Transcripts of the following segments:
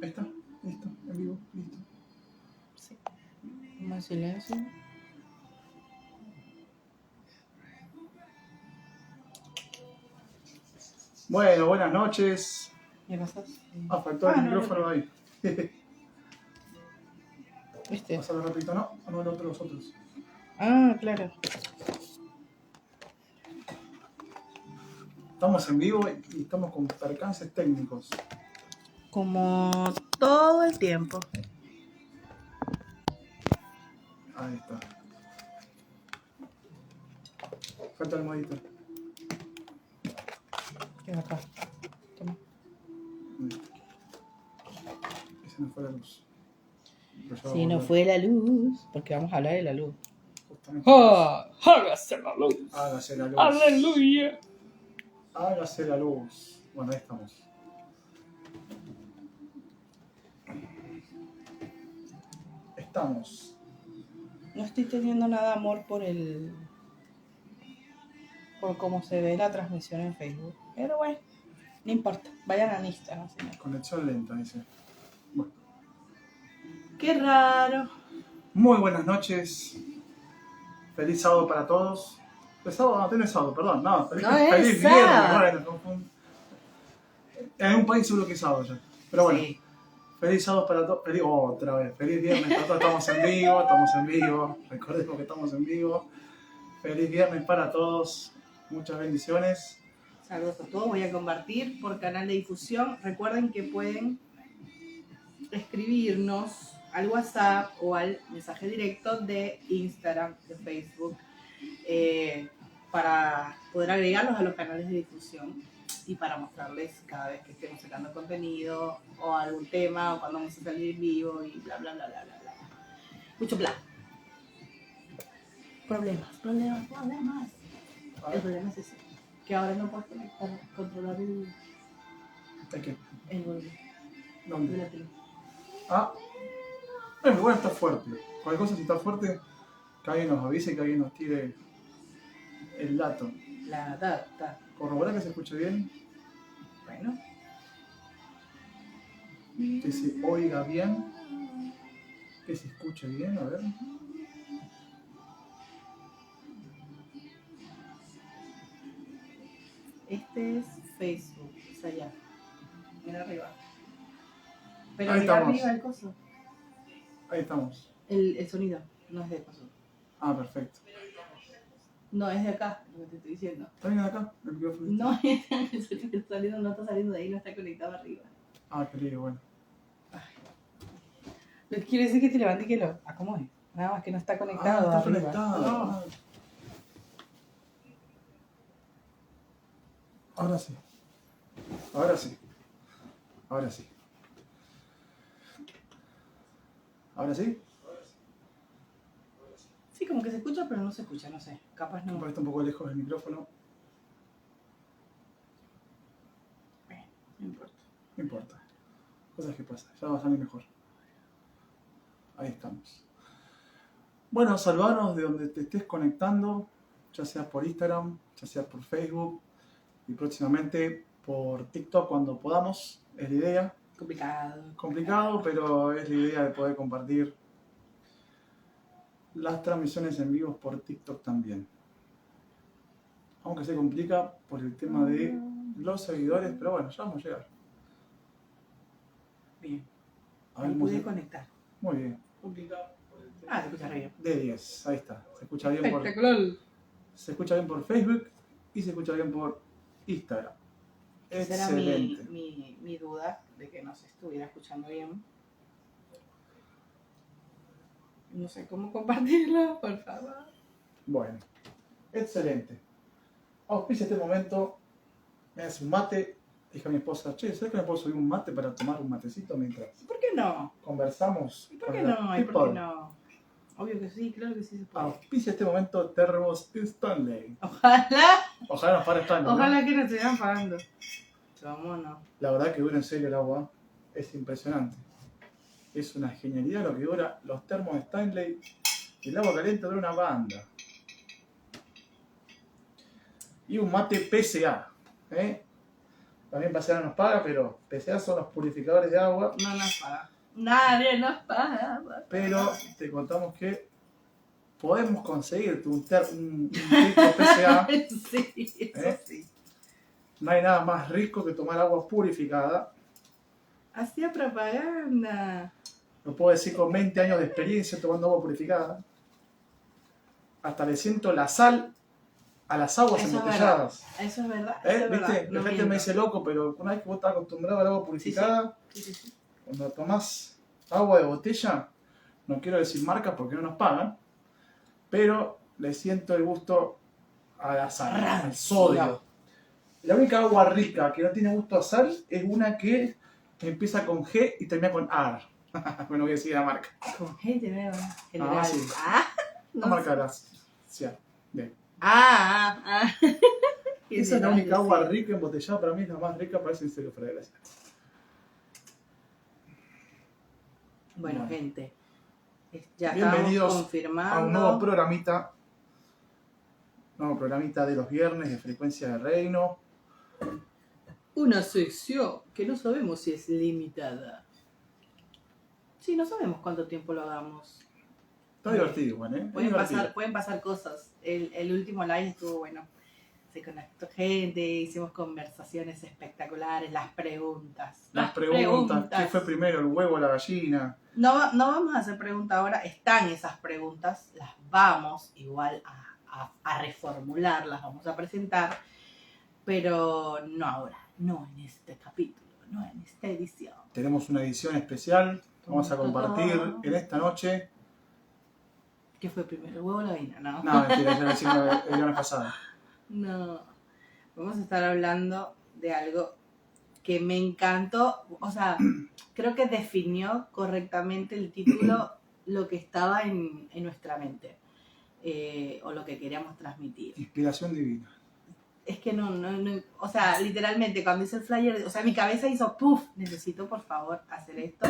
Ahí está, listo, en vivo, listo. Sí. Más silencio. Bueno, buenas noches. ¿Ya pasas? Faltó el micrófono no. ahí. Este. Pasalo rapidito, ¿no? No, el otro, los otros. Ah, claro. Estamos en vivo y estamos con percances técnicos. Como todo el tiempo. Ahí está. Falta el modito. Queda acá. Toma. Ese no fue la luz. Si no fue la luz, porque vamos a hablar de la luz. Justamente. Hágase la luz. Hágase la luz. Aleluya. Hágase la luz. Bueno, ahí estamos. Estamos. No estoy teniendo nada amor por cómo se ve la transmisión en Facebook. Pero bueno, no importa. Vayan a Instagram, señor. Conexión lenta, dice. Bueno. Qué raro. Muy buenas noches. Feliz sábado para todos. ¿El sábado? No, tenés sábado, perdón. No, feliz viernes. Bueno, confundo. En un país seguro que es sábado ya. Pero bueno, sí. Feliz sábado para todos. Otra vez. Feliz viernes para todos. Estamos en vivo. Recordemos que estamos en vivo. Feliz viernes para todos. Muchas bendiciones. Saludos a todos. Voy a compartir por canal de difusión. Recuerden que pueden escribirnos al WhatsApp o al mensaje directo de Instagram, de Facebook, para poder agregarlos a los canales de difusión y para mostrarles cada vez que estemos sacando contenido o algún tema o cuando vamos a salir en vivo y bla bla bla bla bla bla. Mucho bla. Problemas. El problema es ese, que ahora no puedo controlar el qué? El volumen. ¿Dónde? De la tele. Bueno, está fuerte. Cualquier cosa, si está fuerte, que alguien nos avise, que alguien nos tire el dato. La data. ¿Corroborar que se escuche bien? Bueno. Que se oiga bien. Que se escuche bien, a ver. Este es Facebook, es allá. Mira arriba. Pero ahí mira estamos. arriba el coso. Ahí estamos. El sonido, no es de coso. Perfecto. No, es de acá, lo que te estoy diciendo. ¿Está bien acá? El micrófono. No, el sonido que está saliendo no está saliendo de ahí, no está conectado arriba. Qué lío, bueno. Lo que quiere decir que te levante y que lo acomode. Nada más que no está conectado está arriba. Conectado. No. Ahora sí. Ahora sí. Ahora sí. ¿Ahora sí? Sí, como que se escucha, pero no se escucha, no sé. Capaz no. Está un poco lejos del micrófono. No importa. No importa. Cosas que pasan. Ya va a salir mejor. Ahí estamos. Bueno, saludanos de donde te estés conectando, ya sea por Instagram, ya sea por Facebook y próximamente por TikTok cuando podamos. Es la idea. Complicado, pero es la idea de poder compartir las transmisiones en vivo por TikTok también. Aunque se complica por el tema de los seguidores, pero bueno, ya vamos a llegar. Bien. Ahí pude conectar. Muy bien. Complicado. Se escucha bien. De 10, ahí está. Se escucha bien se escucha bien por Facebook y se escucha bien por Instagram. Esa era mi duda de que no se estuviera escuchando bien. No sé cómo compartirlo, por favor. Bueno, excelente. Auspicia este momento. Me hace un mate. Dije a mi esposa, ¿sabes que me puedo subir un mate para tomar un matecito mientras ¿Por qué no? conversamos? ¿Y por qué no? ¿Y por qué no? Obvio que sí, claro que sí se puede. Auspicia este momento Termos Stanley. Ojalá nos pare Stanley. Ojalá que nos estuvieran pagando. Vámonos. La verdad que dura en serio el agua. Es impresionante. Es una genialidad lo que dura los termos Stanley. El agua caliente dura una banda. Y un mate PSA. También PCA no nos paga, pero PCA son los purificadores de agua. No nos paga. Nadie nos paga. Pero te contamos que podemos conseguirte un litro PCA. Sí, eso sí. No hay nada más rico que tomar agua purificada. Hacía propaganda. Lo puedo decir con 20 años de experiencia tomando agua purificada. Hasta le siento la sal a las aguas embotelladas. Eso es verdad. ¿Viste? La gente me dice loco, pero una vez que vos estás acostumbrado al agua purificada, sí. Cuando tomás agua de botella, no quiero decir marcas porque no nos pagan, pero le siento el gusto a la sal, al sodio. La única agua rica que no tiene gusto a sal es una que empieza con G y termina con AR. Bueno, voy a decir la marca. Con G te general. Sí. La marca gracias. Bien. Esa es la única agua rica embotellada, para mí es la más rica, parece en serio, Fred, gracias. Bueno, gente, ya bienvenidos estamos confirmando a un nuevo programita de los viernes de Frecuencia del Reino. Una sección que no sabemos si es limitada. Sí, no sabemos cuánto tiempo lo hagamos. Está divertido, igual, ¿eh? Pueden pasar cosas. El último live estuvo bueno. Se conectó gente, hicimos conversaciones espectaculares, las preguntas. ¿Qué fue primero, el huevo o la gallina? No vamos a hacer preguntas ahora, están esas preguntas, las vamos igual a reformular, las vamos a presentar, pero no ahora, no en este capítulo, no en esta edición. Tenemos una edición especial, vamos a compartir en esta noche. ¿Qué fue primero, el huevo o la gallina? No, mentira, ya lo hicimos el viernes pasado. No, vamos a estar hablando de algo que me encantó, o sea, creo que definió correctamente el título lo que estaba en nuestra mente, o lo que queríamos transmitir. Inspiración divina. Es que no, o sea, literalmente cuando hice el flyer, o sea, mi cabeza hizo, puff, necesito por favor hacer esto,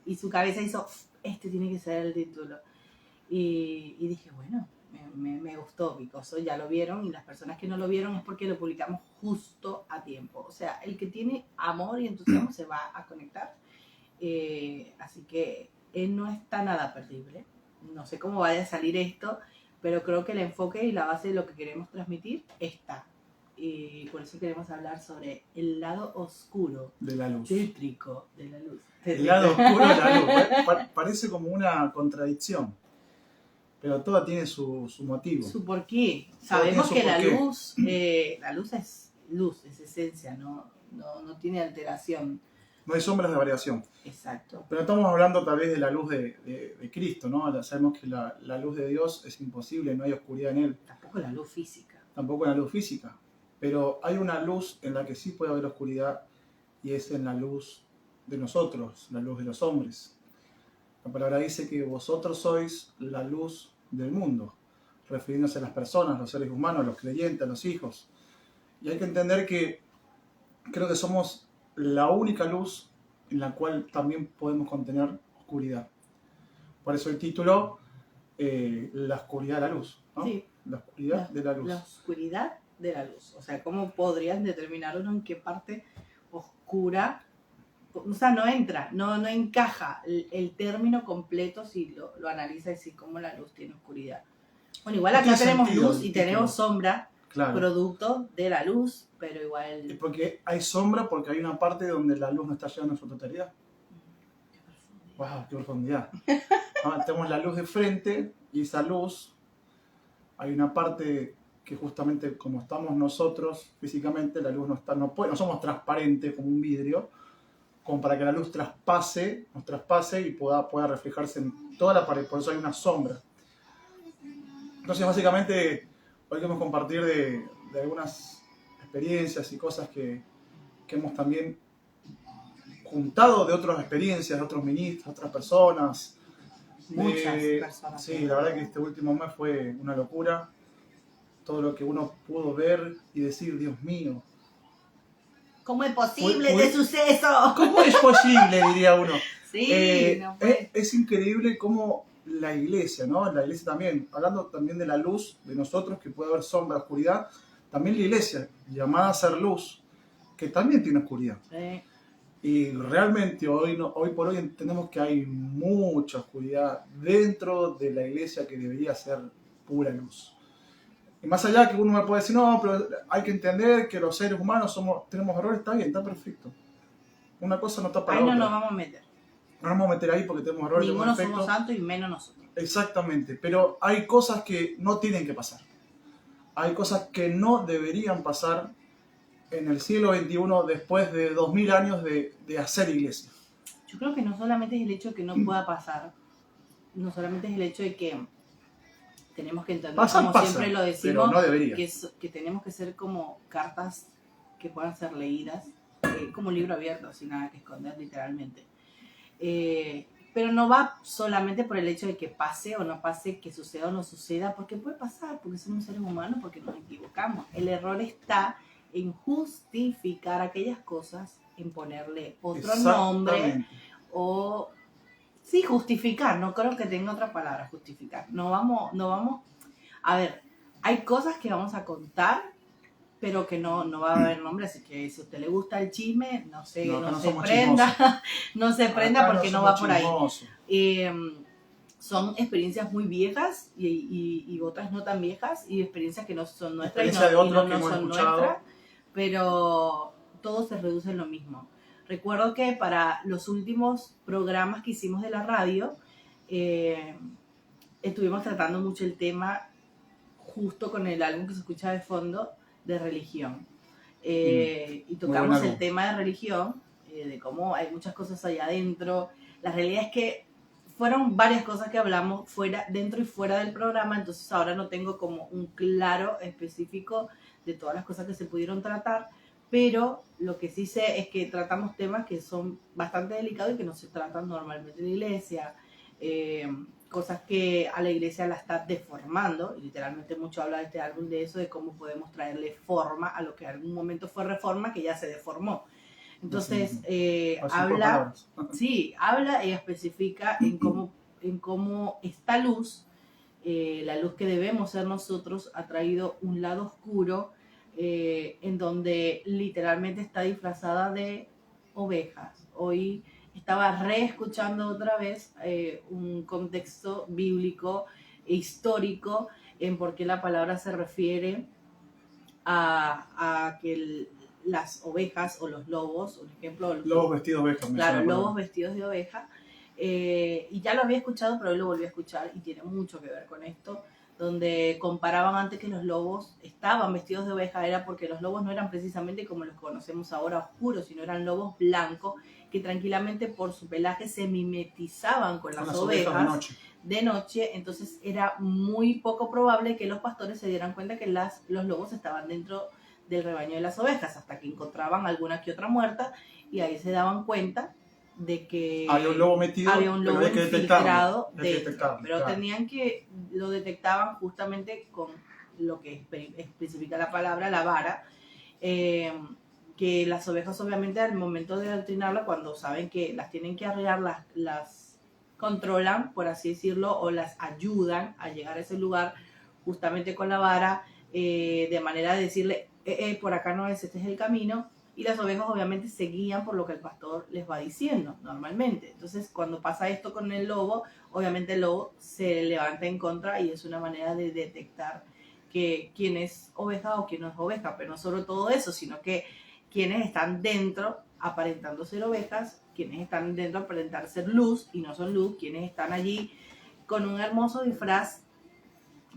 y su cabeza hizo, este tiene que ser el título, y dije, bueno, me gustó, Picoso, ya lo vieron, y las personas que no lo vieron es porque lo publicamos justo a tiempo. O sea, el que tiene amor y entusiasmo se va a conectar. Así que no está nada perdible. No sé cómo vaya a salir esto, pero creo que el enfoque y la base de lo que queremos transmitir está. Y por eso queremos hablar sobre el lado oscuro de la luz. Tétrico de la luz. El lado oscuro de la luz. Parece como una contradicción. Pero todo tiene su motivo. Su porqué. Sabemos que la luz es luz, es esencia, no tiene alteración. No hay sombras de variación. Exacto. Pero estamos hablando tal vez de la luz de Cristo, ¿no? Sabemos que la luz de Dios es imposible, no hay oscuridad en Él. Tampoco la luz física. Tampoco en la luz física. Pero hay una luz en la que sí puede haber oscuridad y es en la luz de nosotros, la luz de los hombres. La palabra dice que vosotros sois la luz del mundo, refiriéndose a las personas, los seres humanos, los creyentes, los hijos. Y hay que entender que creo que somos la única luz en la cual también podemos contener oscuridad. Por eso el título, la oscuridad de la luz, ¿no? Sí. La oscuridad de la luz. La oscuridad de la luz. O sea, ¿cómo podrían determinar uno en qué parte oscura? O sea, no entra, no encaja el término completo si lo analiza y si como la luz tiene oscuridad. Bueno, igual acá tenemos luz y tenemos sombra, claro, producto de la luz, pero igual... Es porque hay sombra, porque hay una parte donde la luz no está llegando a su totalidad. ¡Wow! ¡Qué profundidad! Tenemos la luz de frente y esa luz, hay una parte que justamente como estamos nosotros físicamente, la luz no somos transparentes como un vidrio, como para que la luz nos traspase y pueda reflejarse en toda la pared, por eso hay una sombra. Entonces básicamente hoy queremos compartir de algunas experiencias y cosas que hemos también juntado de otras experiencias, de otros ministros, de otras personas. Muchas personas. Sí, la verdad que este último mes fue una locura. Todo lo que uno pudo ver y decir, Dios mío. ¿Cómo es posible este suceso? ¿Cómo es posible? Diría uno. Sí, no puede. Es increíble cómo la iglesia, ¿no? La iglesia también, hablando también de la luz de nosotros, que puede haber sombra, oscuridad, también la iglesia, llamada a ser luz, que también tiene oscuridad. Sí. Y realmente hoy por hoy entendemos que hay mucha oscuridad dentro de la iglesia que debería ser pura luz. Y más allá que uno me puede decir, no, pero hay que entender que los seres humanos tenemos errores, está bien, está perfecto. Una cosa no está para Ahí no otra. nos vamos a meter. No nos vamos a meter ahí porque tenemos errores. Ninguno somos santos y menos nosotros. Exactamente, pero hay cosas que no tienen que pasar. Hay cosas que no deberían pasar en el siglo XXI después de 2000 años de hacer iglesia. Yo creo que no solamente es el hecho de que no pueda pasar, no solamente es el hecho de que tenemos que entender, como siempre lo decimos, no debería. Que tenemos que ser como cartas que puedan ser leídas, como un libro abierto, sin nada que esconder, literalmente. Pero no va solamente por el hecho de que pase o no pase, que suceda o no suceda, porque puede pasar, porque somos seres humanos, porque nos equivocamos. El error está en justificar aquellas cosas, en ponerle otro nombre o... Sí, justificar, no creo que tenga otra palabra, justificar. No vamos, a ver, hay cosas que vamos a contar, pero que no va a haber nombre, así que si a usted le gusta el chisme, no se prenda, no se prenda porque no va por ahí. Son experiencias muy viejas y otras no tan viejas, y experiencias que no son nuestras y no son nuestras, pero todo se reduce en lo mismo. Recuerdo que para los últimos programas que hicimos de la radio, estuvimos tratando mucho el tema, justo con el álbum que se escucha de fondo, de religión. Y tocamos el tema de religión, de cómo hay muchas cosas allá adentro. La realidad es que fueron varias cosas que hablamos dentro y fuera del programa, entonces ahora no tengo como un claro específico de todas las cosas que se pudieron tratar, pero lo que sí sé es que tratamos temas que son bastante delicados y que no se tratan normalmente en la iglesia, cosas que a la iglesia la está deformando, y literalmente mucho habla de este álbum de eso, de cómo podemos traerle forma a lo que en algún momento fue reforma, que ya se deformó. Entonces, habla y especifica en cómo esta luz, la luz que debemos ser nosotros, ha traído un lado oscuro, en donde literalmente está disfrazada de ovejas. Hoy estaba reescuchando otra vez un contexto bíblico e histórico en por qué la palabra se refiere a que las ovejas o los lobos, por ejemplo... Lobos vestidos de oveja. Claro, lobos vestidos de oveja. Y ya lo había escuchado, pero hoy lo volví a escuchar y tiene mucho que ver con esto, donde comparaban antes que los lobos estaban vestidos de oveja, era porque los lobos no eran precisamente como los conocemos ahora, oscuros, sino eran lobos blancos que tranquilamente por su pelaje se mimetizaban con las ovejas de noche. Entonces era muy poco probable que los pastores se dieran cuenta que los lobos estaban dentro del rebaño de las ovejas, hasta que encontraban alguna que otra muerta, y ahí se daban cuenta de que había un lobo metido, había un lobo infiltrado dentro, pero tenían que, lo detectaban justamente con lo que especifica la palabra, la vara, que las ovejas obviamente al momento de adoctrinarlas, cuando saben que las tienen que arrear, las controlan, por así decirlo, o las ayudan a llegar a ese lugar justamente con la vara, de manera de decirle, por acá no es, este es el camino. Y las ovejas obviamente se guían por lo que el pastor les va diciendo normalmente. Entonces, cuando pasa esto con el lobo, obviamente el lobo se levanta en contra, y es una manera de detectar que quién es oveja o quién no es oveja. Pero no solo todo eso, sino que quienes están dentro aparentando ser ovejas, quienes están dentro aparentar ser luz y no son luz, quienes están allí con un hermoso disfraz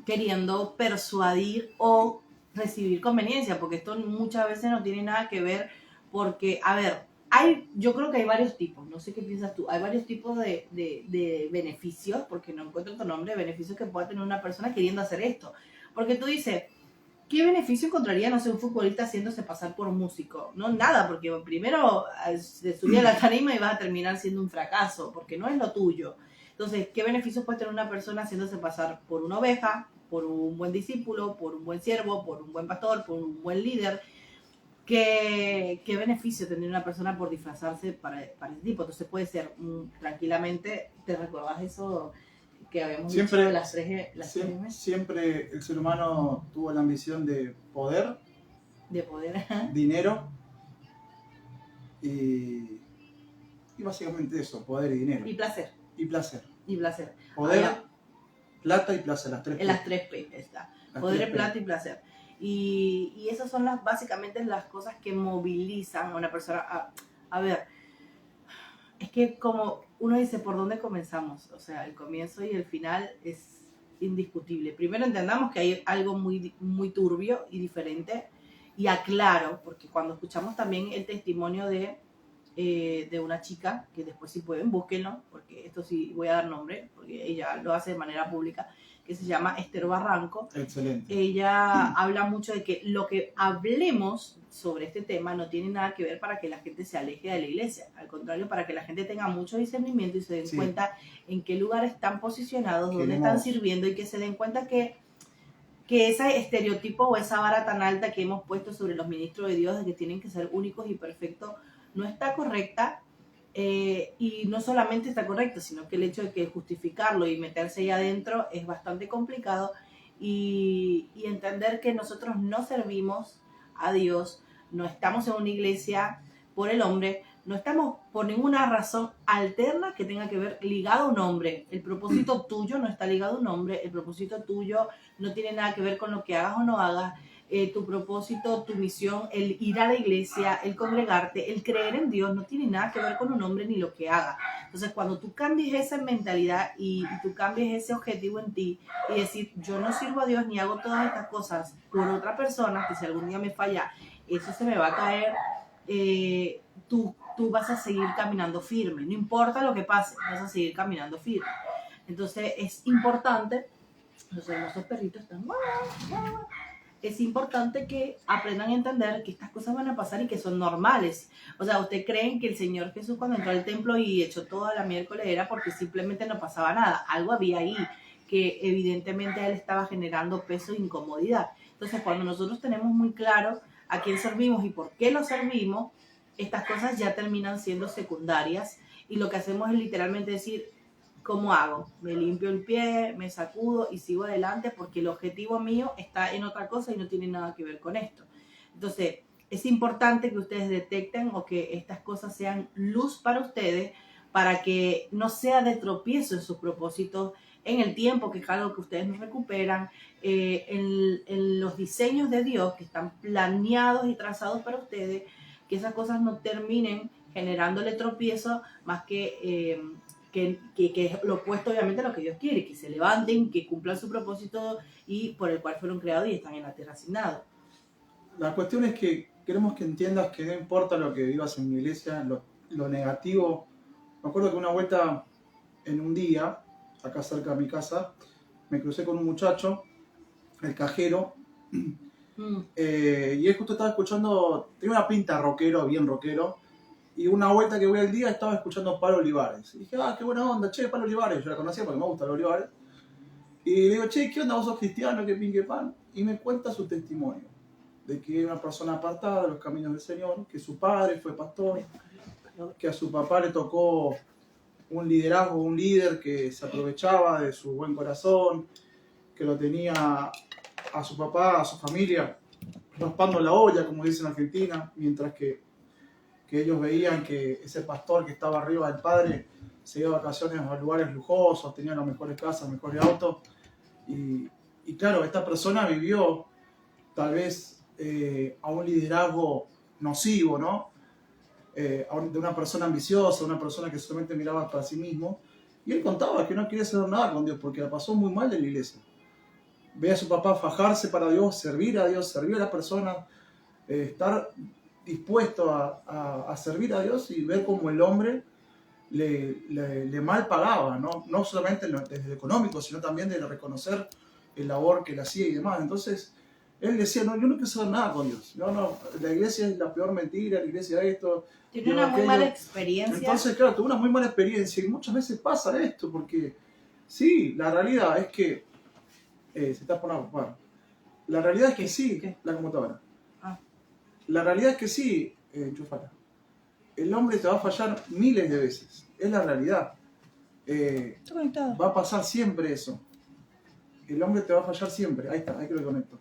queriendo persuadir o recibir conveniencia, porque esto muchas veces no tiene nada que ver, porque, a ver, yo creo que hay varios tipos, no sé qué piensas tú, hay varios tipos de beneficios, porque no encuentro otro nombre, de beneficios que pueda tener una persona queriendo hacer esto, porque tú dices, ¿qué beneficio encontraría, no sé, un futbolista haciéndose pasar por un músico? No, nada, porque primero se subía a la tarima y vas a terminar siendo un fracaso, porque no es lo tuyo. Entonces, ¿qué beneficios puede tener una persona haciéndose pasar por una oveja, por un buen discípulo, por un buen siervo, por un buen pastor, por un buen líder? ¿Qué beneficio tendría una persona por disfrazarse para ese tipo? Entonces puede ser tranquilamente, ¿te recordás eso que habíamos dicho de las tres M? Siempre el ser humano tuvo la ambición de poder, dinero Y básicamente eso, poder y dinero. Y placer. Y placer. Y placer. Poder, Ahora, plata y placer, las tres P. las 3 P está. Las Poder, 3P. plata y placer. Y esas son básicamente las cosas que movilizan a una persona. A ver, es que como uno dice, ¿por dónde comenzamos? O sea, el comienzo y el final es indiscutible. Primero entendamos que hay algo muy, muy turbio y diferente. Y aclaro, porque cuando escuchamos también el testimonio de una chica, que después si pueden, búsquenlo, porque esto sí voy a dar nombre, porque ella lo hace de manera pública, que se llama Esther Barranco. Excelente. Ella habla mucho de que lo que hablemos sobre este tema no tiene nada que ver para que la gente se aleje de la iglesia, al contrario, para que la gente tenga mucho discernimiento y se den cuenta en qué lugar están posicionados, dónde están sirviendo, y que se den cuenta que ese estereotipo o esa vara tan alta que hemos puesto sobre los ministros de Dios de que tienen que ser únicos y perfectos no está correcta, y no solamente está correcta, sino que el hecho de que justificarlo y meterse ahí adentro es bastante complicado, y entender que nosotros no servimos a Dios, no estamos en una iglesia por el hombre, no estamos por ninguna razón alterna que tenga que ver ligado a un hombre. El propósito tuyo no está ligado a un hombre, el propósito tuyo no tiene nada que ver con lo que hagas o no hagas. Tu propósito, tu misión, el ir a la iglesia, el congregarte, el creer en Dios, no tiene nada que ver con un hombre ni lo que haga. Entonces, cuando tú cambies esa mentalidad y tú cambies ese objetivo en ti y decir, yo no sirvo a Dios ni hago todas estas cosas por otra persona, que si algún día me falla, eso se me va a caer, tú vas a seguir caminando firme. No importa lo que pase, vas a seguir caminando firme. Entonces, es importante, los hermosos perritos están... Es importante que aprendan a entender que estas cosas van a pasar y que son normales. O sea, ¿ustedes creen que el Señor Jesús cuando entró al templo y echó toda la miércoles era porque simplemente no pasaba nada? Algo había ahí que evidentemente a él estaba generando peso e incomodidad. Entonces, cuando nosotros tenemos muy claro a quién servimos y por qué lo servimos, estas cosas ya terminan siendo secundarias, y lo que hacemos es literalmente decir, ¿cómo hago? Me limpio el pie, me sacudo y sigo adelante, porque el objetivo mío está en otra cosa y no tiene nada que ver con esto. Entonces, es importante que ustedes detecten o que estas cosas sean luz para ustedes, para que no sea de tropiezo en sus propósitos, en el tiempo, que es algo que ustedes no recuperan, en los diseños de Dios que están planeados y trazados para ustedes, que esas cosas no terminen generándole tropiezo, más que es lo opuesto obviamente a lo que Dios quiere, que se levanten, que cumplan su propósito y por el cual fueron creados y están en la tierra asignados. La cuestión es que queremos que entiendas que no importa lo que vivas en mi iglesia, lo negativo. Me acuerdo que una vuelta en un día, acá cerca de mi casa, me crucé con un muchacho, el cajero, y él justo estaba escuchando, tenía una pinta rockero, bien rockero, y una vuelta que voy al día estaba escuchando Pablo Olivares. Y dije, qué buena onda, che, Pablo Olivares. Yo la conocía porque me gusta Pablo Olivares. Y le digo, che, ¿qué onda? ¿Vos sos cristiano? ¿Qué pin, qué pan? Y me cuenta su testimonio. De que era una persona apartada de los caminos del Señor, que su padre fue pastor, que a su papá le tocó un liderazgo, un líder que se aprovechaba de su buen corazón, que lo tenía a su papá, a su familia, raspando la olla, como dicen en Argentina, mientras que ellos veían que ese pastor que estaba arriba del padre se iba de vacaciones a lugares lujosos, tenía las mejores casas, mejores autos. Y claro, esta persona vivió tal vez a un liderazgo nocivo, ¿no? De una persona ambiciosa, una persona que solamente miraba para sí mismo. Y él contaba que no quería hacer nada con Dios porque la pasó muy mal en la iglesia. Ve a su papá fajarse para Dios, servir a las personas, estar dispuesto a servir a Dios, y ver cómo el hombre le mal pagaba, no solamente desde lo económico, sino también de reconocer el labor que él hacía y demás. Entonces, él decía, no, yo no quiero saber nada con Dios. No, la iglesia es la peor mentira, la iglesia es esto. Tiene una muy mala experiencia. Entonces, claro, tuve una muy mala experiencia, y muchas veces pasa esto, porque sí, la realidad es que se está poniendo, bueno, la realidad es que sí, la computadora. La realidad es que sí, enchufala. El hombre te va a fallar miles de veces. Es la realidad. Está conectado. Va a pasar siempre eso. El hombre te va a fallar siempre. Ahí está, ahí creo que conecto.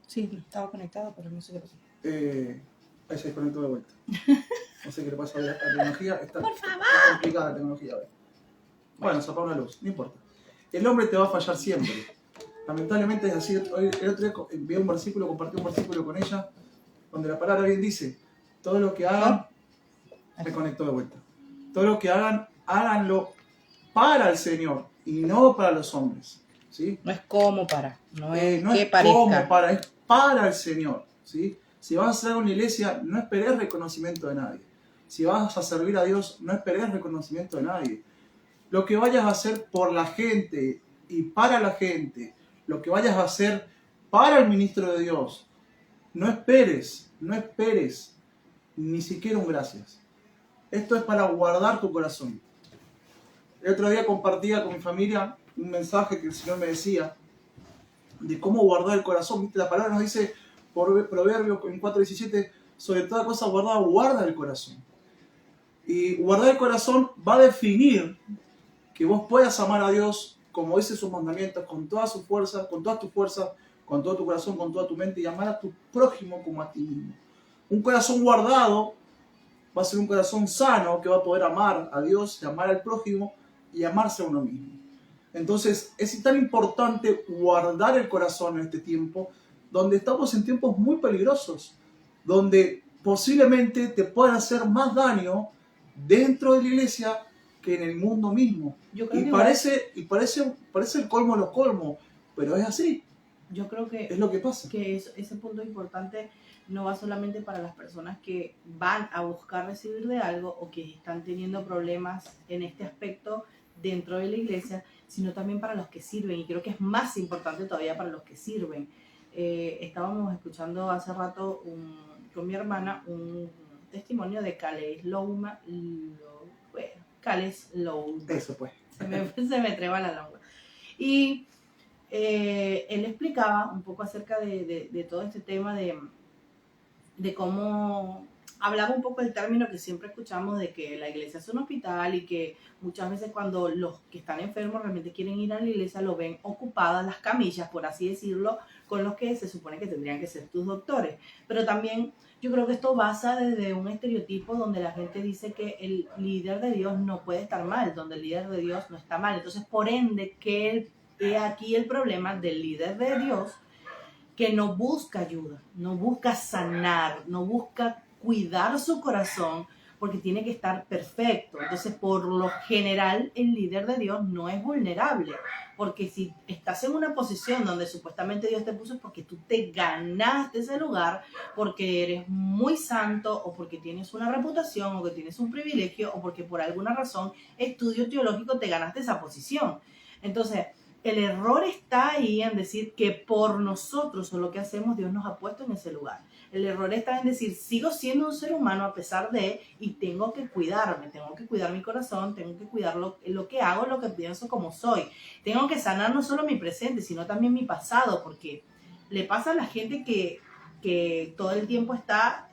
Sí, estaba conectado, pero no sé qué pasó. Ahí se desconectó de vuelta. No sé qué le pasa a la tecnología. Está complicada la tecnología hoy. Bueno, se apagó la luz, no importa. El hombre te va a fallar siempre. Lamentablemente es así. Hoy, el otro día vi un versículo, compartí un versículo con ella, donde la palabra bien dice, todo lo que hagan, me conectó de vuelta. Todo lo que hagan, háganlo para el Señor y no para los hombres. ¿Sí? No es como para, no es no que es parezca. como para, es para el Señor. ¿Sí? Si vas a hacer una iglesia, no esperes reconocimiento de nadie. Si vas a servir a Dios, no esperes reconocimiento de nadie. Lo que vayas a hacer por la gente y para la gente, lo que vayas a hacer para el ministro de Dios, no esperes ni siquiera un gracias. Esto es para guardar tu corazón. El otro día compartía con mi familia un mensaje que el Señor me decía de cómo guardar el corazón. ¿Viste? La palabra nos dice, por Proverbio en 4:17, sobre toda cosa guardada, guarda el corazón. Y guardar el corazón va a definir que vos puedas amar a Dios, como dice sus mandamientos, con toda su fuerza, con todas tus fuerzas, con todo tu corazón, con toda tu mente, y amar a tu prójimo como a ti mismo. Un corazón guardado va a ser un corazón sano que va a poder amar a Dios, y amar al prójimo y amarse a uno mismo. Entonces es tan importante guardar el corazón en este tiempo, donde estamos en tiempos muy peligrosos, donde posiblemente te puedan hacer más daño dentro de la iglesia que en el mundo mismo. Parece el colmo de los colmos, pero es así. Yo creo que es lo que pasa. Que ese punto importante no va solamente para las personas que van a buscar recibir de algo o que están teniendo problemas en este aspecto dentro de la iglesia, sino también para los que sirven, y creo que es más importante todavía para los que sirven. Estábamos escuchando hace rato con mi hermana un testimonio de Cales Louma, Cales Louma. Eso pues. Se me treba la lengua. Y él explicaba un poco acerca de todo este tema de cómo hablaba un poco del término que siempre escuchamos de que la iglesia es un hospital y que muchas veces cuando los que están enfermos realmente quieren ir a la iglesia lo ven ocupadas las camillas, por así decirlo, con los que se supone que tendrían que ser tus doctores. Pero también yo creo que esto basa desde un estereotipo donde la gente dice que el líder de Dios no puede estar mal, donde el líder de Dios no está mal. Entonces, por ende, he aquí el problema del líder de Dios, que no busca ayuda, no busca sanar, no busca cuidar su corazón, porque tiene que estar perfecto. Entonces, por lo general, el líder de Dios no es vulnerable, porque si estás en una posición donde supuestamente Dios te puso es porque tú te ganaste ese lugar, porque eres muy santo, o porque tienes una reputación, o que tienes un privilegio, o porque por alguna razón, estudio teológico, te ganaste esa posición. Entonces, el error está ahí en decir que por nosotros o lo que hacemos Dios nos ha puesto en ese lugar. El error está en decir, sigo siendo un ser humano a pesar de, y tengo que cuidarme, tengo que cuidar mi corazón, tengo que cuidar lo que hago, lo que pienso, como soy. Tengo que sanar no solo mi presente, sino también mi pasado, porque le pasa a la gente que todo el tiempo está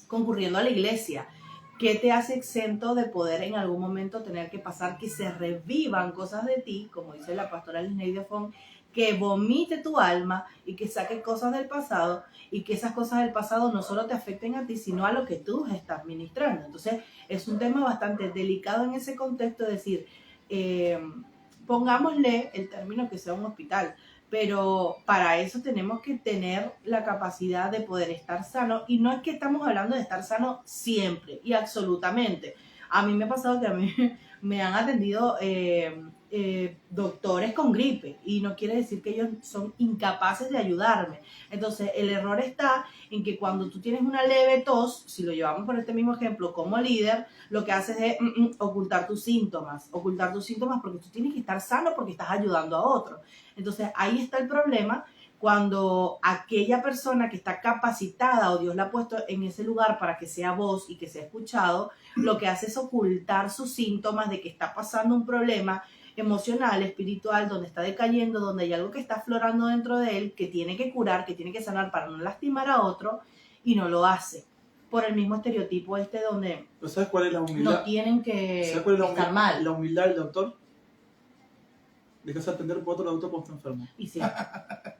concurriendo a la iglesia. ¿Qué te hace exento de poder en algún momento tener que pasar que se revivan cosas de ti, como dice la pastora Lisneida Fon, que vomite tu alma y que saque cosas del pasado, y que esas cosas del pasado no solo te afecten a ti, sino a lo que tú estás ministrando? Entonces, es un tema bastante delicado en ese contexto, es decir, pongámosle el término que sea un hospital, pero para eso tenemos que tener la capacidad de poder estar sano, y no es que estamos hablando de estar sano siempre y absolutamente. A mí me ha pasado que a mí me han atendido doctores con gripe, y no quiere decir que ellos son incapaces de ayudarme. Entonces, el error está en que cuando tú tienes una leve tos, si lo llevamos por este mismo ejemplo, como líder, lo que haces es ocultar tus síntomas porque tú tienes que estar sano porque estás ayudando a otro. Entonces, ahí está el problema, cuando aquella persona que está capacitada o Dios la ha puesto en ese lugar para que sea voz y que sea escuchado, lo que hace es ocultar sus síntomas de que está pasando un problema emocional, espiritual, donde está decayendo, donde hay algo que está aflorando dentro de él, que tiene que curar, que tiene que sanar para no lastimar a otro, y no lo hace. Por el mismo estereotipo donde ¿Sabes cuál es la humildad? No tienen que estar mal. La humildad del doctor. Dejas atender por otro doctor cuando está enfermo. Y sí.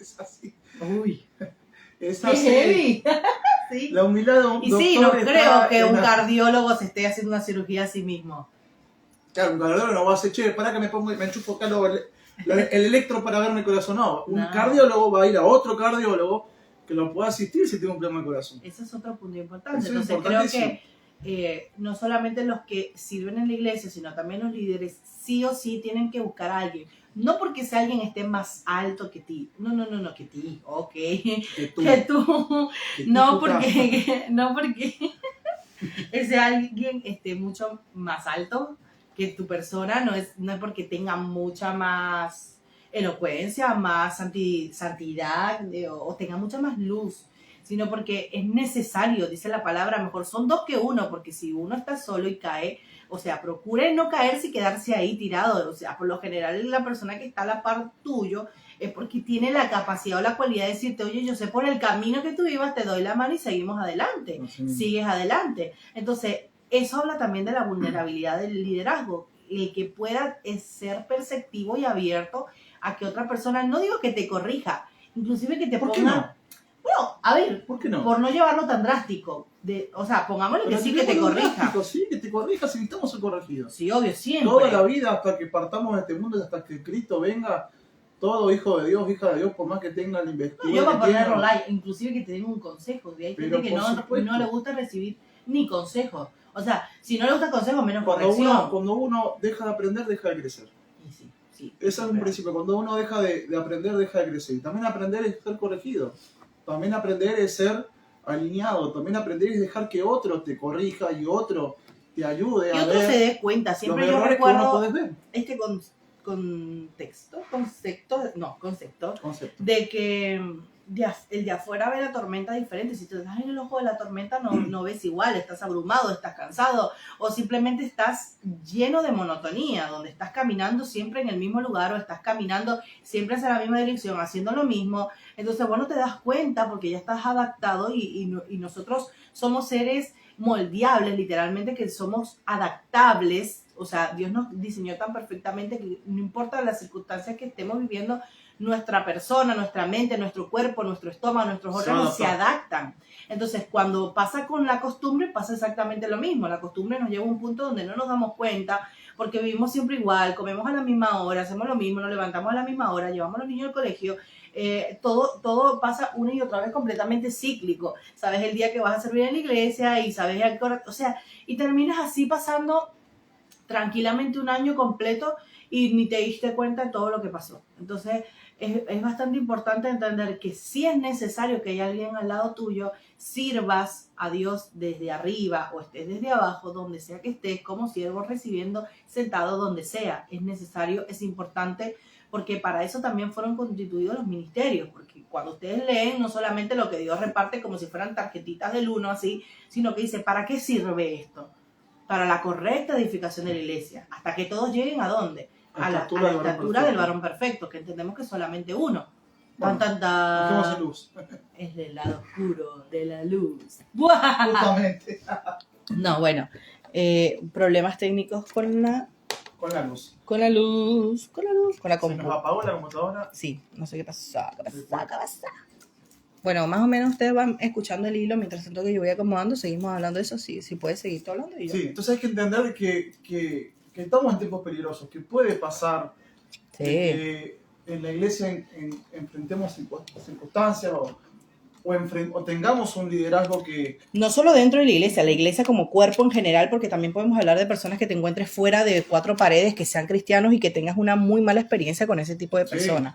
Es así. Uy. Es ¡Qué así. heavy! Sí. La humildad de un Y doctor sí, no está creo que en un la- cardiólogo se esté haciendo una cirugía a sí mismo. Claro, un cardiólogo no va a decir, che, pará que me enchufo acá el electro para verme el corazón. No, un No. cardiólogo va a ir a otro cardiólogo que lo pueda asistir si tiene un problema de corazón. Ese es otro punto importante. Eso es Entonces creo importantísimo. que no solamente los que sirven en la iglesia, sino también los líderes, sí o sí tienen que buscar a alguien. No porque ese alguien esté más alto que ti. No, que ti, ok. Que tú. Que tú. Que No tú no porque ese alguien esté mucho más alto que tu persona, no es porque tenga mucha más elocuencia, más santidad o tenga mucha más luz, sino porque es necesario, dice la palabra, mejor son dos que uno, porque si uno está solo y cae, o sea, procure no caerse y quedarse ahí tirado, o sea, por lo general la persona que está a la par tuyo es porque tiene la capacidad o la cualidad de decirte, oye, yo sé por el camino que tú ibas, te doy la mano y seguimos adelante, sigues adelante. Entonces, eso habla también de la vulnerabilidad del liderazgo, el que pueda ser perceptivo y abierto a que otra persona, no digo que te corrija, inclusive que te ¿Por ponga... qué no? Bueno, a ver, ¿Por qué no? por no llevarlo tan drástico, o sea, pongámosle que sí que te corrija. Sí, que te corrija si necesitamos ser corregidos. Sí, obvio, siempre. Toda la vida hasta que partamos de este mundo y hasta que Cristo venga, todo hijo de Dios, hija de Dios, por más que tenga la No, investigación. yo voy a ponerlo like, inclusive que te den un consejo. Hay Pero gente que por supuesto. no le gusta recibir ni consejos. O sea, si no le gusta consejos, menos Cuando corrección. cuando uno deja de aprender, deja de crecer. Y sí, sí, Ese es un verdad. principio. Cuando uno deja de aprender, deja de crecer. Y también aprender es ser corregido. También aprender es ser alineado. También aprender es dejar que otro te corrija y otro te ayude Y a otro se ver dé cuenta. los Siempre yo errores que uno recuerdo puede ver. este concepto Concepto. de que el de afuera ve la tormenta diferente. Si te das en el ojo de la tormenta no ves igual, estás abrumado, estás cansado o simplemente estás lleno de monotonía, donde estás caminando siempre en el mismo lugar o estás caminando siempre hacia la misma dirección, haciendo lo mismo. Entonces, bueno, te das cuenta porque ya estás adaptado y nosotros somos seres moldeables, literalmente, que somos adaptables. O sea, Dios nos diseñó tan perfectamente que no importa las circunstancias que estemos viviendo, nuestra persona, nuestra mente, nuestro cuerpo, nuestro estómago, nuestros órganos se adaptan. Entonces, cuando pasa con la costumbre, pasa exactamente lo mismo. La costumbre nos lleva a un punto donde no nos damos cuenta, porque vivimos siempre igual, comemos a la misma hora, hacemos lo mismo, nos levantamos a la misma hora, llevamos a los niños al colegio. Todo pasa una y otra vez completamente cíclico. Sabes el día que vas a servir en la iglesia y sabes o sea, y terminas así pasando tranquilamente un año completo y ni te diste cuenta de todo lo que pasó. Entonces es bastante importante entender que sí es necesario que haya alguien al lado tuyo, sirvas a Dios desde arriba o estés desde abajo, donde sea que estés, como siervo recibiendo, sentado donde sea. Es necesario, es importante, porque para eso también fueron constituidos los ministerios, porque cuando ustedes leen, no solamente lo que Dios reparte como si fueran tarjetitas del uno así, sino que dice, ¿para qué sirve esto? Para la correcta edificación de la iglesia, hasta que todos lleguen ¿a dónde? A la estatura del varón perfecto, que entendemos que es solamente uno. Bueno, Tan. luz. Es del lado oscuro de la luz. Justamente. No, bueno, problemas técnicos con la luz. con la luz, con la Se nos compu. apagó la computadora. Sí, no sé qué pasó. Bueno, más o menos ustedes van escuchando el hilo, mientras tanto que yo voy acomodando, seguimos hablando de eso, si puedes seguir tú hablando. Y yo. Sí, entonces hay que entender que estamos en tiempos peligrosos, que puede pasar que en la iglesia enfrentemos circunstancias o tengamos un liderazgo que... No solo dentro de la iglesia como cuerpo en general, porque también podemos hablar de personas que te encuentres fuera de cuatro paredes, que sean cristianos y que tengas una muy mala experiencia con ese tipo de personas.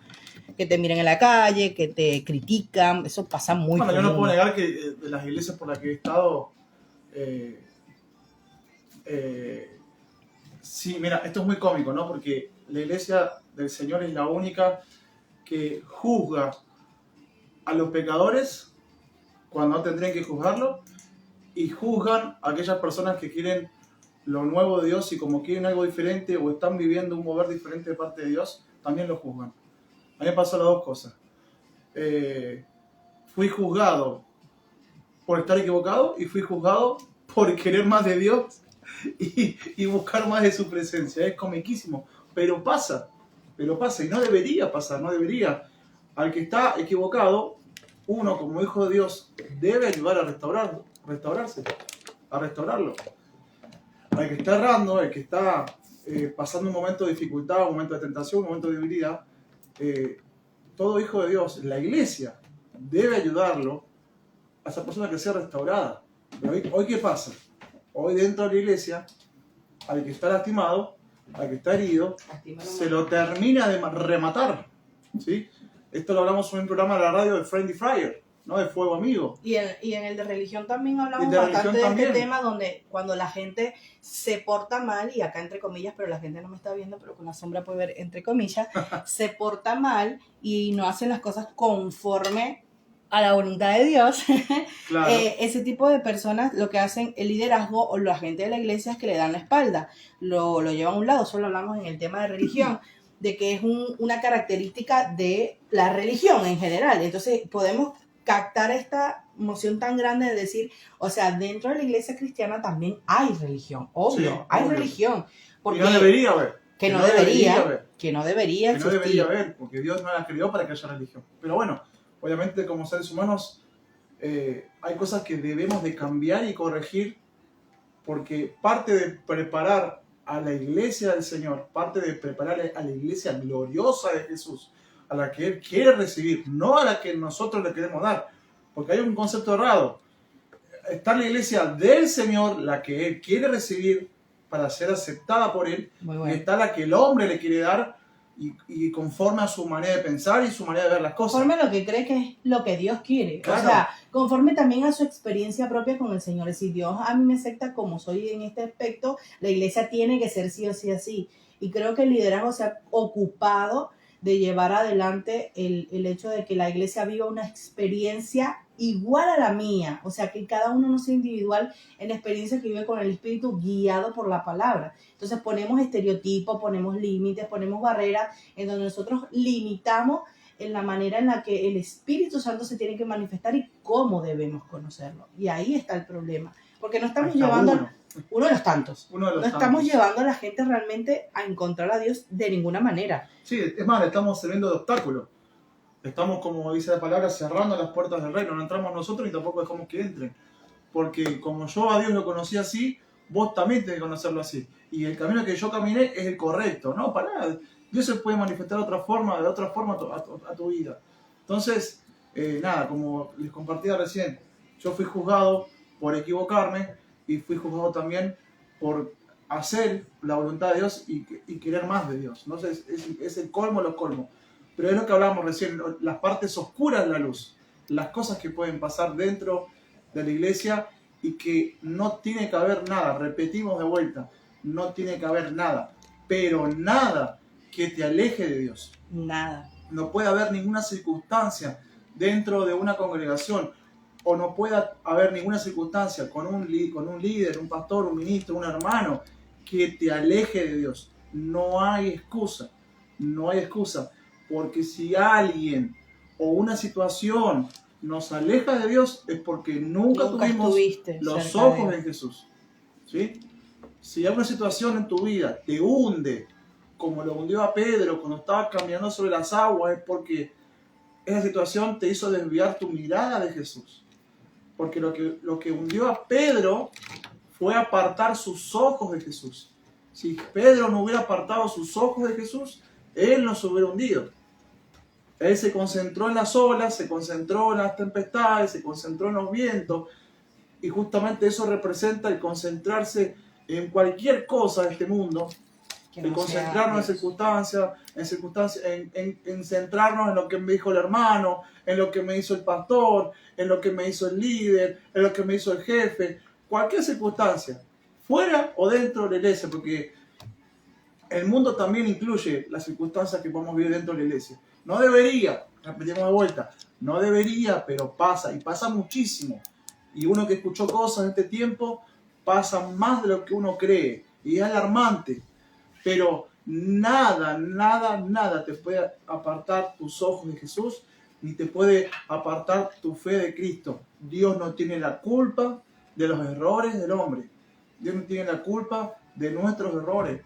Que te miren en la calle, que te critican, eso pasa muy Bueno, yo no común. puedo negar que de las iglesias por las que he estado... sí, mira, esto es muy cómico, ¿no? Porque la iglesia del Señor es la única que juzga a los pecadores cuando no tendrían que juzgarlo y juzgan a aquellas personas que quieren lo nuevo de Dios y como quieren algo diferente o están viviendo un mover diferente de parte de Dios, también lo juzgan. A mí me pasó las dos cosas. Fui juzgado por estar equivocado y fui juzgado por querer más de Dios y buscar más de su presencia. Es comiquísimo, pero pasa y no debería pasar, no debería. Al que está equivocado, uno como hijo de Dios debe ayudar a restaurarse, a restaurarlo. Al que está errando, el que está pasando un momento de dificultad, un momento de tentación, un momento de debilidad, todo hijo de Dios, la iglesia debe ayudarlo a esa persona que sea restaurada. Pero hoy ¿qué pasa? Hoy dentro de la iglesia, al que está lastimado, al que está herido, se lo termina de rematar, ¿sí? Esto lo hablamos en un programa de la radio de Friendly Fire, ¿no? De Fuego Amigo. Y en el de religión también hablamos bastante de este tema, donde cuando la gente se porta mal, y acá entre comillas, pero la gente no me está viendo, pero con la sombra puede ver entre comillas, se porta mal y no hacen las cosas conforme a la voluntad de Dios. Claro. Ese tipo de personas lo que hacen el liderazgo o la gente de la iglesia es que le dan la espalda, lo llevan a un lado. Solo hablamos en el tema de religión, de que es una característica de la religión en general. Entonces podemos captar esta noción tan grande de decir, o sea, dentro de la iglesia cristiana también hay religión, obvio, sí, hay religión. Porque y no debería haber. Que no debería haber, porque Dios no la creó para que haya religión. Pero bueno, obviamente como seres humanos hay cosas que debemos de cambiar y corregir, porque parte de preparar a la iglesia del Señor, parte de preparar a la iglesia gloriosa de Jesús, a la que Él quiere recibir, no a la que nosotros le queremos dar, porque hay un concepto errado. Está la iglesia del Señor, la que Él quiere recibir para ser aceptada por Él, y está la que el hombre le quiere dar y conforme a su manera de pensar y su manera de ver las cosas. Conforme a lo que cree que es lo que Dios quiere. Claro. O sea, conforme también a su experiencia propia con el Señor. Si Dios a mí me acepta como soy en este aspecto, la iglesia tiene que ser sí o sí así. Y creo que el liderazgo se ha ocupado de llevar adelante el hecho de que la iglesia viva una experiencia igual a la mía, o sea, que cada uno no sea individual en la experiencia que vive con el Espíritu guiado por la palabra. Entonces ponemos estereotipos, ponemos límites, ponemos barreras, en donde nosotros limitamos en la manera en la que el Espíritu Santo se tiene que manifestar y cómo debemos conocerlo. Y ahí está el problema, porque no estamos llevando... Uno de los tantos. No estamos llevando a la gente realmente a encontrar a Dios de ninguna manera. Sí, es más, le estamos sirviendo de obstáculo. Estamos, como dice la palabra, cerrando las puertas del reino. No entramos nosotros ni tampoco dejamos que entren. Porque como yo a Dios lo conocí así, vos también tenés que conocerlo así. Y el camino que yo caminé es el correcto. No, pará. Dios se puede manifestar de otra forma a tu vida. Entonces, nada, como les compartía recién, yo fui juzgado por equivocarme y fui juzgado también por hacer la voluntad de Dios y querer más de Dios. Entonces, es el colmo de los colmos. Pero es lo que hablábamos recién, las partes oscuras de la luz, las cosas que pueden pasar dentro de la iglesia y que no tiene que haber nada, repetimos de vuelta, no tiene que haber nada, pero nada que te aleje de Dios. Nada. No puede haber ninguna circunstancia dentro de una congregación, o no puede haber ninguna circunstancia con un líder, un pastor, un ministro, un hermano, que te aleje de Dios. No hay excusa, no hay excusa. Porque si alguien o una situación nos aleja de Dios es porque nunca tuvimos los ojos en Jesús. ¿Sí? Si hay una situación en tu vida te hunde, como lo hundió a Pedro cuando estaba caminando sobre las aguas, es porque esa situación te hizo desviar tu mirada de Jesús. Porque lo que hundió a Pedro fue apartar sus ojos de Jesús. Si Pedro no hubiera apartado sus ojos de Jesús, él no se hubiera hundido. Él se concentró en las olas, se concentró en las tempestades, se concentró en los vientos, y justamente eso representa el concentrarse en cualquier cosa de este mundo, el concentrarnos en circunstancias, en centrarnos en lo que me dijo el hermano, en lo que me hizo el pastor, en lo que me hizo el líder, en lo que me hizo el jefe, cualquier circunstancia, fuera o dentro de la iglesia, porque el mundo también incluye las circunstancias que podemos vivir dentro de la iglesia. No debería, repetimos de vuelta, no debería, pero pasa, y pasa muchísimo. Y uno que escuchó cosas en este tiempo, pasa más de lo que uno cree, y es alarmante. Pero nada te puede apartar tus ojos de Jesús, ni te puede apartar tu fe de Cristo. Dios no tiene la culpa de los errores del hombre. Dios no tiene la culpa de nuestros errores.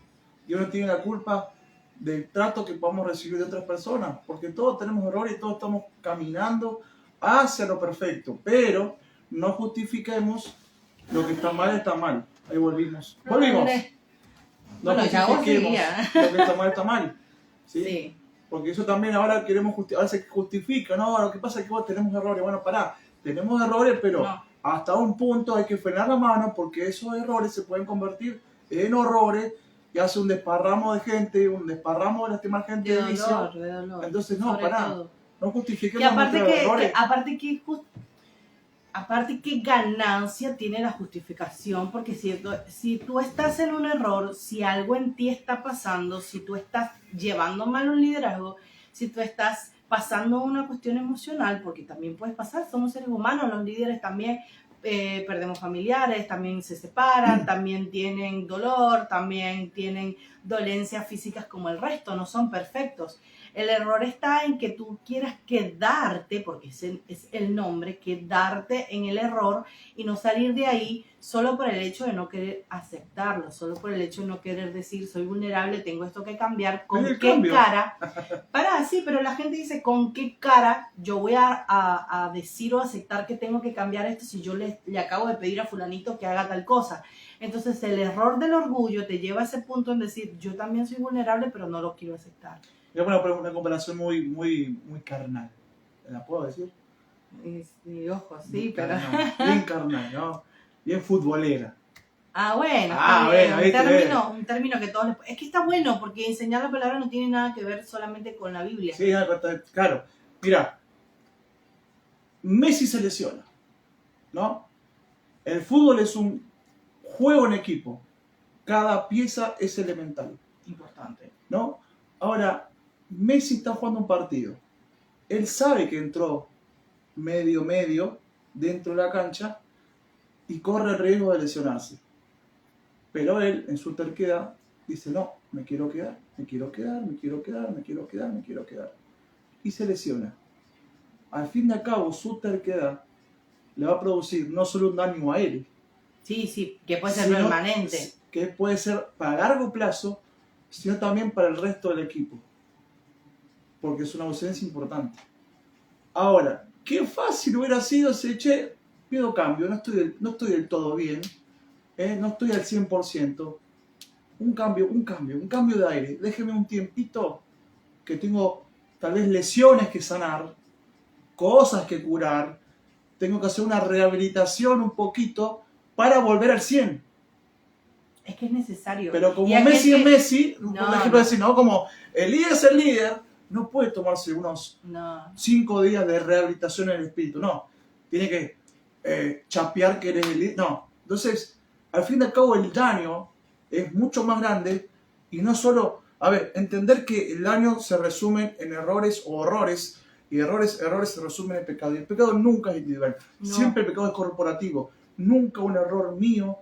Dios no tiene la culpa del trato que podamos recibir de otras personas, porque todos tenemos errores y todos estamos caminando hacia lo perfecto, pero no justifiquemos lo que está mal. Ahí volvimos. Volvimos. No bueno, ya vos justifiquemos lo que está mal. ¿Sí? Sí. Porque eso también ahora ahora se justifica, ¿no? Lo que pasa es que vos tenemos errores. Bueno, pará, tenemos errores, pero No. hasta un punto hay que frenar la mano porque esos errores se pueden convertir en horrores y hace un desparramo de gente, un desparramo de lastimar gente De de vicio. dolor, de dolor. Entonces, no, Sobre pará, todo. no justifiquemos Que aparte nuestros que, errores. aparte que ganancia tiene la justificación, porque si tú estás en un error, si algo en ti está pasando, si tú estás llevando mal un liderazgo, si tú estás pasando una cuestión emocional, porque también puedes pasar, somos seres humanos, los líderes también perdemos familiares, también se separan, también tienen dolor, también tienen dolencias físicas como el resto, no son perfectos. El error está en que tú quieras quedarte, porque es el nombre, quedarte en el error y no salir de ahí solo por el hecho de no querer aceptarlo, solo por el hecho de no querer decir soy vulnerable, tengo esto que cambiar, ¿con qué cambio. cara? Sí, pero la gente dice ¿con qué cara yo voy a decir o aceptar que tengo que cambiar esto si yo le acabo de pedir a fulanito que haga tal cosa? Entonces el error del orgullo te lleva a ese punto en decir yo también soy vulnerable pero no lo quiero aceptar. Voy a poner una comparación muy carnal. ¿La puedo decir? Sí, ojo, sí, Bien pero... carnal, bien carnal, ¿no? Bien futbolera. Bueno, un término que todos... Es que está bueno porque enseñar la palabra no tiene nada que ver solamente con la Biblia. Sí, claro. Mira, Messi se lesiona, ¿no? El fútbol es un juego en equipo. Cada pieza es elemental. Importante. ¿No? Ahora, Messi está jugando un partido. Él sabe que entró medio dentro de la cancha y corre el riesgo de lesionarse. Pero él, en su terquedad, dice, no, me quiero quedar. Y se lesiona. Al fin y al cabo, su terquedad le va a producir no solo un daño a él. Sí, que puede ser permanente. Que puede ser para largo plazo, sino también para el resto del equipo. Porque es una ausencia importante. Ahora, qué fácil hubiera sido si, pido cambio, no estoy del todo bien, no estoy al 100%. Un cambio de aire. Déjeme un tiempito que tengo tal vez lesiones que sanar, cosas que curar, tengo que hacer una rehabilitación un poquito para volver al 100. Es que es necesario. Pero como Messi es Messi, por ejemplo, decir, ¿no? Como el líder es el líder, no puede tomarse unos 5 días de rehabilitación en el espíritu, no. Tiene que chapear que eres el líder, no. Entonces, al fin y al cabo, el daño es mucho más grande y no solo, entender que el daño se resume en errores o horrores, y errores se resumen en pecado. Y el pecado nunca es individual, siempre el pecado es corporativo. Nunca un error mío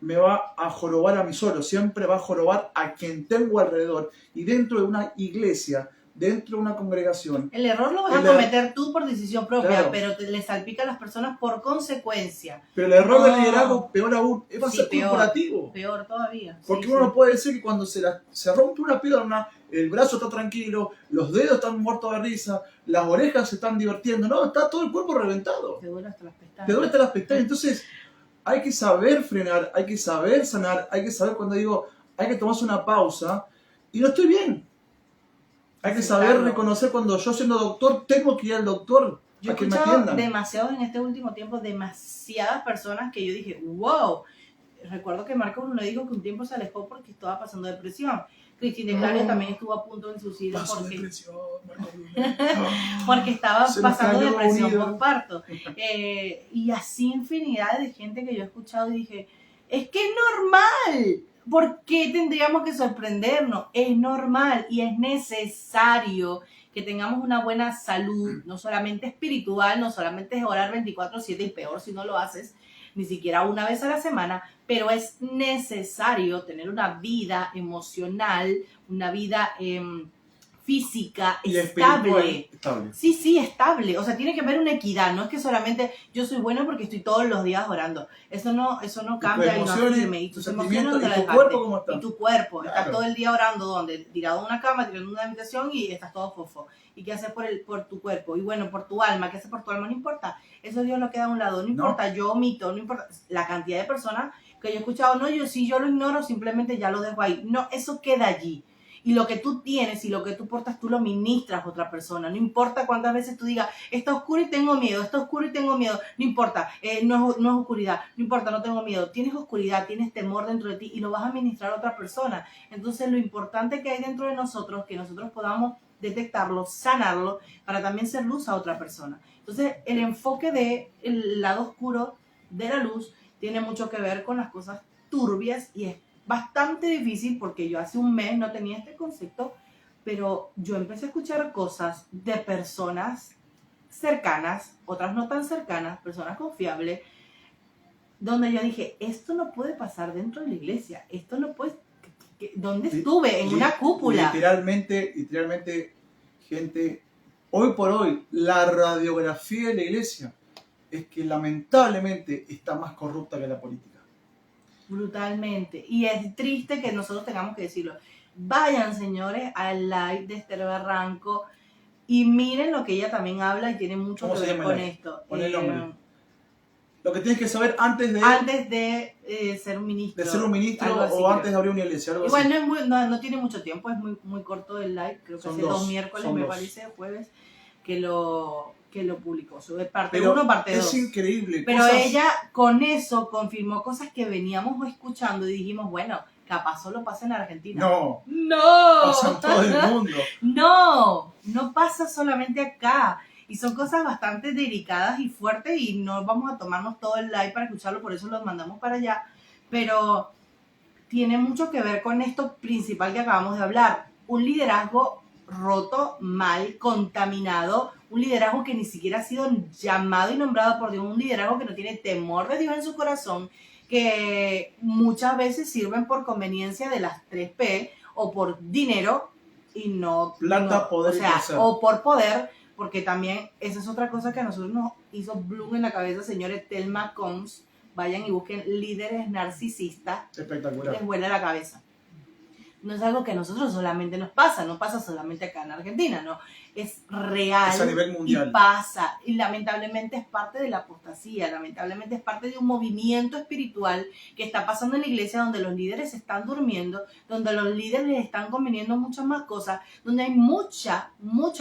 me va a jorobar a mí solo, siempre va a jorobar a quien tengo alrededor. Y dentro de una iglesia, dentro de una congregación, el error lo vas a cometer tú por decisión propia, pero le salpica a las personas por consecuencia. Pero el error del liderazgo, peor aún, va a ser corporativo. Peor todavía. Porque uno no puede decir que cuando se rompe una pierna, el brazo está tranquilo, los dedos están muertos de risa, las orejas se están divirtiendo. No, está todo el cuerpo reventado. Te duele hasta las pestañas. Te duele hasta las pestañas. Entonces, hay que saber frenar, hay que saber sanar, hay que saber cuando digo, hay que tomarse una pausa y no estoy bien. Hay que saber reconocer cuando yo siendo doctor tengo que ir al doctor a que me atiendan. Demasiado en este último tiempo, demasiadas personas que yo dije, wow. Recuerdo que Marco Bruno dijo que un tiempo se alejó porque estaba pasando depresión. Cristina Clario también estuvo a punto de suicidio porque estaba pasando depresión postparto. Y así infinidad de gente que yo he escuchado y dije, es que es normal. ¿Por qué tendríamos que sorprendernos? Es normal y es necesario que tengamos una buena salud, no solamente espiritual, no solamente es orar 24/7 y peor si no lo haces, ni siquiera una vez a la semana, pero es necesario tener una vida emocional, una vida física, Y estable. estable. Sí, estable. O sea, tiene que haber una equidad. No es que solamente yo soy bueno porque estoy todos los días orando. Eso no cambia y no es firme. Y tus emociones, ¿dónde las tu dejaste? cuerpo, ¿cómo está? Y tu cuerpo. Claro. Estás todo el día orando, ¿dónde? Tirado en una cama, tirado en una habitación y estás todo fofo. ¿Y qué haces por tu cuerpo? Y bueno, por tu alma. ¿Qué haces por tu alma? No importa. Eso Dios lo queda a un lado. No importa, yo omito, no importa. La cantidad de personas que yo he escuchado, no, si yo lo ignoro, simplemente ya lo dejo ahí. No, eso queda allí. Y lo que tú tienes y lo que tú portas, tú lo ministras a otra persona. No importa cuántas veces tú digas, está oscuro y tengo miedo, está oscuro y tengo miedo. No importa, no es oscuridad, no importa, no tengo miedo. Tienes oscuridad, tienes temor dentro de ti y lo vas a ministrar a otra persona. Entonces, lo importante que hay dentro de nosotros, que nosotros podamos detectarlo, sanarlo, para también ser luz a otra persona. Entonces, el enfoque del lado oscuro de la luz tiene mucho que ver con las cosas turbias y es bastante difícil porque yo hace un mes no tenía este concepto, pero yo empecé a escuchar cosas de personas cercanas, otras no tan cercanas, personas confiables, donde yo dije, esto no puede pasar dentro de la iglesia, esto no puede... ¿Dónde estuve? En una cúpula. Literalmente, gente, hoy por hoy, la radiografía de la iglesia es que lamentablemente está más corrupta que la política. Brutalmente. Y es triste que nosotros tengamos que decirlo. Vayan, señores, al live de Esther Barranco y miren lo que ella también habla y tiene mucho que ver con esto. Pon el nombre. Lo que tienes que saber antes de ser un ministro. De ser un ministro o así, antes de abrir una iglesia. Algo igual así. No tiene mucho tiempo, es muy corto el live. Creo que hace 2 miércoles, me parece, jueves, que lo publicó. Sube parte 1, parte 2. Es increíble. Pero ella con eso confirmó cosas que veníamos escuchando y dijimos, bueno, capaz solo pasa en Argentina. No. Pasa en todo el mundo. No pasa solamente acá. Y son cosas bastante delicadas y fuertes y no vamos a tomarnos todo el live para escucharlo, por eso lo mandamos para allá. Pero tiene mucho que ver con esto principal que acabamos de hablar. Un liderazgo roto, mal, contaminado, un liderazgo que ni siquiera ha sido llamado y nombrado por Dios, un liderazgo que no tiene temor de Dios en su corazón, que muchas veces sirven por conveniencia de las 3P o por dinero y no... Plata, poder, o por poder, porque también esa es otra cosa que a nosotros nos hizo bloom en la cabeza, señores. Thelma Combs, vayan y busquen líderes narcisistas. Espectacular. Les vuela la cabeza. No es algo que a nosotros solamente nos pasa, no pasa solamente acá en Argentina, no, es real. Es a nivel mundial. Y pasa, y lamentablemente es parte de la apostasía, lamentablemente es parte de un movimiento espiritual que está pasando en la iglesia, donde los líderes están durmiendo, donde los líderes les están conveniendo muchas más cosas, donde hay mucha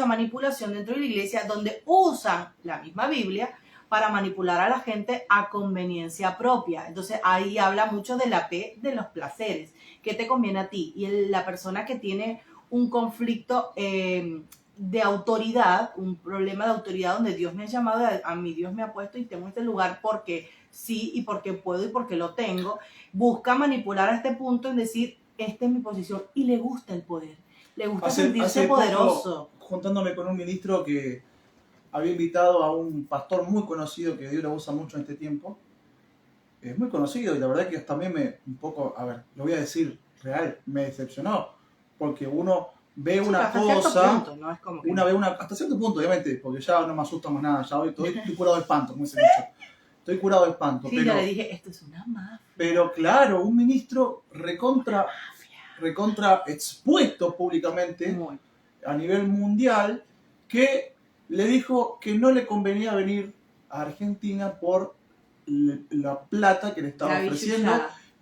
manipulación dentro de la iglesia, donde usan la misma Biblia para manipular a la gente a conveniencia propia. Entonces ahí habla mucho de la P de los placeres. ¿Qué te conviene a ti? Y la persona que tiene un conflicto de autoridad, un problema de autoridad donde Dios me ha llamado, a mí Dios me ha puesto y tengo este lugar porque sí y porque puedo y porque lo tengo, busca manipular a este punto en decir, esta es mi posición, y le gusta el poder, le gusta sentirse poderoso. Juntándome con un ministro que había invitado a un pastor muy conocido que Dios lo usa mucho en este tiempo. Es muy conocido y la verdad que también un poco, a ver, lo voy a decir real, me decepcionó. Porque uno ve una cosa, punto, ¿no? Es como que... hasta cierto punto, obviamente, porque ya no me asusta más nada, ya hoy estoy curado de espanto, como se dice. Estoy curado de espanto. Sí, pero, yo le dije, esto es una mafia. Pero claro, un ministro recontra expuesto públicamente a nivel mundial, que le dijo que no le convenía venir a Argentina por la plata que le estaba ofreciendo,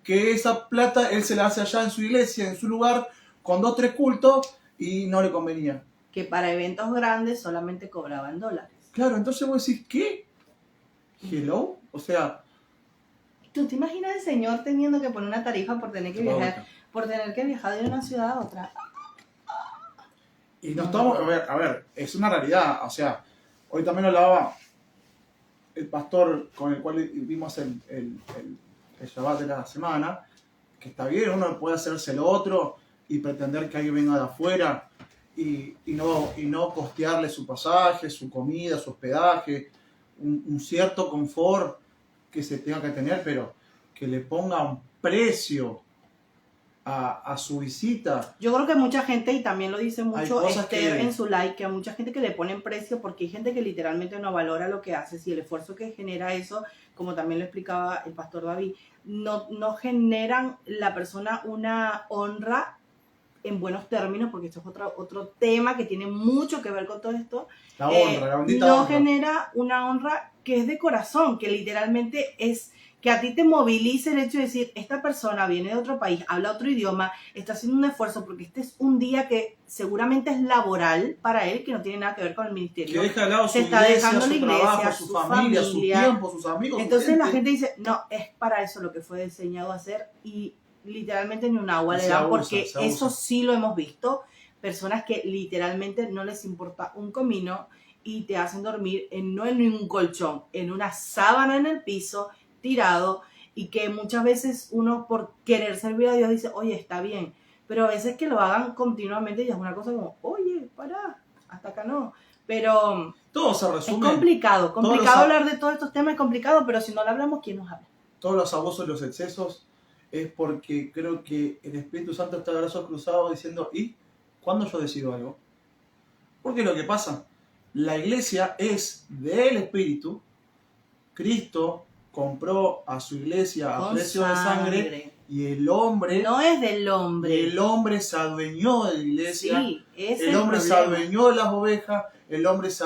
que esa plata él se la hace allá en su iglesia, en su lugar, con 2 o 3 cultos, y no le convenía. Que para eventos grandes solamente cobraban $. Claro, entonces vos decís, ¿qué? ¿Hello? O sea... ¿Tú te imaginas el señor teniendo que poner una tarifa por tener que viajar de una ciudad a otra? Y no estamos... A ver, es una realidad. O sea, hoy también hablaba el pastor con el cual vimos el Shabbat de la semana, que está bien, uno puede hacerse lo otro y pretender que alguien venga de afuera y no costearle su pasaje, su comida, su hospedaje, un cierto confort que se tenga que tener, pero que le ponga un precio a su visita. Yo creo que mucha gente, y también lo dice mucho Esther en su like, que a mucha gente que le ponen precio porque hay gente que literalmente no valora lo que haces y el esfuerzo que genera eso, como también lo explicaba el pastor David, no generan la persona una honra en buenos términos, porque esto es otro tema que tiene mucho que ver con todo esto. La honra, la bendita no honra. genera una honra que es de corazón, que literalmente es que a ti te movilice el hecho de decir, esta persona viene de otro país, habla otro idioma, está haciendo un esfuerzo porque este es un día que seguramente es laboral para él, que no tiene nada que ver con el ministerio. Que deja de lado su está iglesia, dejando su la iglesia, trabajo, su familia, su tiempo, sus amigos. Entonces su la gente dice, no, es para eso lo que fue diseñado a hacer, y literalmente ni un agua Y le se dan, abusa, porque se abusa. eso sí lo hemos visto, personas que literalmente no les importa un comino y te hacen dormir no en un colchón, en una sábana en el piso, tirado, y que muchas veces uno por querer servir a Dios dice, oye, está bien, pero a veces que lo hagan continuamente ya es una cosa como, oye, pará, hasta acá no. Pero todo se resume. es complicado hablar de todos estos temas, es complicado, pero si no lo hablamos, ¿quién nos habla? Todos los abusos y los excesos es porque creo que el Espíritu Santo está de brazos cruzados diciendo, ¿y cuándo yo decido algo? Porque lo que pasa, la iglesia es del Espíritu, Cristo compró a su iglesia a precio de sangre y el hombre... No es del hombre. El hombre se adueñó de la iglesia, sí, el hombre se adueñó de las ovejas, el hombre se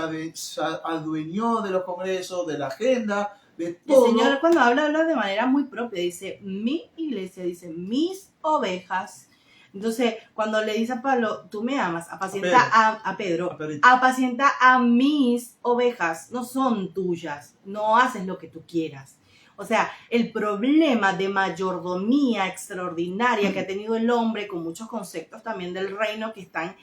adueñó de los congresos, de la agenda, de todo. El Señor cuando habla de manera muy propia, dice mi iglesia, dice mis ovejas. Entonces, cuando le dice a Pablo, tú me amas, apacienta a Pedro, apacienta a mis ovejas, no son tuyas, no haces lo que tú quieras. O sea, el problema de mayordomía extraordinaria que ha tenido el hombre, con muchos conceptos también del reino que están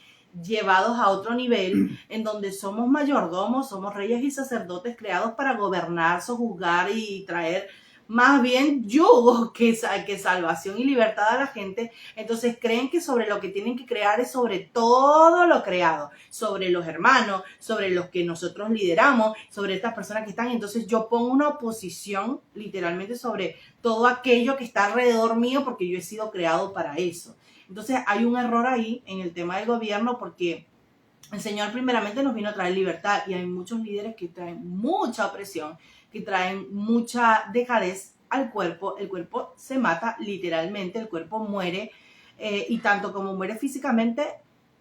llevados a otro nivel, en donde somos mayordomos, somos reyes y sacerdotes creados para gobernar, sojuzgar y traer más bien yugo que salvación y libertad a la gente. Entonces creen que sobre lo que tienen que crear es sobre todo lo creado, sobre los hermanos, sobre los que nosotros lideramos, sobre estas personas que están. Entonces yo pongo una oposición literalmente sobre todo aquello que está alrededor mío, porque yo he sido creado para eso. Entonces hay un error ahí en el tema del gobierno, porque el Señor primeramente nos vino a traer libertad, y hay muchos líderes que traen mucha opresión, que traen mucha dejadez al cuerpo. El cuerpo se mata literalmente, el cuerpo muere, y tanto como muere físicamente,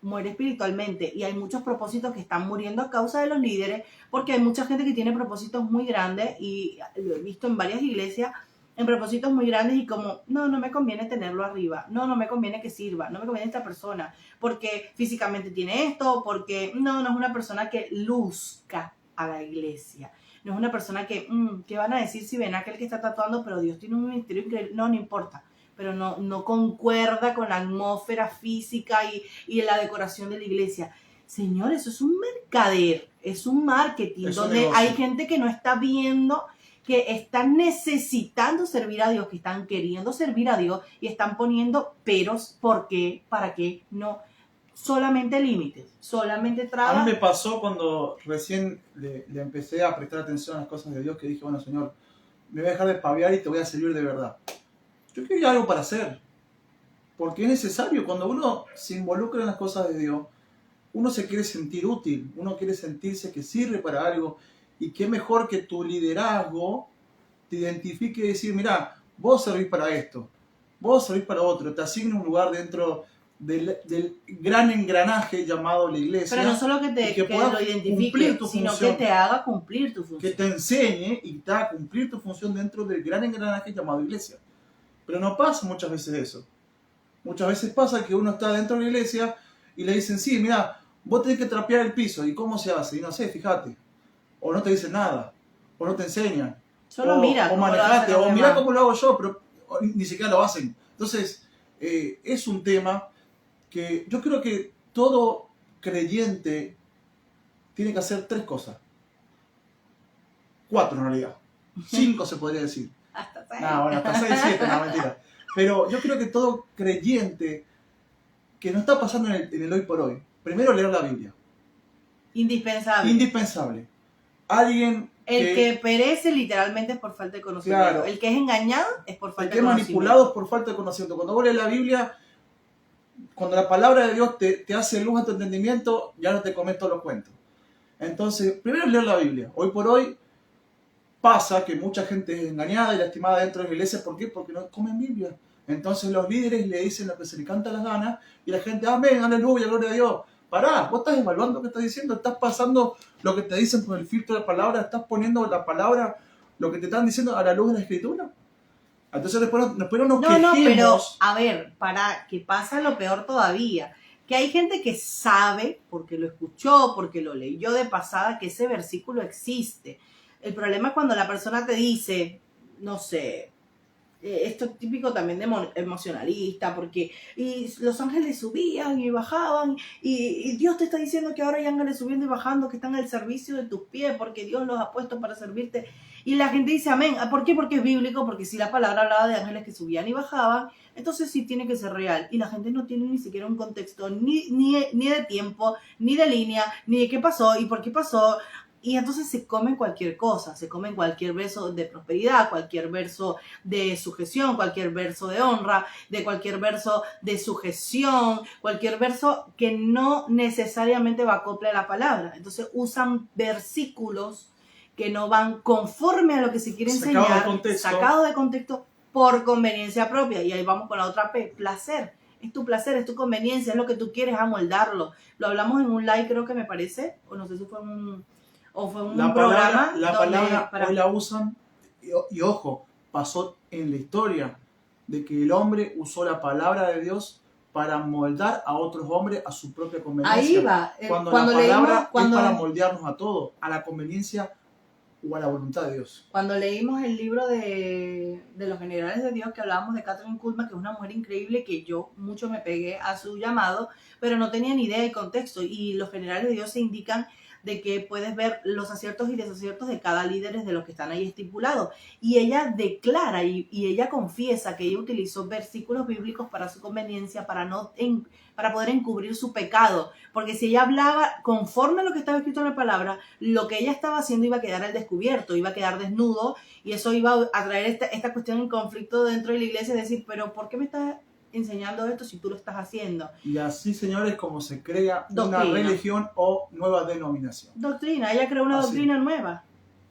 muere espiritualmente. Y hay muchos propósitos que están muriendo a causa de los líderes, porque hay mucha gente que tiene propósitos muy grandes, y lo he visto en varias iglesias, en propósitos muy grandes, y como, no me conviene tenerlo arriba, no me conviene que sirva, no me conviene esta persona, porque físicamente tiene esto, porque no es una persona que luzca a la iglesia. No es una persona que, ¿qué van a decir si ven a aquel que está tatuando? Pero Dios tiene un ministerio increíble. No importa. Pero no concuerda con la atmósfera física y la decoración de la iglesia. Señor, eso es un mercader, es un marketing, donde hay gente que no está viendo, que están necesitando servir a Dios, que están queriendo servir a Dios y están poniendo peros. ¿Por qué? ¿Para qué? No. Solamente límites, solamente trabas. A mí me pasó cuando recién le empecé a prestar atención a las cosas de Dios, que dije, bueno, Señor, me voy a dejar de paviar y te voy a servir de verdad. Yo quería algo para hacer, porque es necesario. Cuando uno se involucra en las cosas de Dios, uno se quiere sentir útil, uno quiere sentirse que sirve para algo, y qué mejor que tu liderazgo te identifique y decir, mira, vos servís para esto, vos servís para otro, te asigna un lugar dentro del gran engranaje llamado la iglesia. Pero no solo que lo identifique, sino que te haga cumplir tu función. Que te enseñe y te haga cumplir tu función dentro del gran engranaje llamado iglesia. Pero no pasa muchas veces eso. Muchas veces pasa que uno está dentro de la iglesia y le dicen, sí, mira, vos tenés que trapear el piso. ¿Y cómo se hace? Y no sé, fíjate. O no te dicen nada. O no te enseñan. Solo mira. O manejate. O mirá cómo lo hago yo, pero ni siquiera lo hacen. Entonces, es un tema que yo creo que todo creyente tiene que hacer 3 cosas. 4 en realidad. 5 se podría decir. Hasta 6. No, bueno, hasta 6, 7, no, mentira. Pero yo creo que todo creyente que no está pasando en el hoy por hoy, primero leer la Biblia. Indispensable. Alguien que perece literalmente es por falta de conocimiento. Claro. El que es engañado es por falta de conocimiento. El que es manipulado es por falta de conocimiento. Cuando vos lees la Biblia, cuando la palabra de Dios te hace luz a tu entendimiento, ya no te comento los cuentos. Entonces, primero leer la Biblia. Hoy por hoy pasa que mucha gente es engañada y lastimada dentro de la iglesia. ¿Por qué? Porque no comen Biblia. Entonces los líderes le dicen lo que se le canta las ganas y la gente, amén, aleluya, gloria a Dios. Pará, vos estás evaluando lo que estás diciendo, estás pasando lo que te dicen por el filtro de la palabra, estás poniendo la palabra, lo que te están diciendo a la luz de la Escritura. Entonces después nos quejemos. No, pero a ver, para que pasa lo peor todavía. Que hay gente que sabe, porque lo escuchó, porque lo leyó de pasada, que ese versículo existe. El problema es cuando la persona te dice, no sé, esto es típico también de emocionalista, porque y los ángeles subían y bajaban, y Dios te está diciendo que ahora hay ángeles subiendo y bajando, que están al servicio de tus pies, porque Dios los ha puesto para servirte. Y la gente dice amén. ¿Por qué? Porque es bíblico, porque si la palabra hablaba de ángeles que subían y bajaban, entonces sí tiene que ser real. Y la gente no tiene ni siquiera un contexto ni de tiempo, ni de línea, ni de qué pasó y por qué pasó. Y entonces se comen cualquier cosa, se comen cualquier verso de prosperidad, cualquier verso de sujeción, cualquier verso de honra, de cualquier verso de sujeción, cualquier verso que no necesariamente va acople a la palabra. Entonces usan versículos que no van conforme a lo que se quiere enseñar, sacado de contexto por conveniencia propia. Y ahí vamos con la otra P, placer. Es tu placer, es tu conveniencia, es lo que tú quieres amoldarlo. Lo hablamos en un live, creo que me parece, o no sé si fue un programa. La palabra hoy la usan, y ojo, pasó en la historia de que el hombre usó la palabra de Dios para moldar a otros hombres a su propia conveniencia. Ahí va. Cuando la palabra es para moldearnos a todos, a la conveniencia o a la voluntad de Dios. Cuando leímos el libro de los generales de Dios, que hablábamos de Kathryn Kuhlman, que es una mujer increíble, que yo mucho me pegué a su llamado, pero no tenía ni idea de contexto. Y los generales de Dios se indican de que puedes ver los aciertos y desaciertos de cada líder de los que están ahí estipulados. Y ella declara y ella confiesa que ella utilizó versículos bíblicos para su conveniencia, para poder encubrir su pecado. Porque si ella hablaba conforme a lo que estaba escrito en la palabra, lo que ella estaba haciendo iba a quedar al descubierto, iba a quedar desnudo, y eso iba a traer esta cuestión en conflicto dentro de la iglesia, es decir, pero ¿por qué me estás enseñando esto si tú lo estás haciendo? Y así, señores, como se crea doctrina, una religión o nueva denominación. Doctrina, ella creó una doctrina nueva.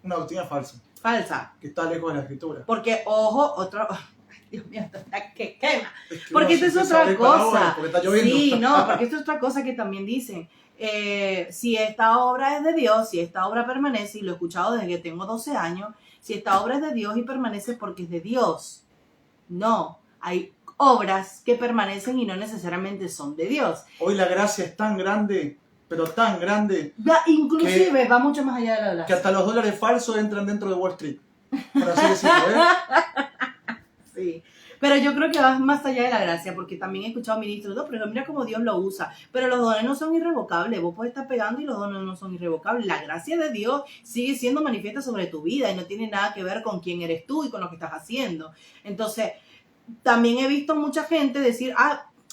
Una doctrina falsa. Falsa. Que está lejos de la escritura. Porque, ojo, otro... Dios mío, esto está que quema. Porque esto es otra cosa. Porque está lloviendo. Sí, no, porque esto es otra cosa que también dicen. Si esta obra es de Dios, si esta obra permanece, y lo he escuchado desde que tengo 12 años, si esta obra es de Dios y permanece porque es de Dios. No, hay obras que permanecen y no necesariamente son de Dios. Hoy la gracia es tan grande, pero tan grande, inclusive va mucho más allá de la gracia, que hasta los dólares falsos entran dentro de Wall Street, por así decirlo, Sí, pero yo creo que va más allá de la gracia, porque también he escuchado ministros, no, pero mira cómo Dios lo usa, pero los dones no son irrevocables, vos podés estar pegando y los dones no son irrevocables. La gracia de Dios sigue siendo manifiesta sobre tu vida y no tiene nada que ver con quién eres tú y con lo que estás haciendo. Entonces, también he visto mucha gente decir,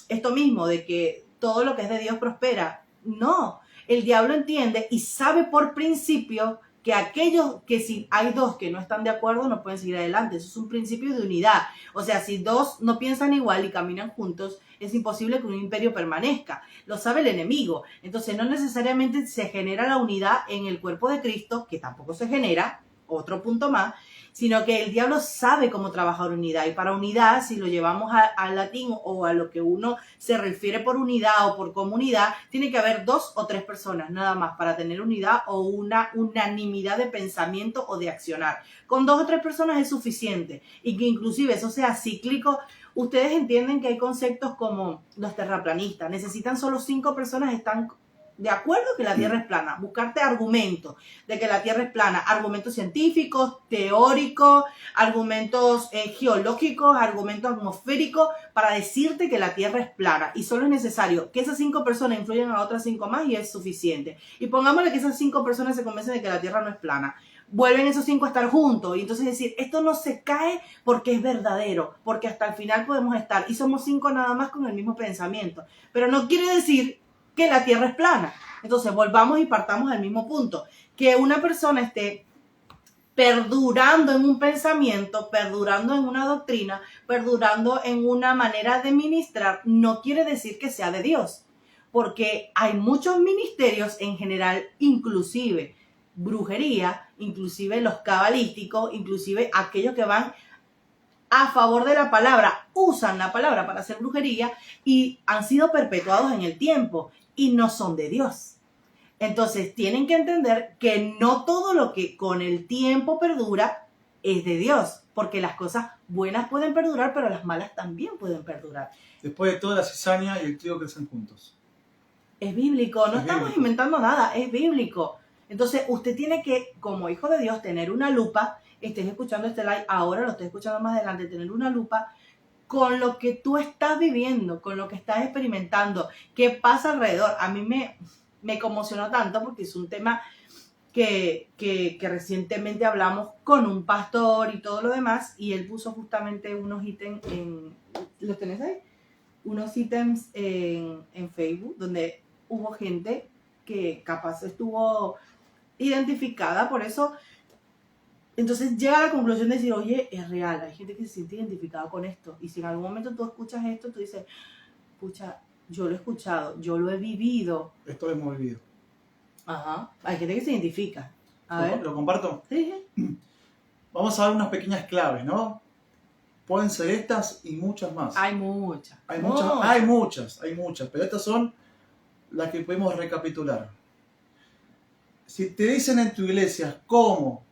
esto mismo, de que todo lo que es de Dios prospera. No, el diablo entiende y sabe por principio que aquellos que si hay dos que no están de acuerdo no pueden seguir adelante. Eso es un principio de unidad. O sea, si dos no piensan igual y caminan juntos, es imposible que un imperio permanezca. Lo sabe el enemigo. Entonces, no necesariamente se genera la unidad en el cuerpo de Cristo, que tampoco se genera, otro punto más, sino que el diablo sabe cómo trabajar unidad. Y para unidad, si lo llevamos al latín o a lo que uno se refiere por unidad o por comunidad, tiene que haber 2 o 3 personas nada más para tener unidad o una unanimidad de pensamiento o de accionar. Con 2 o 3 personas es suficiente. Y que inclusive eso sea cíclico. Ustedes entienden que hay conceptos como los terraplanistas. Necesitan solo 5 personas, están de acuerdo que la Tierra es plana, buscarte argumentos de que la Tierra es plana, argumentos científicos, teóricos, argumentos geológicos, argumentos atmosféricos para decirte que la Tierra es plana, y solo es necesario que esas 5 personas influyan a otras 5 más y es suficiente. Y pongámosle que esas 5 personas se convencen de que la Tierra no es plana. Vuelven esos 5 a estar juntos y entonces decir, esto no se cae porque es verdadero, porque hasta el final podemos estar y somos 5 nada más con el mismo pensamiento, pero no quiere decir que la Tierra es plana. Entonces volvamos y partamos del mismo punto. Que una persona esté perdurando en un pensamiento, perdurando en una doctrina, perdurando en una manera de ministrar, no quiere decir que sea de Dios. Porque hay muchos ministerios en general, inclusive brujería, inclusive los cabalísticos, inclusive aquellos que van a favor de la palabra, usan la palabra para hacer brujería y han sido perpetuados en el tiempo y no son de Dios. Entonces tienen que entender que no todo lo que con el tiempo perdura es de Dios, porque las cosas buenas pueden perdurar, pero las malas también pueden perdurar. Después de toda la cizaña y el trigo crecen juntos. Es bíblico, no Es estamos bíblico. inventando nada, es bíblico. Entonces usted tiene que, como hijo de Dios, tener una lupa. Estés escuchando este live ahora, lo estoy escuchando más adelante, tener una lupa con lo que tú estás viviendo, con lo que estás experimentando, qué pasa alrededor. A mí me conmocionó tanto porque es un tema que recientemente hablamos con un pastor y todo lo demás, y él puso justamente unos ítems ¿los tenés ahí? Unos ítems en Facebook donde hubo gente que capaz estuvo identificada por eso. Entonces llega a la conclusión de decir, oye, es real, hay gente que se siente identificada con esto. Y si en algún momento tú escuchas esto, tú dices, pucha, yo lo he escuchado, yo lo he vivido. Esto lo hemos vivido. Ajá, hay gente que se identifica. A ver. ¿Lo comparto? Sí. Vamos a ver unas pequeñas claves, ¿no? Pueden ser estas y muchas más. Hay muchas. Hay muchas, pero estas son las que podemos recapitular. Si te dicen en tu iglesia, ¿cómo?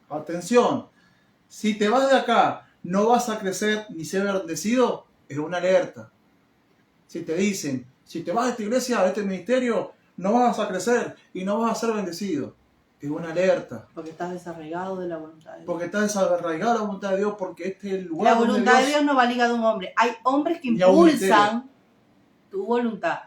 Atención, si te vas de acá, no vas a crecer ni ser bendecido, es una alerta. Si te dicen, si te vas de esta iglesia, de este ministerio, no vas a crecer y no vas a ser bendecido, es una alerta. Porque estás desarraigado de la voluntad de Dios. Porque estás desarraigado de la voluntad de Dios, porque este es el lugar La voluntad donde de Dios no va ligada a un hombre. Hay hombres que Ni a un impulsan tu voluntad,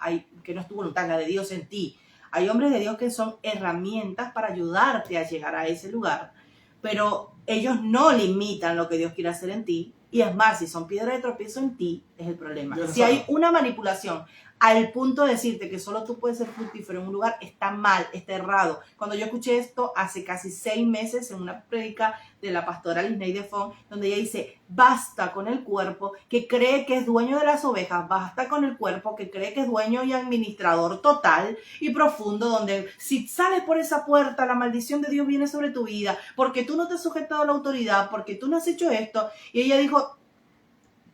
que no es tu voluntad, la de Dios en ti. Hay hombres de Dios que son herramientas para ayudarte a llegar a ese lugar, pero ellos no limitan lo que Dios quiere hacer en ti. Y es más, si son piedras de tropiezo en ti, es el problema. Si hay una manipulación al punto de decirte que solo tú puedes ser fructífero en un lugar, está mal, está errado. Cuando yo escuché esto hace casi 6 meses en una prédica de la pastora Lisneide Fon, donde ella dice, basta con el cuerpo que cree que es dueño de las ovejas, basta con el cuerpo que cree que es dueño y administrador total y profundo, donde si sales por esa puerta, la maldición de Dios viene sobre tu vida, porque tú no te has sujetado a la autoridad, porque tú no has hecho esto. Y ella dijo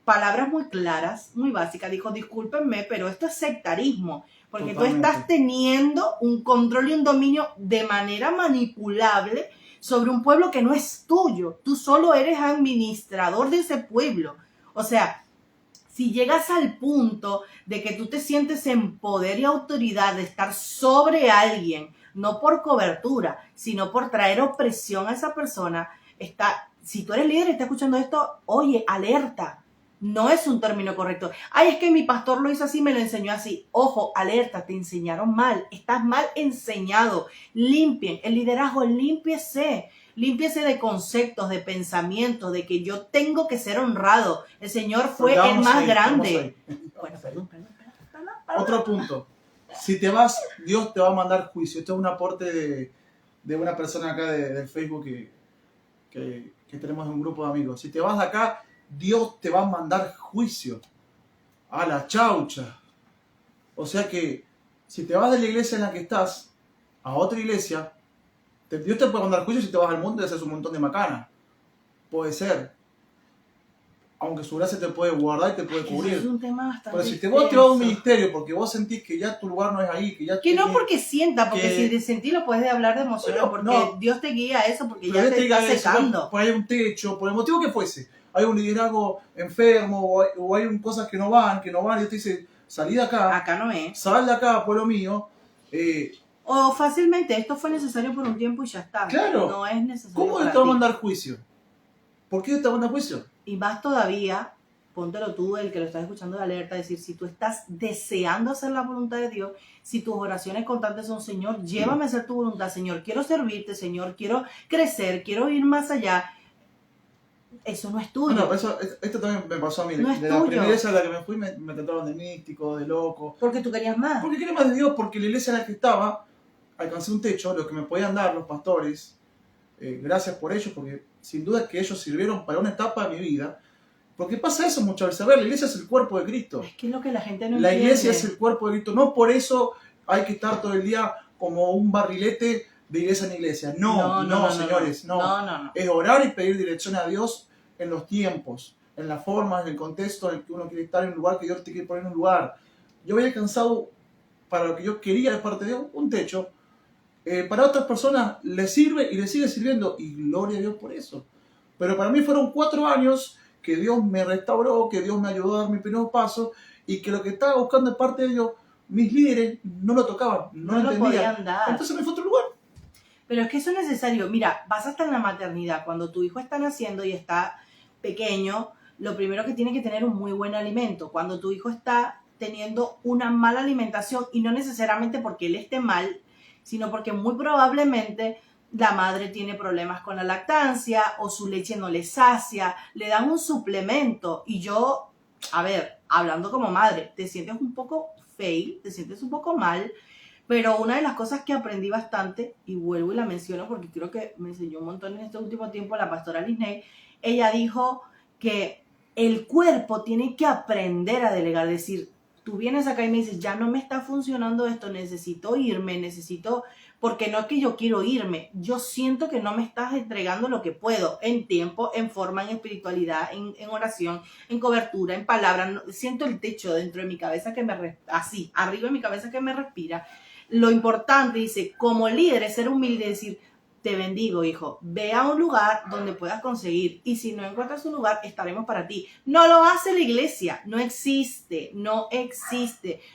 palabras muy claras, muy básicas, dijo, discúlpenme, pero esto es sectarismo, porque Totalmente. tú estás teniendo un control y un dominio de manera manipulable sobre un pueblo que no es tuyo, tú solo eres administrador de ese pueblo. O sea, si llegas al punto de que tú te sientes en poder y autoridad de estar sobre alguien, no por cobertura, sino por traer opresión a esa persona, si tú eres líder y estás escuchando esto, oye, alerta. No es un término correcto. Ay, es que mi pastor lo hizo así, me lo enseñó así. Ojo, alerta, te enseñaron mal. Estás mal enseñado. Limpien. El liderazgo, límpiese. Límpiese de conceptos, de pensamientos, de que yo tengo que ser honrado. El Señor fue el más grande. Bueno, perdón. Otro punto. Si te vas, Dios te va a mandar juicio. Esto es un aporte de una persona acá del Facebook que tenemos un grupo de amigos. Si te vas de acá, Dios te va a mandar juicio. A la chaucha. O sea que si te vas de la iglesia en la que estás a otra iglesia, Dios te puede mandar juicio si te vas al mundo y haces un montón de macana. Puede ser. Aunque su gracia te puede guardar y te puede cubrir. Es un tema bastante pero si te vas a un ministerio porque vos sentís que ya tu lugar no es ahí, que no porque sienta, porque si de sentir lo puedes hablar de emociones, porque no, Dios te guía a eso, porque ya te está secando. Por ahí hay un techo, por el motivo que fuese. Hay un liderazgo enfermo o hay cosas que no van, y Dios te dice, salí de acá. Acá no es. Sal de acá, pueblo mío. O fácilmente, esto fue necesario por un tiempo y ya está. Claro. No es necesario. ¿Cómo te va a mandar juicio? ¿Por qué te va a mandar juicio? Y más todavía, póntelo tú, el que lo estás escuchando de alerta, decir, si tú estás deseando hacer la voluntad de Dios, si tus oraciones constantes son, Señor, llévame a hacer tu voluntad, Señor, quiero servirte, Señor, quiero crecer, quiero ir más allá. Eso no es tuyo. No, esto también me pasó a mí. No es de tuyo. La primera iglesia a la que me fui me trataban de místico, de loco. Porque tú querías más. Porque quería más de Dios, porque la iglesia en la que estaba, alcancé un techo, lo que me podían dar los pastores, gracias por ellos, porque sin duda que ellos sirvieron para una etapa de mi vida. Porque pasa eso muchas veces. A ver, la iglesia es el cuerpo de Cristo. Es que es lo que la gente no La entiende. iglesia es el cuerpo de Cristo. No por eso hay que estar todo el día como un barrilete de iglesia en iglesia. No, señores. No. Es orar y pedir dirección a Dios en los tiempos, en la forma, en el contexto en el que uno quiere estar, en un lugar que Dios te quiere poner en un lugar. Yo había alcanzado para lo que yo quería de parte de Dios un techo. Para otras personas les sirve y les sigue sirviendo. Y gloria a Dios por eso. Pero para mí fueron 4 años que Dios me restauró, que Dios me ayudó a dar mi primer paso y que lo que estaba buscando de parte de Dios, mis líderes no lo tocaban, no lo entendían. Podían dar. Entonces me fue a otro lugar. Pero es que eso es necesario. Mira, vas hasta en la maternidad. Cuando tu hijo está naciendo y está pequeño, lo primero que tiene que tener un muy buen alimento. Cuando tu hijo está teniendo una mala alimentación, y no necesariamente porque él esté mal, sino porque muy probablemente la madre tiene problemas con la lactancia o su leche no le sacia, le dan un suplemento y yo, a ver, hablando como madre, te sientes un poco fail, te sientes un poco mal, pero una de las cosas que aprendí bastante, y vuelvo y la menciono porque creo que me enseñó un montón en este último tiempo la pastora Lisney, ella dijo que el cuerpo tiene que aprender a delegar, es decir, tú vienes acá y me dices, ya no me está funcionando esto, necesito irme, porque no es que yo quiero irme, yo siento que no me estás entregando lo que puedo, en tiempo, en forma, en espiritualidad, en oración, en cobertura, en palabras, siento el techo dentro de mi cabeza así, arriba de mi cabeza que me respira. Lo importante, dice, como líder es ser humilde y decir, te bendigo, hijo, ve a un lugar donde puedas conseguir y si no encuentras un lugar, estaremos para ti. No lo hace la iglesia, no existe, no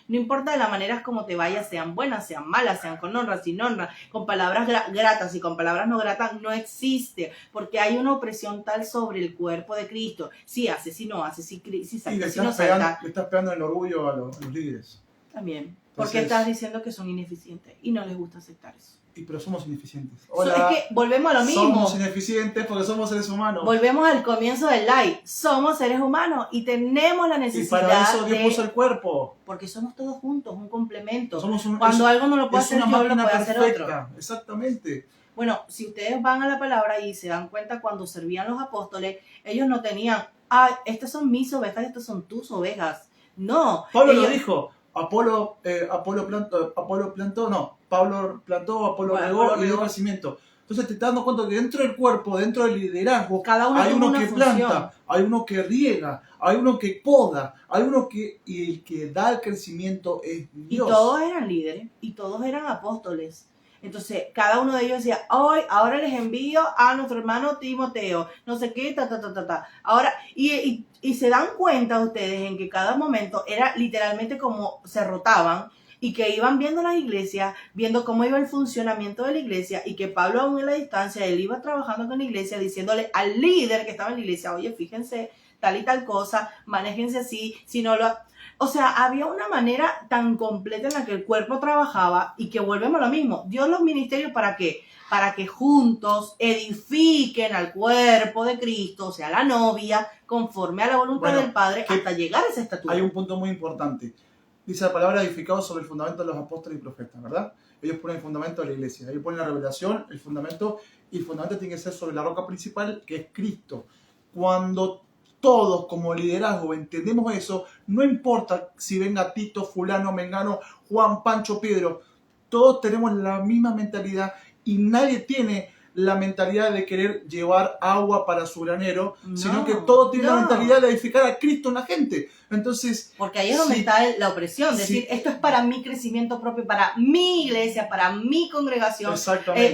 importa de las maneras como te vayas, sean buenas, sean malas, sean con honra, sin honra, con palabras gratas y con palabras no gratas, no existe, porque hay una opresión tal sobre el cuerpo de Cristo. Si hace, si no hace, si salta, si no salta. Le estás pegando el orgullo a los líderes. También, porque estás diciendo que son ineficientes y no les gusta aceptar eso. Pero somos ineficientes. Hola, es que volvemos a lo mismo. Somos ineficientes porque somos seres humanos. Volvemos al comienzo del live. Somos seres humanos y tenemos la necesidad. Y para eso Dios puso el cuerpo. Porque somos todos juntos, un complemento. Cuando algo no lo puede hacer yo, lo puede hacer otro. Exactamente. Bueno, si ustedes van a la palabra y se dan cuenta cuando servían los apóstoles, ellos no tenían, estas son mis ovejas, estas son tus ovejas. No. Pablo lo dijo. Pablo plantó, Apolo regó y dio crecimiento. Entonces te estás dando cuenta que dentro del cuerpo, dentro del liderazgo, hay uno que planta, hay uno que riega, hay uno que poda, hay uno y el que da el crecimiento es Dios. Y todos eran líderes, y todos eran apóstoles. Entonces, cada uno de ellos decía, ahora les envío a nuestro hermano Timoteo, no sé qué, Ahora, y se dan cuenta ustedes en que cada momento era literalmente como se rotaban y que iban viendo las iglesias, viendo cómo iba el funcionamiento de la iglesia y que Pablo aún en la distancia, él iba trabajando con la iglesia diciéndole al líder que estaba en la iglesia, oye, fíjense tal y tal cosa, manéjense así, si no lo... O sea, había una manera tan completa en la que el cuerpo trabajaba y que volvemos a lo mismo. Dios los ministerios, ¿para qué? Para que juntos edifiquen al cuerpo de Cristo, o sea, la novia, conforme a la voluntad del Padre, hasta llegar a esa estatura. Hay un punto muy importante. Dice la palabra edificado sobre el fundamento de los apóstoles y profetas, ¿verdad? Ellos ponen el fundamento de la iglesia. Ellos ponen la revelación, el fundamento, y el fundamento tiene que ser sobre la roca principal, que es Cristo. Cuando todos como liderazgo entendemos eso, no importa si venga Tito, fulano, mengano, Juan, Pancho, Pedro, todos tenemos la misma mentalidad y nadie tiene la mentalidad de querer llevar agua para su granero, sino que todos tienen la mentalidad de edificar a Cristo en la gente. Entonces, porque ahí es donde está la opresión, decir, esto es para mi crecimiento propio, para mi iglesia, para mi congregación,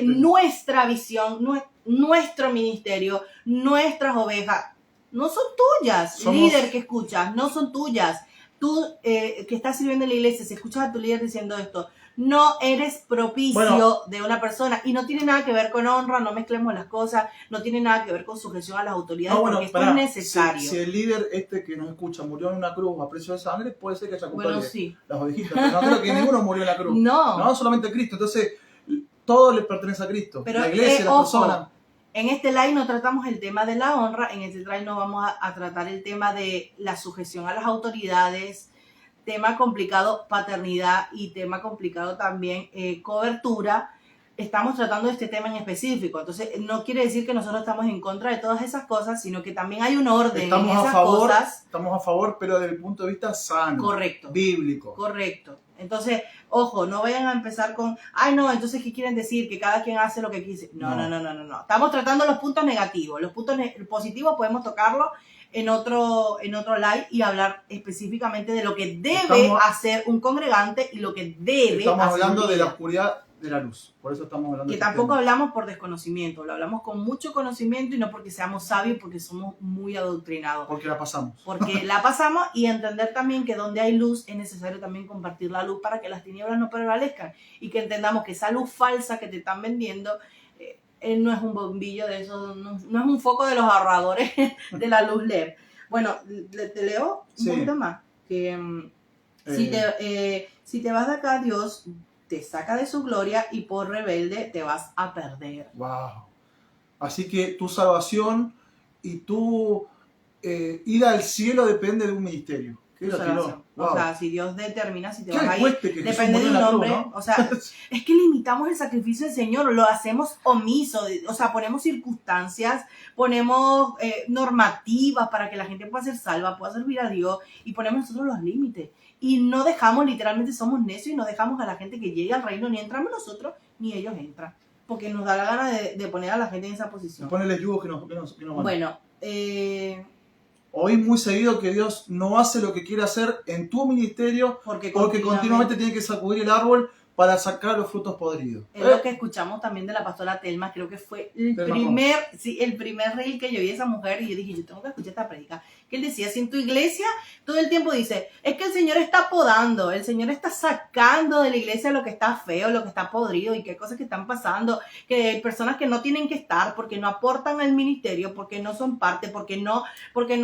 nuestra visión, nuestro ministerio, nuestras ovejas. No son tuyas, líder que escuchas, no son tuyas. Tú que estás sirviendo en la iglesia, si escuchas a tu líder diciendo esto, no eres propicio de una persona y no tiene nada que ver con honra, no mezclemos las cosas, no tiene nada que ver con sujeción a las autoridades, porque esto es necesario. Si el líder que nos escucha murió en una cruz a precio de sangre, puede ser que haya culpado las ovejitas, pero no creo que ninguno murió en la cruz. No, solamente Cristo. Entonces, todo le pertenece a Cristo. Pero la iglesia, la persona. En este live no tratamos el tema de la honra, en este live no vamos a tratar el tema de la sujeción a las autoridades, tema complicado paternidad y tema complicado también cobertura, estamos tratando este tema en específico. Entonces, no quiere decir que nosotros estamos en contra de todas esas cosas, sino que también hay un orden en esas cosas. Estamos a favor, pero desde el punto de vista sano. Correcto. Bíblico. Correcto. Entonces, ojo, no vayan a empezar con, ay no, entonces ¿qué quieren decir? Que cada quien hace lo que quise. No. Estamos tratando los puntos negativos. Los puntos positivos podemos tocarlos en otro live y hablar específicamente de lo que debe hacer un congregante y lo que debe estamos hacer hablando de la oscuridad de la luz. Por eso estamos hablando que tampoco hablamos por desconocimiento, lo hablamos con mucho conocimiento y no porque seamos sabios, porque somos muy adoctrinados. Porque la pasamos. Porque la pasamos y entender también que donde hay luz es necesario también compartir la luz para que las tinieblas no prevalezcan y que entendamos que esa luz falsa que te están vendiendo no es un bombillo de eso, no es un foco de los ahorradores de la luz LED. Bueno, te leo un poquito más. Que si te vas de acá, Dios te saca de su gloria y por rebelde te vas a perder. Wow. Así que tu salvación y tu ida al cielo depende de un ministerio. ¿Qué lo tiró? Wow. O sea, si Dios determina si te vas a ir, depende de un hombre. ¿No? O sea, es que limitamos el sacrificio del Señor, lo hacemos omiso. O sea, ponemos circunstancias, ponemos normativas para que la gente pueda ser salva, pueda servir a Dios y ponemos nosotros los límites. Y no dejamos, literalmente somos necios y no dejamos a la gente que llegue al reino, ni entramos nosotros, ni ellos entran. Porque nos da la gana de poner a la gente en esa posición. Ponerle yugos que no van. Bueno, oí muy seguido que Dios no hace lo que quiere hacer en tu ministerio porque continuamente tiene que sacudir el árbol para sacar los frutos podridos. Es lo que escuchamos también de la pastora Telma, creo que fue el primer reel que yo vi a esa mujer y yo dije, yo tengo que escuchar esta predica. Que él decía, si en tu iglesia todo el tiempo dice, es que el Señor está podando, el Señor está sacando de la iglesia lo que está feo, lo que está podrido y qué cosas que están pasando, que hay personas que no tienen que estar porque no aportan al ministerio, porque no son parte, porque no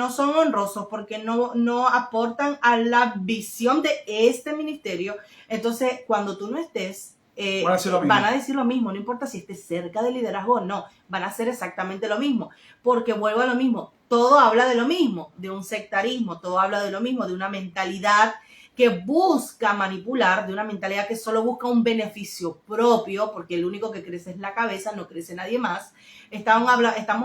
son honrosos, porque no aportan a la visión de este ministerio. Entonces, cuando tú no estés, van a decir lo mismo, no importa si estés cerca del liderazgo o no, van a hacer exactamente lo mismo, porque vuelvo a lo mismo, todo habla de lo mismo, de un sectarismo, todo habla de lo mismo, de una mentalidad que busca manipular, de una mentalidad que solo busca un beneficio propio, porque el único que crece es la cabeza, no crece nadie más. Estamos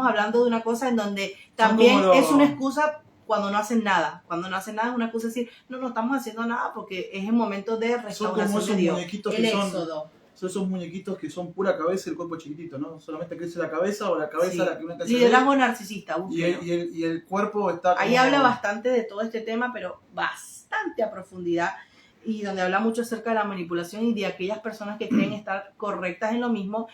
hablando de una cosa en donde también es una excusa cuando no hacen nada. Cuando no hacen nada es una excusa decir, no estamos haciendo nada porque es el momento de restauración de Dios. El éxodo. Son esos muñequitos que son pura cabeza y el cuerpo chiquitito, ¿no? Solamente crece la cabeza o la cabeza la que una liderazgo narcisista. Y el cuerpo está como... Ahí habla bastante de todo este tema, pero bastante a profundidad. Y donde habla mucho acerca de la manipulación y de aquellas personas que creen estar correctas en lo mismo.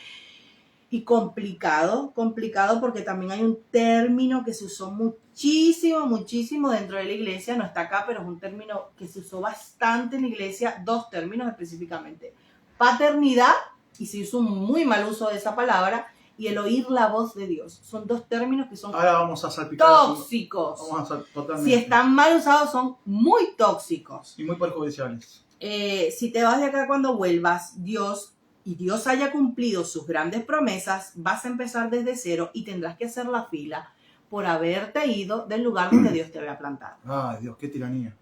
Y complicado porque también hay un término que se usó muchísimo dentro de la iglesia, no está acá, pero es un término que se usó bastante en la iglesia, dos términos específicamente, paternidad, y se hizo un muy mal uso de esa palabra, y el oír la voz de Dios. Son dos términos que son ahora vamos a salpicar tóxicos. Totalmente. Si están mal usados son muy tóxicos. Y muy perjudiciales. Si te vas de acá cuando vuelvas, Dios haya cumplido sus grandes promesas, vas a empezar desde cero y tendrás que hacer la fila por haberte ido del lugar donde Dios te había plantado. Ay, Dios, qué tiranía.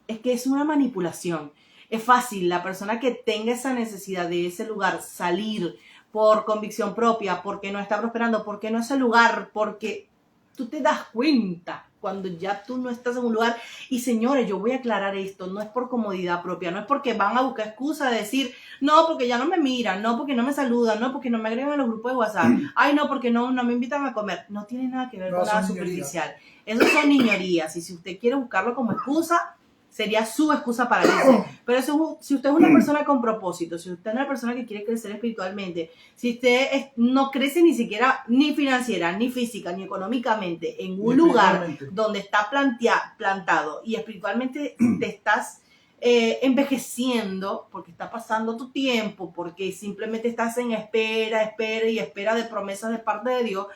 Es que es una manipulación. Es fácil, la persona que tenga esa necesidad de ese lugar salir por convicción propia, porque no está prosperando, porque no es el lugar, porque tú te das cuenta cuando ya tú no estás en un lugar. Y señores, yo voy a aclarar esto, no es por comodidad propia, no es porque van a buscar excusa de decir, no, porque ya no me miran, no, porque no me saludan, no, porque no me agregan a los grupos de WhatsApp, ay, no, porque no me invitan a comer. No tiene nada que ver con nada superficial. Eso son niñerías, y si usted quiere buscarlo como excusa, sería su excusa para irse. Pero eso, si usted es una persona con propósito, si usted es una persona que quiere crecer espiritualmente, si usted no crece ni siquiera, ni financiera, ni física, ni económicamente, en un lugar donde está plantado y espiritualmente te estás envejeciendo, porque está pasando tu tiempo, porque simplemente estás en espera de promesas de parte de Dios,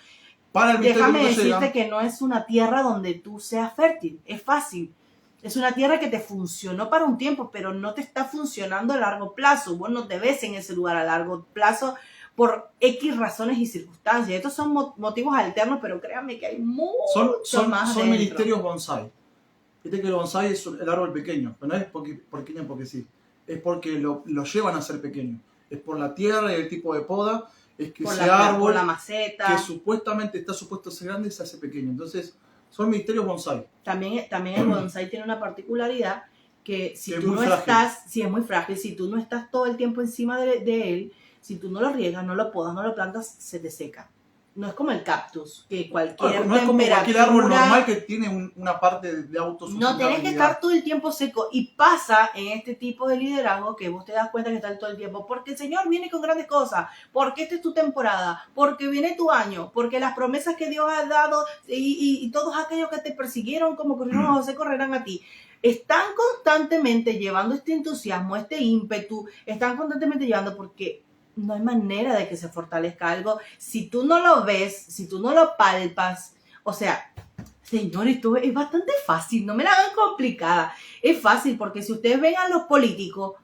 déjame decirte que no es una tierra donde tú seas fértil. Es fácil. Es una tierra que te funcionó para un tiempo, pero no te está funcionando a largo plazo. Vos no te ves en ese lugar a largo plazo por X razones y circunstancias. Estos son motivos alternos, pero créanme que hay mucho más Son ministerios bonsai. Viste que el bonsai es el árbol pequeño, pero no es pequeño porque sí. Es porque lo llevan a ser pequeño. es por la tierra y el tipo de poda, es que por ese la, árbol por la maceta. que supuestamente está supuesto a ser grande se hace pequeño. Entonces, son misterios bonsai. También el bonsai tiene una particularidad que si Que es tú muy no frágil. estás, si es muy frágil, si tú no estás todo el tiempo encima de él, si tú no lo riegas, no lo podas, no lo plantas, se te seca. No es como el cactus, que cualquier No es como cualquier árbol temperatura- normal que tiene una parte de autosustentabilidad. No tenés que estar todo el tiempo seco. Y pasa en este tipo de liderazgo que vos te das cuenta que estás todo el tiempo. Porque el Señor viene con grandes cosas. Porque esta es tu temporada. Porque viene tu año. Porque las promesas que Dios ha dado y todos aquellos que te persiguieron como corrieron a José correrán a ti. Están constantemente llevando este entusiasmo, este ímpetu. Están constantemente llevando porque no hay manera de que se fortalezca algo. Si tú no lo ves, si tú no lo palpas, o sea... Señores, esto es bastante fácil, no me la hagan complicada. Es fácil porque si ustedes ven a los políticos,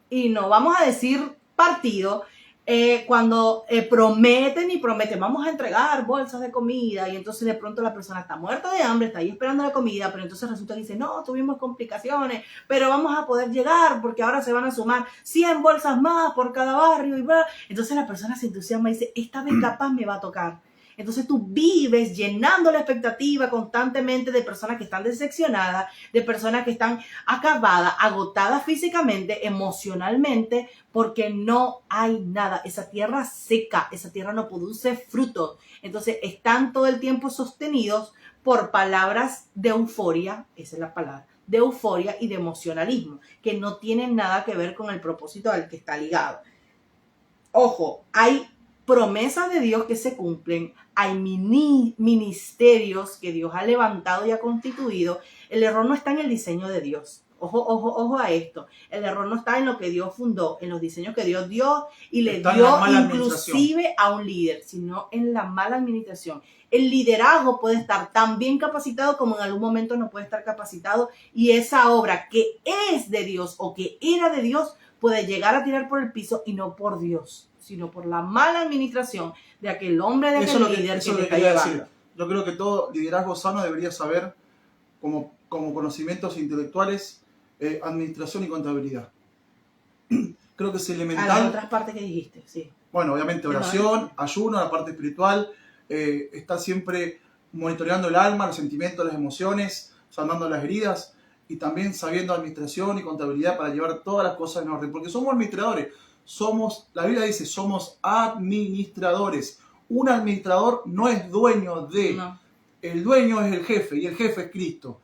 y no vamos a decir partido, cuando prometen y prometen, vamos a entregar bolsas de comida y entonces de pronto la persona está muerta de hambre, está ahí esperando la comida, pero entonces resulta que dice, no, tuvimos complicaciones, pero vamos a poder llegar porque ahora se van a sumar 100 bolsas más por cada barrio y bla. Entonces la persona se entusiasma y dice, esta vez capaz me va a tocar. Entonces tú vives llenando la expectativa constantemente de personas que están decepcionadas, de personas que están acabadas, agotadas físicamente, emocionalmente, porque no hay nada. Esa tierra seca, esa tierra no produce frutos. Entonces están todo el tiempo sostenidos por palabras de euforia, esa es la palabra, de euforia y de emocionalismo, que no tienen nada que ver con el propósito al que está ligado. Ojo, hay promesas de Dios que se cumplen, hay ministerios que Dios ha levantado y ha constituido. El error no está en el diseño de Dios. Ojo a esto. El error no está en lo que Dios fundó, en los diseños que Dios dio y le dio inclusive a un líder, sino en la mala administración. El liderazgo puede estar tan bien capacitado como en algún momento no puede estar capacitado y esa obra que es de Dios o que era de Dios puede llegar a tirar por el piso y no por Dios, sino por la mala administración de aquel hombre, de aquel líder que te está llevando. Yo creo que todo liderazgo sano debería saber, como conocimientos intelectuales, administración y contabilidad. Creo que es elemental. A las otras partes que dijiste, sí. Bueno, obviamente oración, ayuno, la parte espiritual, estar siempre monitoreando el alma, los sentimientos, las emociones, sanando las heridas y también sabiendo administración y contabilidad para llevar todas las cosas en orden. Porque somos administradores. La Biblia dice, somos administradores. Un administrador no es dueño de. No. El dueño es el jefe y el jefe es Cristo.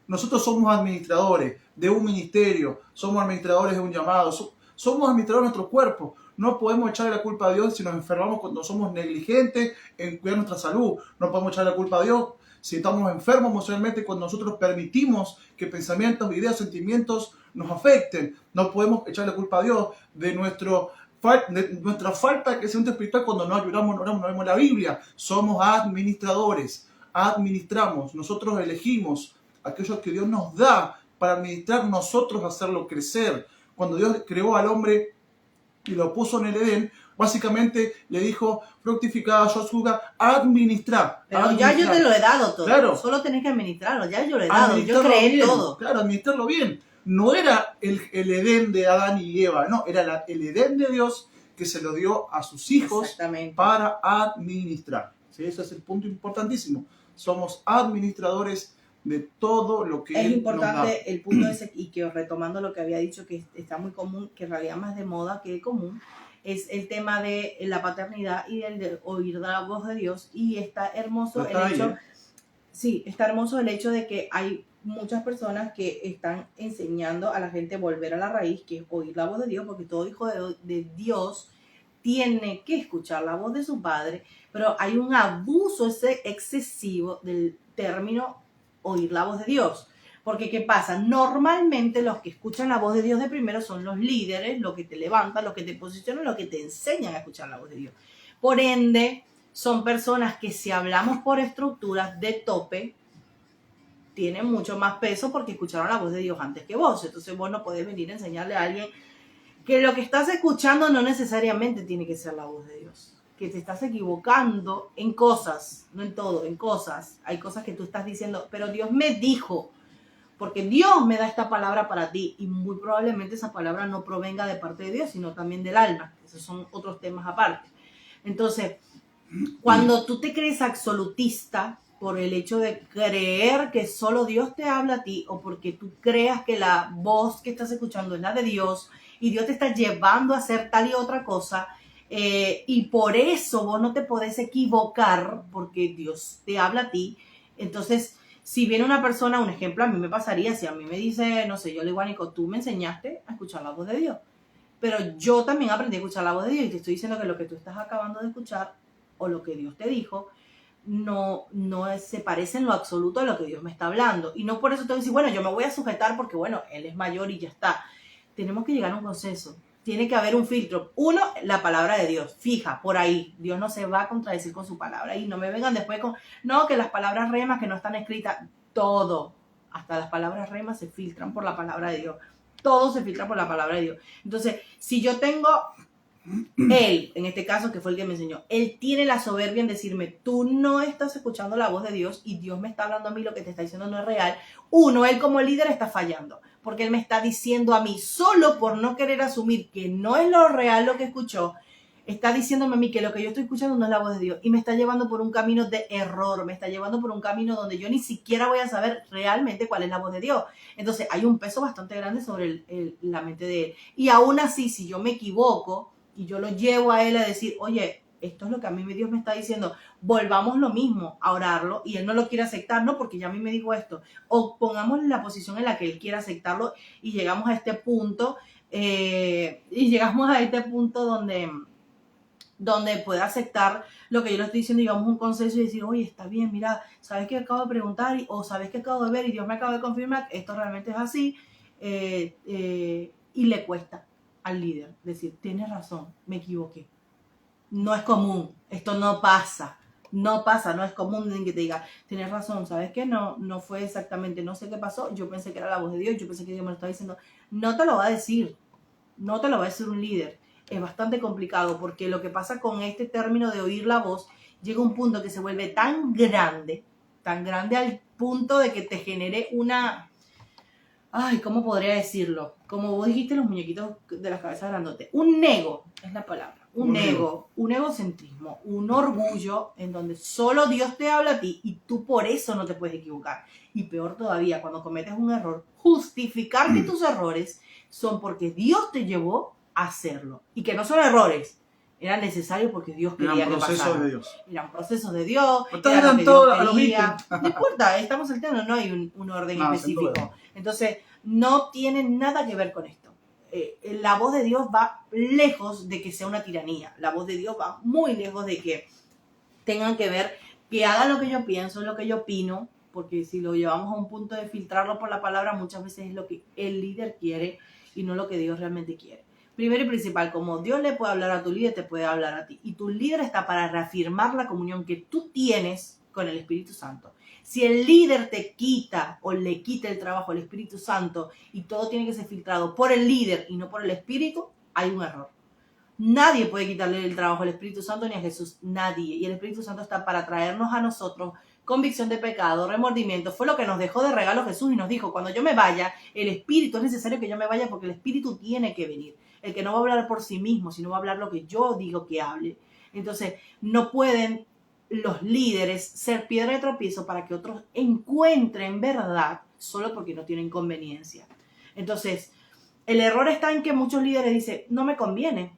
Nosotros somos administradores de un ministerio, somos administradores de un llamado, somos administradores de nuestro cuerpo. No podemos echarle la culpa a Dios si nos enfermamos cuando somos negligentes en cuidar nuestra salud. No podemos echarle la culpa a Dios si estamos enfermos emocionalmente cuando nosotros permitimos que pensamientos, ideas, sentimientos nos afecten. No podemos echarle la culpa a Dios de nuestra falta de crecimiento espiritual cuando no ayudamos, no oramos, no vemos la Biblia. Somos administradores, administramos, nosotros elegimos aquello que Dios nos da para administrar, nosotros hacerlo crecer. Cuando Dios creó al hombre y lo puso en el Edén, básicamente le dijo, fructificad, administrar. Pero ya yo te lo he dado todo. Claro. Solo tenés que administrarlo, ya yo lo he dado, yo creé bien, todo. Claro, administrarlo bien. No era el Edén de Adán y Eva, no, era el Edén de Dios que se lo dio a sus hijos para administrar. ¿Sí? Ese es el punto importantísimo. Somos administradores de todo lo que es Él importante nos da. El punto ese, y que retomando lo que había dicho, que está muy común, que en realidad más de moda que de común, es el tema de la paternidad y el de oír la voz de Dios. Y está hermoso el hecho, sí, está hermoso el hecho de que hay muchas personas que están enseñando a la gente a volver a la raíz, que es oír la voz de Dios, porque todo hijo de Dios tiene que escuchar la voz de su padre, pero hay un abuso excesivo del término oír la voz de Dios. Porque ¿qué pasa? Normalmente los que escuchan la voz de Dios de primero son los líderes, los que te levantan, los que te posicionan, los que te enseñan a escuchar la voz de Dios. Por ende, son personas que si hablamos por estructuras de tope, tienen mucho más peso porque escucharon la voz de Dios antes que vos. Entonces vos no podés venir a enseñarle a alguien que lo que estás escuchando no necesariamente tiene que ser la voz de Dios. Que te estás equivocando en cosas, no en todo, en cosas. Hay cosas que tú estás diciendo, pero Dios me dijo. porque Dios me da esta palabra para ti, y muy probablemente esa palabra no provenga de parte de Dios, sino también del alma. Esos son otros temas aparte. Entonces, cuando tú te crees absolutista por el hecho de creer que solo Dios te habla a ti, o porque tú creas que la voz que estás escuchando es la de Dios y Dios te está llevando a hacer tal y otra cosa, y por eso vos no te podés equivocar porque Dios te habla a ti. Entonces, si viene una persona, un ejemplo, a mí me pasaría, si a mí me dice, no sé, yo le digo a Nico, tú me enseñaste a escuchar la voz de Dios, pero yo también aprendí a escuchar la voz de Dios, y te estoy diciendo que lo que tú estás acabando de escuchar o lo que Dios te dijo no se parece en lo absoluto a lo que Dios me está hablando. Y no por eso te voy a decir, bueno, yo me voy a sujetar porque, bueno, Él es mayor y ya está. Tenemos que llegar a un consenso. Tiene que haber un filtro. Uno, la palabra de Dios. Fija, por ahí. Dios no se va a contradecir con su palabra. Y no me vengan después con, no, que las palabras remas que no están escritas. Todo, hasta las palabras remas se filtran por la palabra de Dios. Todo se filtra por la palabra de Dios. Entonces, si yo tengo... Él, en este caso, que fue el que me enseñó, él tiene la soberbia en decirme, tú no estás escuchando la voz de Dios y Dios me está hablando a mí, lo que te está diciendo no es real. Uno, él como líder está fallando, porque él me está diciendo a mí, solo por no querer asumir que no es lo real lo que escuchó, está diciéndome a mí que lo que yo estoy escuchando no es la voz de Dios, y me está llevando por un camino de error, me está llevando por un camino donde yo ni siquiera voy a saber realmente cuál es la voz de Dios. Entonces hay un peso bastante grande sobre la mente de él. Y aún así, si yo me equivoco, y yo lo llevo a él a decir, oye, esto es lo que a mí Dios me está diciendo, volvamos lo mismo a orarlo, y él no lo quiere aceptar, no, porque ya a mí me dijo esto, o pongamos en la posición en la que él quiera aceptarlo, y llegamos a este punto, donde puede aceptar lo que yo le estoy diciendo, y vamos a un consenso y decir, oye, está bien, mira, ¿sabes qué acabo de preguntar? O ¿sabes qué acabo de ver? Y Dios me acaba de confirmar que esto realmente es así, y le cuesta al líder decir, tienes razón, me equivoqué. No es común, esto no pasa, no es común que te diga, tienes razón, ¿sabes qué? No fue exactamente, no sé qué pasó, yo pensé que era la voz de Dios, yo pensé que Dios me lo estaba diciendo. No te lo va a decir, no te lo va a decir un líder. Es bastante complicado, porque lo que pasa con este término de oír la voz, llega un punto que se vuelve tan grande al punto de que te genere una... Ay, ¿cómo podría decirlo? Como vos dijiste, los muñequitos de las cabezas grandotes. Un ego es la palabra. Un ego, un egocentrismo, un orgullo en donde solo Dios te habla a ti y tú por eso no te puedes equivocar. Y peor todavía, cuando cometes un error, justificar que tus errores son porque Dios te llevó a hacerlo. Y que no son errores, eran necesarios porque Dios quería que pasaran. Eran procesos de Dios. Eran todo a los No importa, estamos saltando, no hay un orden específico. Entonces, no tiene nada que ver con esto. La voz de Dios va lejos de que sea una tiranía. La voz de Dios va muy lejos de que tengan que ver, que haga lo que yo pienso, lo que yo opino, porque si lo llevamos a un punto de filtrarlo por la palabra, muchas veces es lo que el líder quiere y no lo que Dios realmente quiere. Primero y principal, como Dios le puede hablar a tu líder, te puede hablar a ti. Y tu líder está para reafirmar la comunión que tú tienes con el Espíritu Santo. Si el líder te quita o le quita el trabajo al Espíritu Santo y todo tiene que ser filtrado por el líder y no por el Espíritu, hay un error. Nadie puede quitarle el trabajo al Espíritu Santo ni a Jesús, nadie. Y el Espíritu Santo está para traernos a nosotros convicción de pecado, remordimiento. Fue lo que nos dejó de regalo Jesús y nos dijo, cuando yo me vaya, el Espíritu, es necesario que yo me vaya porque el Espíritu tiene que venir. El que no va a hablar por sí mismo, sino va a hablar lo que yo digo que hable. Entonces, no pueden los líderes ser piedra de tropiezo para que otros encuentren verdad solo porque no tienen conveniencia. Entonces, el error está en que muchos líderes dicen, no me conviene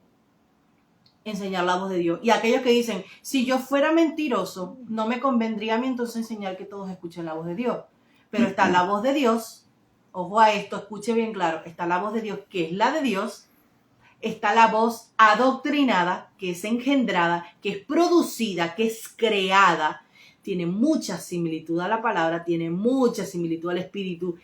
enseñar la voz de Dios. Y aquellos que dicen, si yo fuera mentiroso, no me convendría a mí entonces enseñar que todos escuchen la voz de Dios. Pero está la voz de Dios, ojo a esto, escuche bien claro, está la voz de Dios, que es la de Dios, está la voz adoctrinada, que es engendrada, que es producida, que es creada, tiene mucha similitud a la palabra, tiene mucha similitud al espíritu.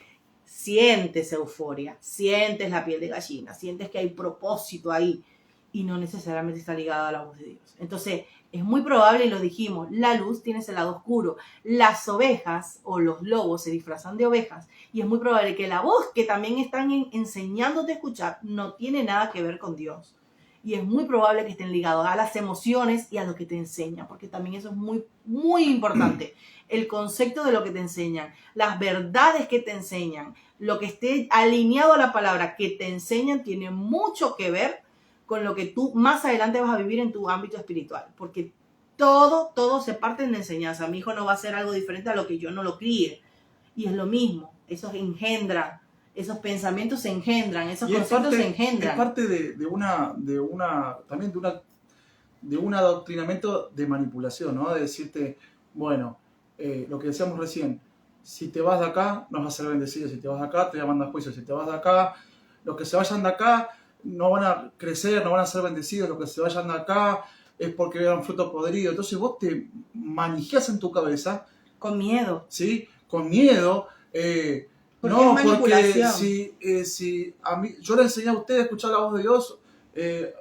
Sientes euforia, sientes la piel de gallina, sientes que hay propósito ahí y no necesariamente está ligada a la voz de Dios. Entonces, es muy probable, y lo dijimos, la luz tiene ese lado oscuro. Las ovejas o los lobos se disfrazan de ovejas y es muy probable que la voz que también están enseñándote a escuchar no tiene nada que ver con Dios. y es muy probable que estén ligados a las emociones y a lo que te enseñan, porque también eso es muy, muy importante. El concepto de lo que te enseñan, las verdades que te enseñan, lo que esté alineado a la palabra que te enseñan tiene mucho que ver con lo que tú más adelante vas a vivir en tu ámbito espiritual, porque todo se parte en la enseñanza. Mi hijo no va a hacer algo diferente a lo que yo no lo críe, y es lo mismo, eso engendra, esos pensamientos se engendran, esos conceptos se engendran. Es parte de un adoctrinamiento de manipulación, ¿no? De decirte, bueno, lo que decíamos recién, si te vas de acá, no vas a ser bendecido, si te vas de acá, te voy a mandar juicio, si te vas de acá, los que se vayan de acá no van a crecer, no van a ser bendecidos, los que se vayan de acá es porque vean fruto podrido. Entonces vos te manijas en tu cabeza. Con miedo. ¿Sí? Con miedo. No, porque si a mí, yo le enseñé a ustedes a escuchar la voz de Dios,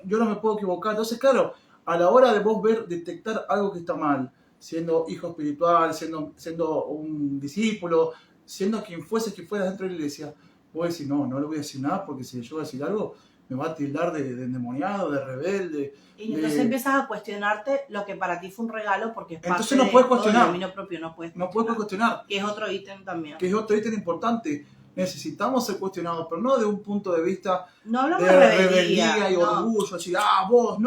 yo no me puedo equivocar. Entonces, claro, a la hora de vos detectar algo que está mal, siendo hijo espiritual, siendo un discípulo, siendo quien fuera dentro de la iglesia, vos decís, no le voy a decir nada, porque si yo voy a decir algo, me va a tildar de endemoniado, de rebelde. Y entonces empiezas a cuestionarte lo que para ti fue un regalo, porque es parte entonces no puedes cuestionar. Del dominio propio, no puedes cuestionar. Que es otro ítem también. Que es otro ítem importante. Necesitamos ser cuestionados, pero no de un punto de vista no hablamos de rebeldía y orgullo, así, vos,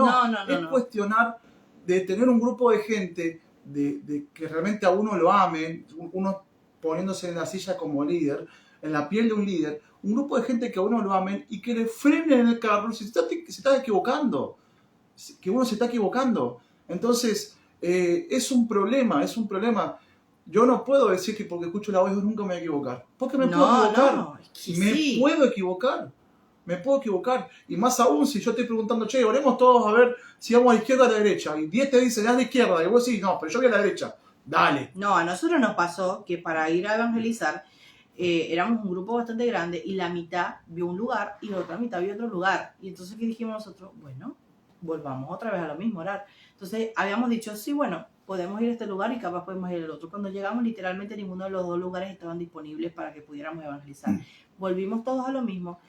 es cuestionar, de tener un grupo de gente de que realmente a uno lo amen, uno poniéndose en la silla como líder, en la piel de un líder, un grupo de gente que a uno lo amen y que le frenen en el carro si se está equivocando, que uno se está equivocando. Entonces, es un problema. Yo no puedo decir que porque escucho la voz nunca me voy a equivocar. Porque me puedo equivocar. Me puedo equivocar. Y más aún si yo estoy preguntando, che, oremos todos a ver si vamos a la izquierda o a la derecha. Y 10 te dicen, haz a la izquierda. Y vos decís, no, pero yo voy a la derecha. Dale. No, a nosotros nos pasó que para ir a evangelizar, éramos un grupo bastante grande y la mitad vio un lugar y la otra mitad vio otro lugar. Y entonces, ¿qué dijimos nosotros? Bueno, volvamos otra vez a lo mismo, orar. Entonces, habíamos dicho, sí, bueno, podemos ir a este lugar y capaz podemos ir al otro. Cuando llegamos, literalmente ninguno de los dos lugares estaban disponibles para que pudiéramos evangelizar. Volvimos todos a lo mismo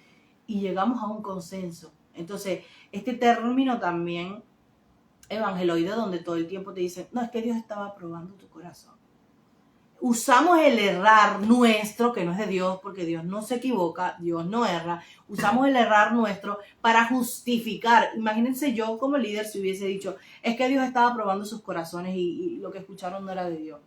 y llegamos a un consenso. Entonces, este término también evangeloide, donde todo el tiempo te dicen, no, es que Dios estaba probando tu corazón. Usamos el errar nuestro, que no es de Dios, porque Dios no se equivoca, Dios no erra. Usamos el errar nuestro para justificar. Imagínense yo como líder si hubiese dicho, es que Dios estaba probando sus corazones y lo que escucharon no era de Dios.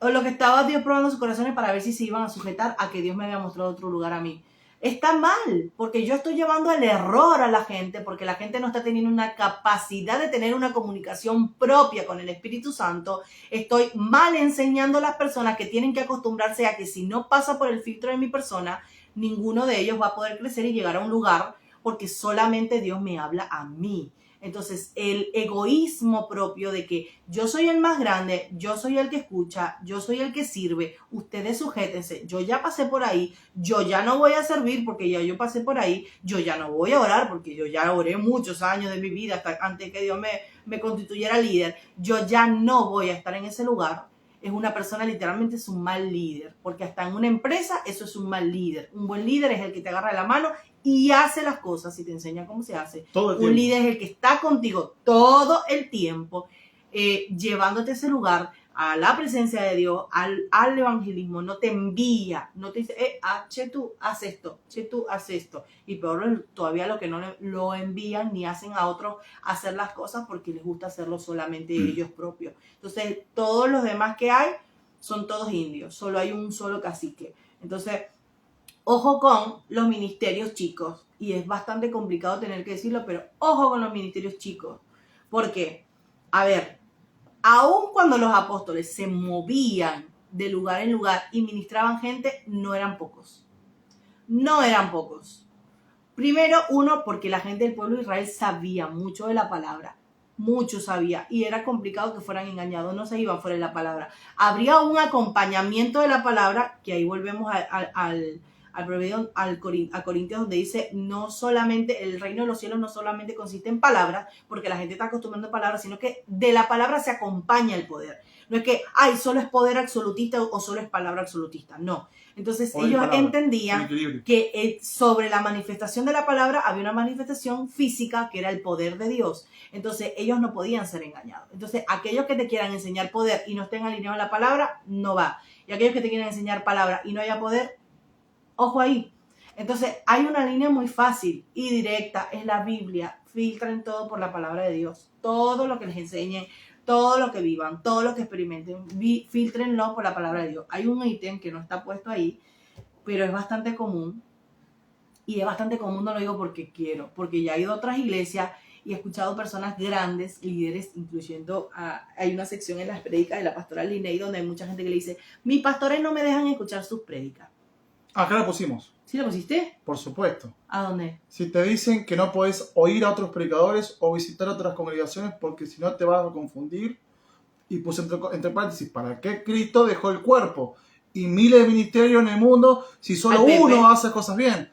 O lo que estaba Dios probando sus corazones para ver si se iban a sujetar a que Dios me había mostrado otro lugar a mí. Está mal, porque yo estoy llevando el error a la gente, porque la gente no está teniendo una capacidad de tener una comunicación propia con el Espíritu Santo. Estoy mal enseñando a las personas que tienen que acostumbrarse a que si no pasa por el filtro de mi persona, ninguno de ellos va a poder crecer y llegar a un lugar, porque solamente Dios me habla a mí. Entonces, el egoísmo propio de que yo soy el más grande, yo soy el que escucha, yo soy el que sirve, ustedes sujétense, yo ya pasé por ahí, yo ya no voy a servir porque ya yo pasé por ahí, yo ya no voy a orar porque yo ya oré muchos años de mi vida hasta antes que Dios me constituyera líder, yo ya no voy a estar en ese lugar. Es una persona, literalmente es un mal líder, porque hasta en una empresa eso es un mal líder. Un buen líder es el que te agarra de la mano y hace las cosas y te enseña cómo se hace. Un líder es el que está contigo todo el tiempo, llevándote a ese lugar, a la presencia de Dios, al evangelismo. No te envía, no te dice, che, tú haz esto, che, tú haz esto. Y peor todavía lo que no lo envían ni hacen a otros hacer las cosas porque les gusta hacerlo solamente ellos propios. Entonces, todos los demás que hay son todos indios, solo hay un solo cacique. Entonces, ojo con los ministerios chicos, y es bastante complicado tener que decirlo, pero ojo con los ministerios chicos, porque, a ver, aun cuando los apóstoles se movían de lugar en lugar y ministraban gente, no eran pocos. No eran pocos. Primero, uno, porque la gente del pueblo de Israel sabía mucho de la palabra. Mucho sabía. Y era complicado que fueran engañados. No se iban fuera de la palabra. Habría un acompañamiento de la palabra, que ahí volvemos al a Corintios, donde dice, no solamente, el reino de los cielos no solamente consiste en palabras, porque la gente está acostumbrando a palabras, sino que de la palabra se acompaña el poder. No es que, solo es poder absolutista o solo es palabra absolutista, no. Entonces ellos entendían que sobre la manifestación de la palabra había una manifestación física que era el poder de Dios. Entonces ellos no podían ser engañados. Entonces aquellos que te quieran enseñar poder y no estén alineados a la palabra, no va. Y aquellos que te quieran enseñar palabra y no haya poder, ojo ahí. Entonces hay una línea muy fácil y directa, es la Biblia. Filtren todo por la palabra de Dios. Todo lo que les enseñen, todo lo que vivan, todo lo que experimenten, filtrenlo por la palabra de Dios. Hay un ítem que no está puesto ahí, pero es bastante común. Y es bastante común, no lo digo porque quiero, porque ya he ido a otras iglesias y he escuchado personas grandes, líderes, incluyendo, hay una sección en las prédicas de la pastora Linney donde hay mucha gente que le dice, mis pastores no me dejan escuchar sus prédicas. Acá la pusimos. ¿Sí la pusiste? Por supuesto. ¿A dónde? Si te dicen que no podés oír a otros predicadores o visitar otras congregaciones porque si no te vas a confundir. Y puse entre paréntesis, ¿para qué Cristo dejó el cuerpo? Y miles de ministerios en el mundo si solo uno hace cosas bien,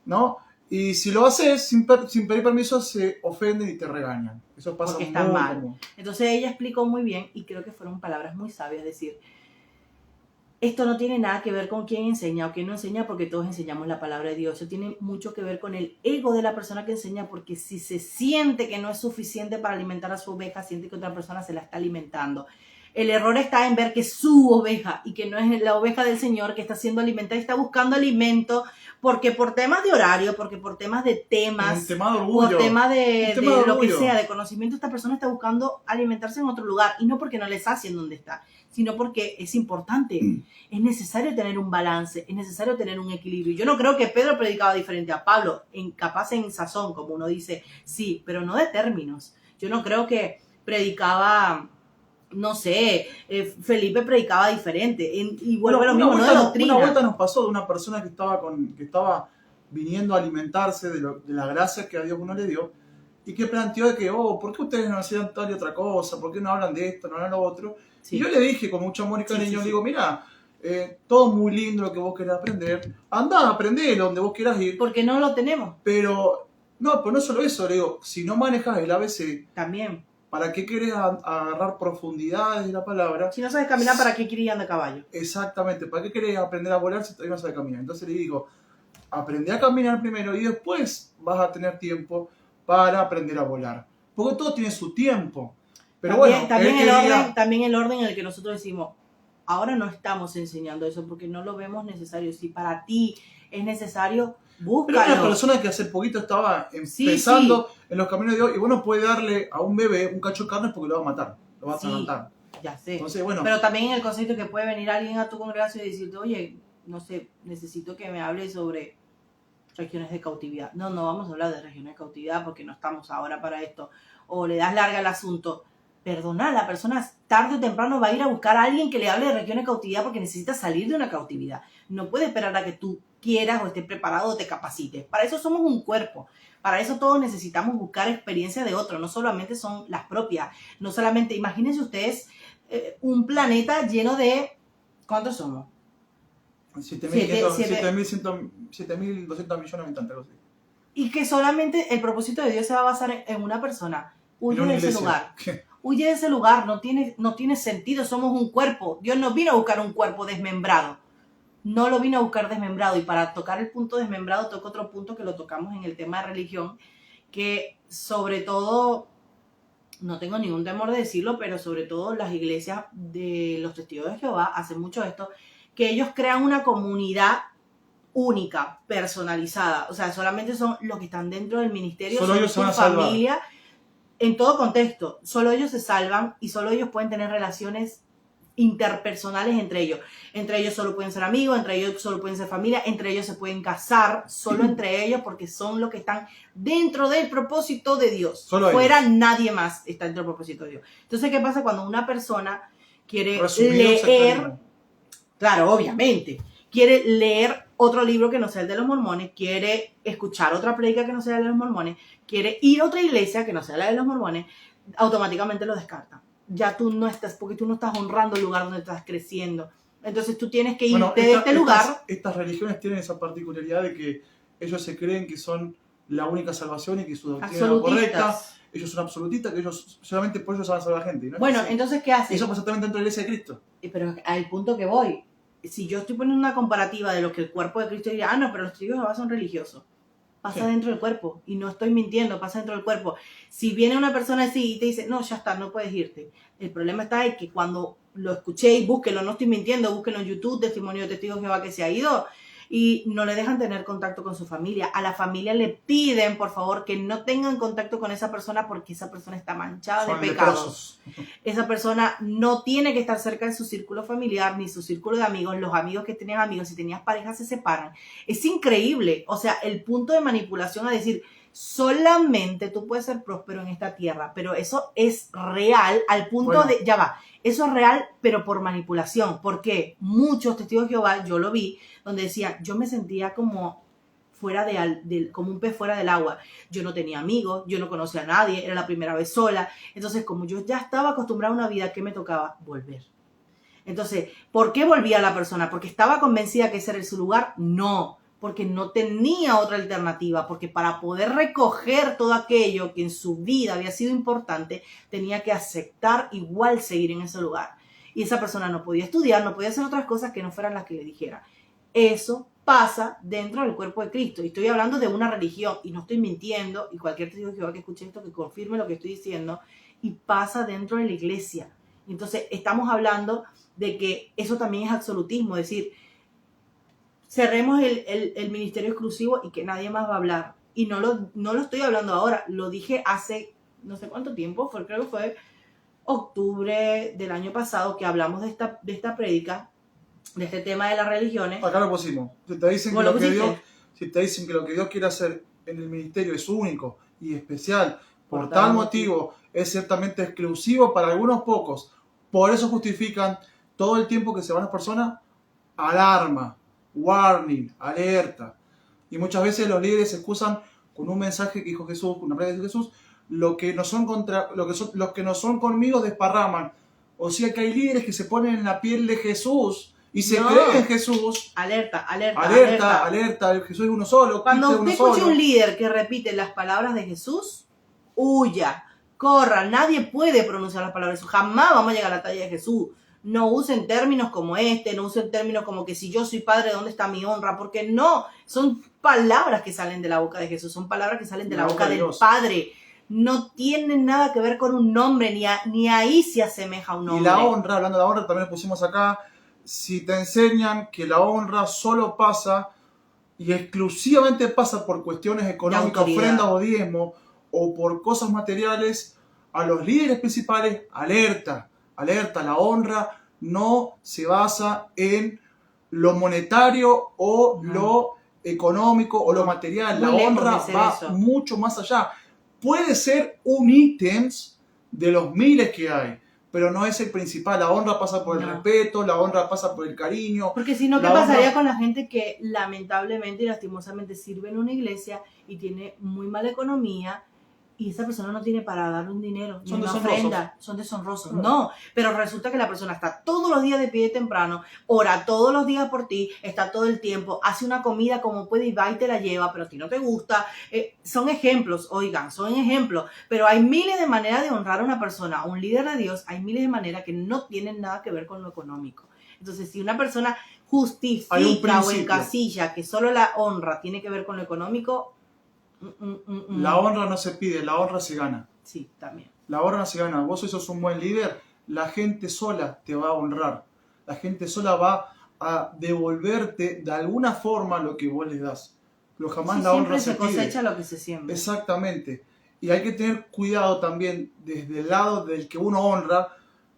¿no? Y si lo haces sin pedir permiso, se ofenden y te regañan. Eso pasa porque está mal. Común. Entonces ella explicó muy bien, y creo que fueron palabras muy sabias, es decir, esto no tiene nada que ver con quién enseña o quién no enseña, porque todos enseñamos la palabra de Dios. Eso tiene mucho que ver con el ego de la persona que enseña, porque si se siente que no es suficiente para alimentar a su oveja, siente que otra persona se la está alimentando. El error está en ver que es su oveja y que no es la oveja del Señor que está siendo alimentada y está buscando alimento, porque por temas de horario, porque por temas de temas, un tema de orgullo, por temas de lo que sea, de conocimiento, esta persona está buscando alimentarse en otro lugar, y no porque no le sacie en donde está, sino porque es importante, es necesario tener un balance, es necesario tener un equilibrio. Yo no creo que Pedro predicaba diferente a Pablo, capaz en sazón, como uno dice, sí, pero no de términos. Yo no creo que predicaba, no sé, Felipe predicaba diferente, igual lo mismo, no de doctrina. Una vuelta nos pasó de una persona que estaba viniendo a alimentarse de la gracia que a Dios uno le dio, y que planteó de que, ¿por qué ustedes no hacían tal y otra cosa? ¿Por qué no hablan de esto, no hablan de lo otro? Sí. Y yo le dije con mucho amor y cariño, le digo, mira, todo muy lindo lo que vos querés aprender, andá, aprendelo donde vos quieras ir. Porque no lo tenemos. Pero no solo eso, le digo, si no manejas el ABC, también. ¿Para qué querés agarrar profundidades de la palabra? Si no sabes caminar, ¿para qué querés andar a caballo? Exactamente, ¿para qué querés aprender a volar si todavía no sabes caminar? Entonces le digo, aprende a caminar primero y después vas a tener tiempo para aprender a volar. Porque todo tiene su tiempo. Pero también el orden en el que nosotros decimos, ahora no estamos enseñando eso porque no lo vemos necesario. Si para ti es necesario, búscalo. Pero hay una persona que hace poquito estaba empezando en los caminos de Dios, y vos no puedes darle a un bebé un cacho de carne porque lo va a matar, lo va a atragantar. Ya sé. Entonces, bueno. Pero también en el concepto que puede venir alguien a tu congregación y decirte, oye, no sé, necesito que me hables sobre regiones de cautividad. No vamos a hablar de regiones de cautividad porque no estamos ahora para esto. O le das larga al asunto. Perdona, la persona tarde o temprano va a ir a buscar a alguien que le hable de regiones de cautividad porque necesita salir de una cautividad. No puede esperar a que tú quieras o estés preparado o te capacites. Para eso somos un cuerpo. Para eso todos necesitamos buscar experiencia de otro. No solamente son las propias. No solamente, imagínense ustedes un planeta lleno de... ¿Cuántos somos? 7.200 millones de habitantes. Y que solamente el propósito de Dios se va a basar en una persona. Huye de ese lugar. Huye de ese lugar. No tiene sentido. Somos un cuerpo. Dios nos vino a buscar un cuerpo desmembrado. No lo vino a buscar desmembrado. Y para tocar el punto desmembrado, toco otro punto que lo tocamos en el tema de religión, que sobre todo, no tengo ningún temor de decirlo, pero sobre todo las iglesias de los testigos de Jehová hacen mucho esto, que ellos crean una comunidad única, personalizada. O sea, solamente son los que están dentro del ministerio, solo ellos su familia, en todo contexto. Solo ellos se salvan y solo ellos pueden tener relaciones interpersonales entre ellos. Entre ellos solo pueden ser amigos, entre ellos solo pueden ser familia, entre ellos se pueden casar, solo entre ellos, porque son los que están dentro del propósito de Dios. Solo fuera ellos. Nadie más está dentro del propósito de Dios. Entonces, ¿qué pasa cuando una persona quiere leer? Claro, obviamente. Quiere leer otro libro que no sea el de los mormones, quiere escuchar otra prédica que no sea la de los mormones, quiere ir a otra iglesia que no sea la de los mormones, automáticamente lo descarta. Ya tú no estás, porque tú no estás honrando el lugar donde estás creciendo. Entonces tú tienes que irte de este lugar. Estas religiones tienen esa particularidad de que ellos se creen que son la única salvación y que su doctrina es correcta. Ellos son absolutistas, que ellos solamente por ellos van a salvar a la gente. ¿No? Bueno, entonces, ¿qué hacen? Eso pasa exactamente dentro de la iglesia de Cristo. Pero al punto que voy, si yo estoy poniendo una comparativa de lo que el cuerpo de Cristo diría, no, pero los testigos de Jehová son religiosos. Pasa dentro del cuerpo, y no estoy mintiendo, pasa dentro del cuerpo. Si viene una persona así y te dice, no, ya está, no puedes irte. El problema está en que cuando lo escuché y búsquelo, no estoy mintiendo, búsquelo en YouTube, testimonio de testigos de Jehová que se ha ido, y no le dejan tener contacto con su familia. A la familia le piden, por favor, que no tengan contacto con esa persona porque esa persona está manchada de pecados. Esa persona no tiene que estar cerca de su círculo familiar ni su círculo de amigos. Los amigos que tenían amigos, si tenías pareja, se separan. Es increíble. O sea, el punto de manipulación a decir, solamente tú puedes ser próspero en esta tierra, pero eso es real al punto de, ya va, eso es real, pero por manipulación. ¿Por qué? Muchos testigos de Jehová, yo lo vi, donde decían, yo me sentía como fuera como un pez fuera del agua. Yo no tenía amigos, yo no conocía a nadie, era la primera vez sola. Entonces, como yo ya estaba acostumbrada a una vida, ¿qué me tocaba? Volver. Entonces, ¿por qué volvía la persona? ¿Porque estaba convencida que ese era su lugar? No, porque no tenía otra alternativa, porque para poder recoger todo aquello que en su vida había sido importante, tenía que aceptar igual seguir en ese lugar. Y esa persona no podía estudiar, no podía hacer otras cosas que no fueran las que le dijera. Eso pasa dentro del cuerpo de Cristo. Y estoy hablando de una religión, y no estoy mintiendo, y cualquier testigo de Jehová que escuche esto, que confirme lo que estoy diciendo, y pasa dentro de la iglesia. Entonces, estamos hablando de que eso también es absolutismo, es decir, cerremos el ministerio exclusivo y que nadie más va a hablar. Y no lo estoy hablando ahora, lo dije hace no sé cuánto tiempo, creo que fue octubre del año pasado que hablamos de esta prédica, de este tema de las religiones. Acá lo pusimos. Si te dicen que lo que Dios quiere hacer en el ministerio es único y especial, por tal motivo es ciertamente exclusivo para algunos pocos. Por eso justifican todo el tiempo que se van las personas, alarma, warning, alerta. Y muchas veces los líderes se excusan con un mensaje que dijo Jesús, una prédica de Jesús, los que no son conmigo desparraman. O sea que hay líderes que se ponen en la piel de Jesús y se creen en Jesús. Alerta. Jesús es uno solo. Cuando usted escuche un líder que repite las palabras de Jesús, huya, corra. Nadie puede pronunciar las palabras de Jesús. Jamás vamos a llegar a la talla de Jesús. No usen términos como no usen términos como que si yo soy padre, ¿dónde está mi honra? Porque no, son palabras que salen de la boca de Jesús, son palabras que salen de la boca del Padre. No tienen nada que ver con un nombre, ni ahí se asemeja a un nombre. Y la honra, hablando de la honra, también lo pusimos acá, si te enseñan que la honra solo pasa y exclusivamente pasa por cuestiones económicas, ofrendas o diezmo, o por cosas materiales, a los líderes principales, alerta, la honra no se basa en lo monetario o lo económico o lo material. La honra va mucho más allá. Puede ser un ítem de los miles que hay, pero no es el principal. La honra pasa por el respeto, la honra pasa por el cariño. Porque si no, ¿qué pasaría con la gente que lamentablemente y lastimosamente sirve en una iglesia y tiene muy mala economía? Y esa persona no tiene para dar un dinero, ni una ofrenda, son deshonrosos. No, pero resulta que la persona está todos los días de pie temprano, ora todos los días por ti, está todo el tiempo, hace una comida como puede y va y te la lleva, pero a ti no te gusta. Son ejemplos, oigan, son ejemplos, pero hay miles de maneras de honrar a una persona, a un líder de Dios, hay miles de maneras que no tienen nada que ver con lo económico. Entonces, si una persona justifica o encasilla que solo la honra tiene que ver con lo económico, la honra no se pide, la honra se gana. Sí, también. La honra se gana. Vos sos un buen líder, la gente sola te va a honrar. La gente sola va a devolverte de alguna forma lo que vos les das. Pero jamás la honra se pide. Siempre se cosecha lo que se siembra. Exactamente. Y hay que tener cuidado también desde el lado del que uno honra,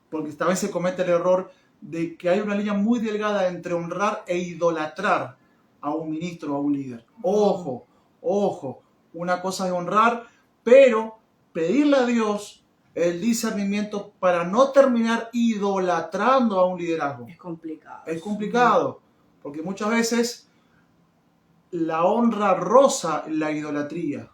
porque también se comete el error de que hay una línea muy delgada entre honrar e idolatrar a un ministro o a un líder. Ojo. Una cosa es honrar, pero pedirle a Dios el discernimiento para no terminar idolatrando a un liderazgo. Es complicado. Es complicado, porque muchas veces la honra roza la idolatría.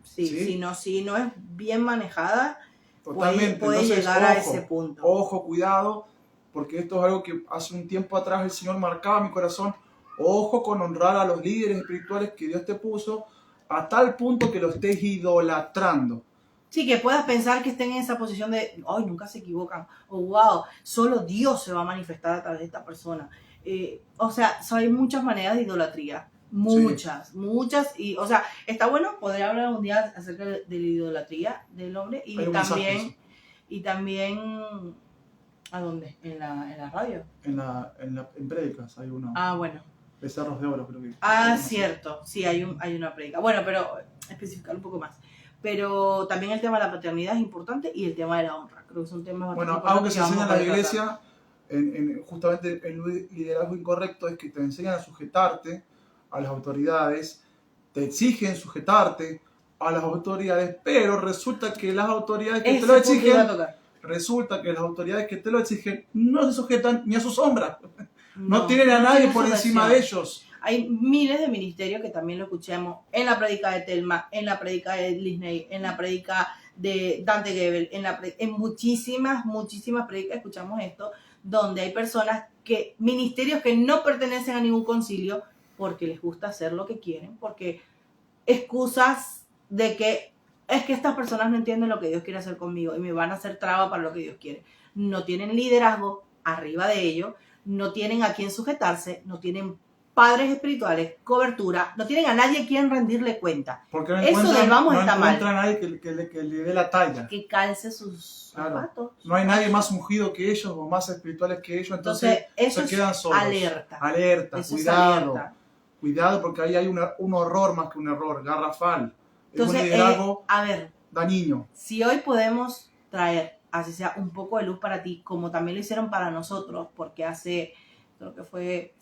Sí, si no es bien manejada, totalmente. puede Entonces, llegar a ese punto. Ojo, cuidado, porque esto es algo que hace un tiempo atrás el Señor marcaba mi corazón. Ojo con honrar a los líderes espirituales que Dios te puso, a tal punto que lo estés idolatrando. Sí, que puedas pensar que estén en esa posición de, ay, nunca se equivocan, o wow, solo Dios se va a manifestar a través de esta persona. O sea, hay muchas maneras de idolatría, muchas, y, o sea, está bueno poder hablar un día acerca de la idolatría del hombre y también, ¿a dónde? En la radio. En prédicas hay uno. Ah, bueno. Becerros de oro, creo que. Ah, cierto, sí, hay una prédica. Bueno, pero especificar un poco más. Pero también el tema de la paternidad es importante y el tema de la honra. Creo que son temas bastante importantes. Bueno, algo que se enseña en la iglesia, justamente el liderazgo incorrecto, es que te enseñan a sujetarte a las autoridades, te exigen sujetarte a las autoridades, pero resulta que las autoridades que te lo exigen, no se sujetan ni a su sombra. No tienen a nadie por encima de ellos. Hay miles de ministerios que también lo escuchamos en la prédica de Telma, en la prédica de Disney, en la prédica de Dante Gebel, en muchísimas prédicas escuchamos esto, donde hay ministerios que no pertenecen a ningún concilio porque les gusta hacer lo que quieren, porque excusas de que es que estas personas no entienden lo que Dios quiere hacer conmigo y me van a hacer traba para lo que Dios quiere. No tienen liderazgo arriba de ellos, no tienen a quién sujetarse, no tienen padres espirituales, cobertura, no tienen a nadie a quien rendirle cuenta. Porque no eso del vamos está mal. No encuentra a nadie que le dé la talla. Que calce sus zapatos. No hay nadie más ungido que ellos o más espirituales que ellos, entonces eso se quedan solos. Alerta, cuidado porque ahí hay un horror más que un error, garrafal. Entonces, es un liderazgo a ver, dañino. Si hoy podemos traer, así sea, un poco de luz para ti, como también lo hicieron para nosotros, porque creo que fue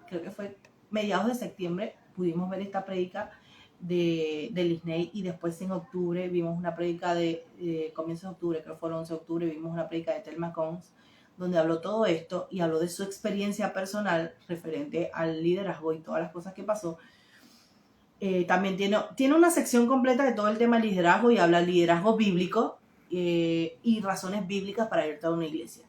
creo que fue mediados de septiembre, pudimos ver esta prédica de Disney y después en octubre vimos una prédica de comienzo de octubre, creo que fue el 11 de octubre, vimos una prédica de Telma Cons, donde habló todo esto y habló de su experiencia personal referente al liderazgo y todas las cosas que pasó. También tiene una sección completa de todo el tema del liderazgo y habla del liderazgo bíblico y razones bíblicas para irte a una iglesia.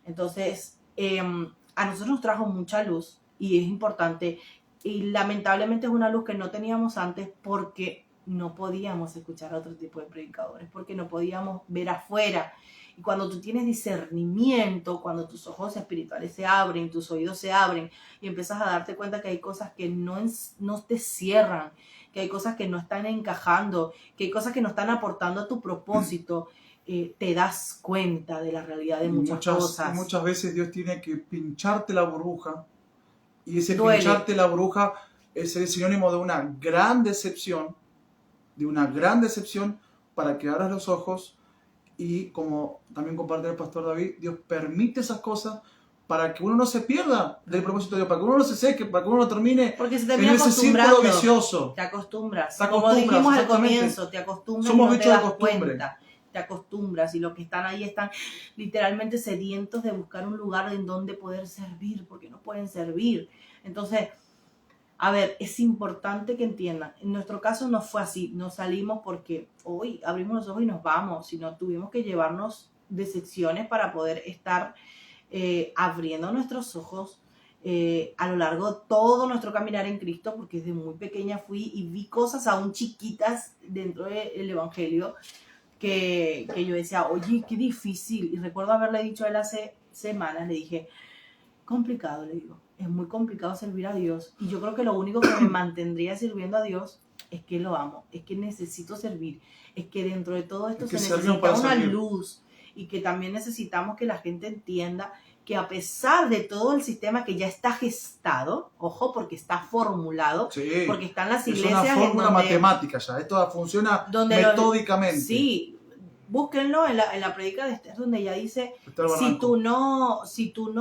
Entonces, a nosotros nos trajo mucha luz y es importante y lamentablemente es una luz que no teníamos antes porque no podíamos escuchar a otro tipo de predicadores, porque no podíamos ver afuera. Y cuando tú tienes discernimiento, cuando tus ojos espirituales se abren, tus oídos se abren y empiezas a darte cuenta que hay cosas que no te cierran, que hay cosas que no están encajando, que hay cosas que no están aportando a tu propósito, te das cuenta de la realidad de muchas cosas. Muchas veces Dios tiene que pincharte la burbuja y ese pincharte la burbuja es el sinónimo de una gran decepción, para que abras los ojos. Y como también comparte el pastor David, Dios permite esas cosas para que uno no se pierda del propósito de Dios, para que uno no se seque, para que uno no termine porque se termina en ese círculo vicioso. Te acostumbras. Como dijimos al comienzo, te acostumbras. Somos y no bichos te das de costumbre. Cuenta. Te acostumbras y los que están ahí están literalmente sedientos de buscar un lugar en donde poder servir, porque no pueden servir. Entonces, a ver, es importante que entiendan. En nuestro caso no fue así. No salimos porque hoy abrimos los ojos y nos vamos, sino tuvimos que llevarnos de secciones para poder estar abriendo nuestros ojos a lo largo de todo nuestro caminar en Cristo, porque desde muy pequeña fui y vi cosas aún chiquitas dentro del Evangelio que yo decía, oye, qué difícil. Y recuerdo haberle dicho a él hace semanas, le dije, complicado, le digo. Es muy complicado servir a Dios y yo creo que lo único que me mantendría sirviendo a Dios es que lo amo, es que necesito servir, es que dentro de todo esto se necesita una luz y que también necesitamos que la gente entienda que a pesar de todo el sistema que ya está gestado, ojo, porque está formulado, porque están las iglesias... Es una fórmula matemática ya, esto funciona metódicamente. Sí. Búsquenlo en la prédica de Esther, donde ella dice, si tú no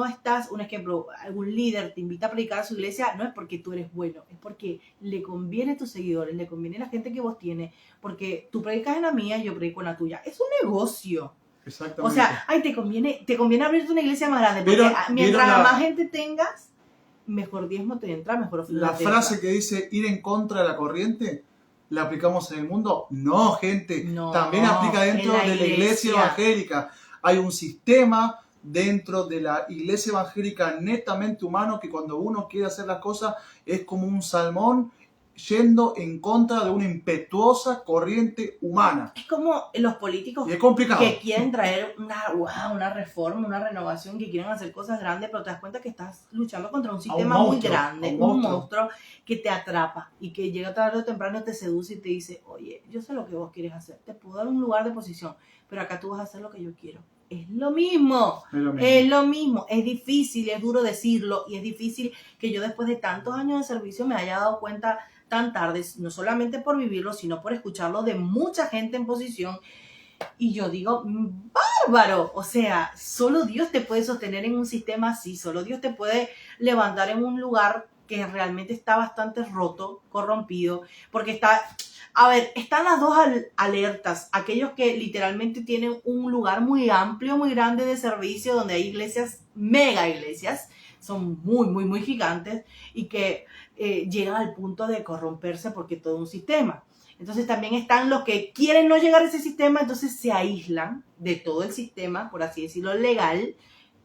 estás, un ejemplo, algún líder te invita a predicar a su iglesia, no es porque tú eres bueno, es porque le conviene a tus seguidores, le conviene a la gente que vos tienes, porque tú predicas en la mía y yo predico en la tuya. Es un negocio. Exactamente. O sea, te conviene abrirte una iglesia más grande, porque mientras más gente tengas, mejor diezmo te entra, mejor ofrenda. La frase que dice ir en contra de la corriente, ¿la aplicamos en el mundo? No, gente. No, también aplica dentro de la iglesia evangélica. Hay un sistema dentro de la iglesia evangélica netamente humano que cuando uno quiere hacer las cosas es como un salmón yendo en contra de una impetuosa corriente humana. Es como los políticos Y es complicado. que quieren traer una reforma, una renovación, que quieren hacer cosas grandes, pero te das cuenta que estás luchando contra un sistema muy grande, un monstruo que te atrapa y que llega tarde o temprano, te seduce y te dice, oye, yo sé lo que vos quieres hacer, te puedo dar un lugar de posición, pero acá tú vas a hacer lo que yo quiero. Es lo mismo, es lo mismo. Es difícil, es duro decirlo y es difícil que yo después de tantos años de servicio me haya dado cuenta tan tarde, no solamente por vivirlo, sino por escucharlo de mucha gente en posición. Y yo digo, bárbaro, o sea, solo Dios te puede sostener en un sistema así, solo Dios te puede levantar en un lugar que realmente está bastante roto, corrompido, porque está... A ver, están las dos alertas. Aquellos que literalmente tienen un lugar muy amplio, muy grande de servicio, donde hay iglesias, mega iglesias, son muy, muy, muy gigantes y que llegan al punto de corromperse porque todo un sistema. Entonces también están los que quieren no llegar a ese sistema, entonces se aíslan de todo el sistema, por así decirlo, legal,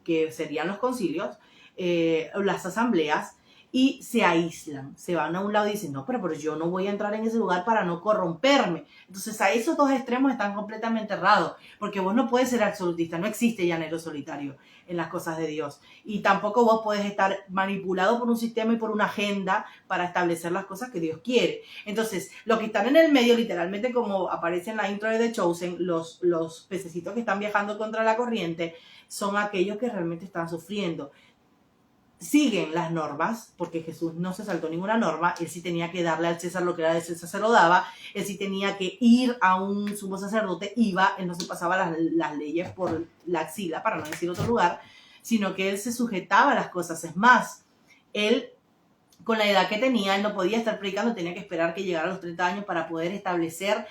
que serían los concilios, las asambleas, y se aíslan, se van a un lado y dicen, no, pero yo no voy a entrar en ese lugar para no corromperme. Entonces a esos dos extremos están completamente errados, porque vos no puedes ser absolutista, no existe llanero solitario en las cosas de Dios, y tampoco vos podés estar manipulado por un sistema y por una agenda para establecer las cosas que Dios quiere. Entonces, los que están en el medio, literalmente como aparece en la intro de The Chosen, los pececitos que están viajando contra la corriente, son aquellos que realmente están sufriendo. Siguen las normas, porque Jesús no se saltó ninguna norma, él sí tenía que darle al César lo que era de César, se lo daba, él sí tenía que ir a un sumo sacerdote, iba, él no se pasaba las leyes por la axila, para no decir otro lugar, sino que él se sujetaba a las cosas. Es más, él, con la edad que tenía, él no podía estar predicando, tenía que esperar que llegara a los 30 años para poder establecer,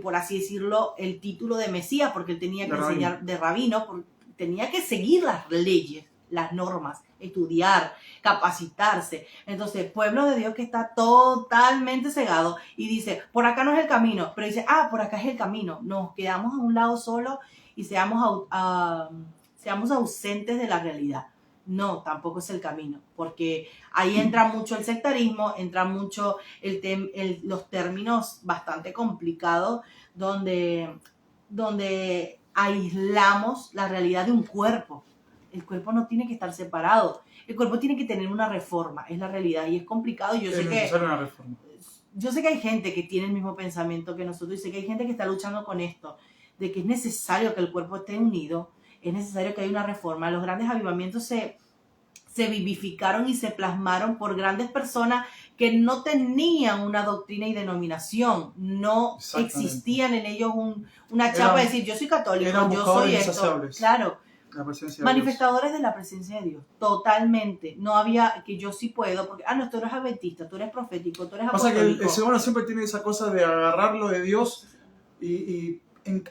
por así decirlo, el título de Mesías, porque él tenía que enseñar de rabino, tenía que seguir las leyes, las normas, estudiar, capacitarse. Entonces, pueblo de Dios que está totalmente cegado y dice, por acá no es el camino, pero dice, por acá es el camino. Nos quedamos a un lado solo y seamos ausentes de la realidad. No, tampoco es el camino, porque ahí entra mucho el sectarismo, entra mucho los términos bastante complicados donde aislamos la realidad de un cuerpo. El cuerpo no tiene que estar separado. El cuerpo tiene que tener una reforma. Es la realidad y es complicado. Yo sé que hay gente que tiene el mismo pensamiento que nosotros y sé que hay gente que está luchando con esto, de que es necesario que el cuerpo esté unido, es necesario que haya una reforma. Los grandes avivamientos se vivificaron y se plasmaron por grandes personas que no tenían una doctrina y denominación, no existían en ellos una chapa de decir yo soy católico, yo soy esto. Claro. Manifestadores de la presencia de Dios, totalmente. No había que yo sí puedo, porque, no, tú eres adventista, tú eres profético, tú eres apostólico. Pasa que el ser humano siempre tiene esa cosa de agarrarlo de Dios y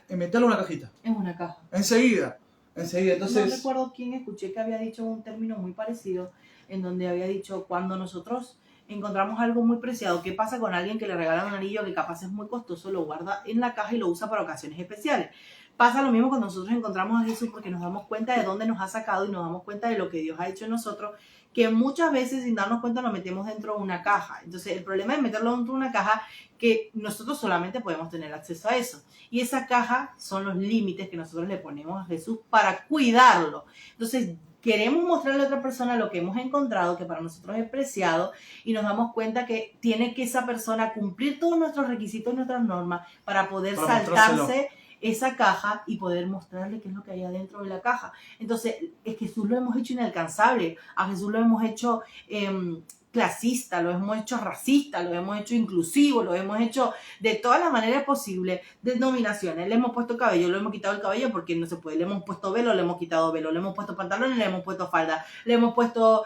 meterlo en una cajita. En una caja. Enseguida. Entonces... No recuerdo quién escuché que había dicho un término muy parecido, en donde había dicho, cuando nosotros encontramos algo muy preciado, ¿qué pasa con alguien que le regalan un anillo que capaz es muy costoso, lo guarda en la caja y lo usa para ocasiones especiales? Pasa lo mismo cuando nosotros encontramos a Jesús, porque nos damos cuenta de dónde nos ha sacado y nos damos cuenta de lo que Dios ha hecho en nosotros, que muchas veces sin darnos cuenta lo metemos dentro de una caja. Entonces el problema es meterlo dentro de una caja que nosotros solamente podemos tener acceso a eso. Y esa caja son los límites que nosotros le ponemos a Jesús para cuidarlo. Entonces queremos mostrarle a otra persona lo que hemos encontrado, que para nosotros es preciado, y nos damos cuenta que tiene que esa persona cumplir todos nuestros requisitos, nuestras normas, para poder saltarse esa caja y poder mostrarle qué es lo que hay adentro de la caja. Entonces, es que Jesús lo hemos hecho inalcanzable, a Jesús lo hemos hecho clasista, lo hemos hecho racista, lo hemos hecho inclusivo, lo hemos hecho de todas las maneras posibles, denominaciones. Le hemos puesto cabello, le hemos quitado el cabello porque no se puede, le hemos puesto velo, le hemos quitado velo, le hemos puesto pantalones, le hemos puesto falda, le hemos puesto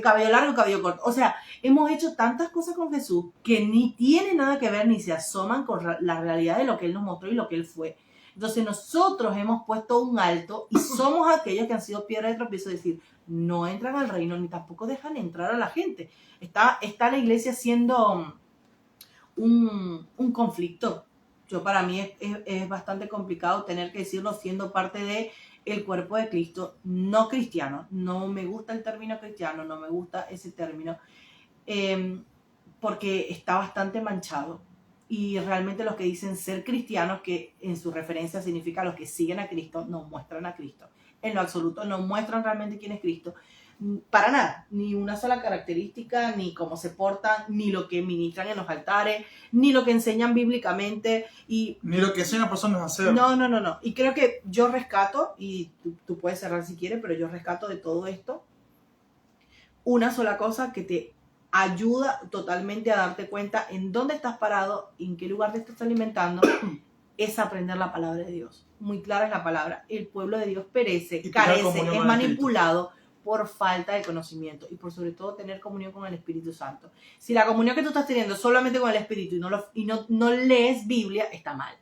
cabello largo, cabello corto. O sea, hemos hecho tantas cosas con Jesús que ni tiene nada que ver ni se asoman con la realidad de lo que Él nos mostró y lo que Él fue. Entonces nosotros hemos puesto un alto y somos aquellos que han sido piedra de tropiezo, es decir, no entran al reino ni tampoco dejan entrar a la gente. Está la iglesia siendo un conflicto. Para mí es bastante complicado tener que decirlo siendo parte de el cuerpo de Cristo, no cristiano. No me gusta el término cristiano, no me gusta ese término, porque está bastante manchado. Y realmente los que dicen ser cristianos, que en su referencia significa los que siguen a Cristo, no muestran a Cristo. En lo absoluto, no muestran realmente quién es Cristo. Para nada, ni una sola característica, ni cómo se portan, ni lo que ministran en los altares, ni lo que enseñan bíblicamente. Ni lo que enseñan a personas a hacer. No. Y creo que yo rescato, y tú puedes cerrar si quieres, pero yo rescato de todo esto una sola cosa que te ayuda totalmente a darte cuenta en dónde estás parado, en qué lugar te estás alimentando, es aprender la palabra de Dios. Muy clara es la palabra. El pueblo de Dios perece, carece, es manipulado por falta de conocimiento y por sobre todo tener comunión con el Espíritu Santo. Si la comunión que tú estás teniendo solamente con el Espíritu y no lees Biblia, está mal.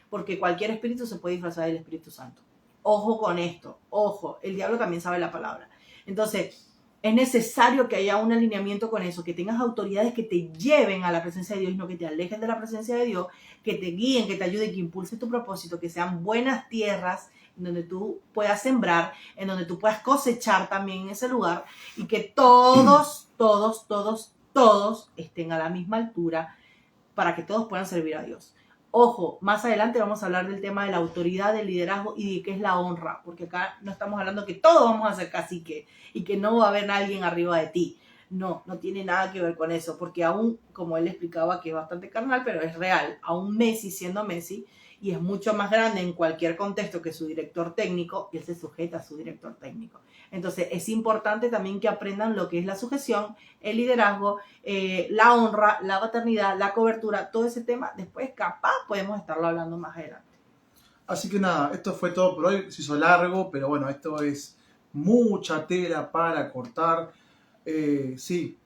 Porque cualquier espíritu se puede disfrazar del Espíritu Santo. Ojo con esto, ojo, el diablo también sabe la palabra. Entonces, es necesario que haya un alineamiento con eso, que tengas autoridades que te lleven a la presencia de Dios y no que te alejen de la presencia de Dios, que te guíen, que te ayuden, que impulsen tu propósito, que sean buenas tierras en donde tú puedas sembrar, en donde tú puedas cosechar también en ese lugar y que todos estén a la misma altura para que todos puedan servir a Dios. Ojo, más adelante vamos a hablar del tema de la autoridad, del liderazgo y de qué es la honra, porque acá no estamos hablando que todos vamos a ser cacique y que no va a haber alguien arriba de ti. No tiene nada que ver con eso, porque aún, como él explicaba, que es bastante carnal, pero es real, aún Messi siendo Messi, y es mucho más grande en cualquier contexto que su director técnico, él se sujeta a su director técnico. Entonces es importante también que aprendan lo que es la sujeción, el liderazgo, la honra, la paternidad, la cobertura, todo ese tema. Después capaz podemos estarlo hablando más adelante. Así que nada, esto fue todo por hoy. Se hizo largo, pero bueno, esto es mucha tela para cortar. Sí,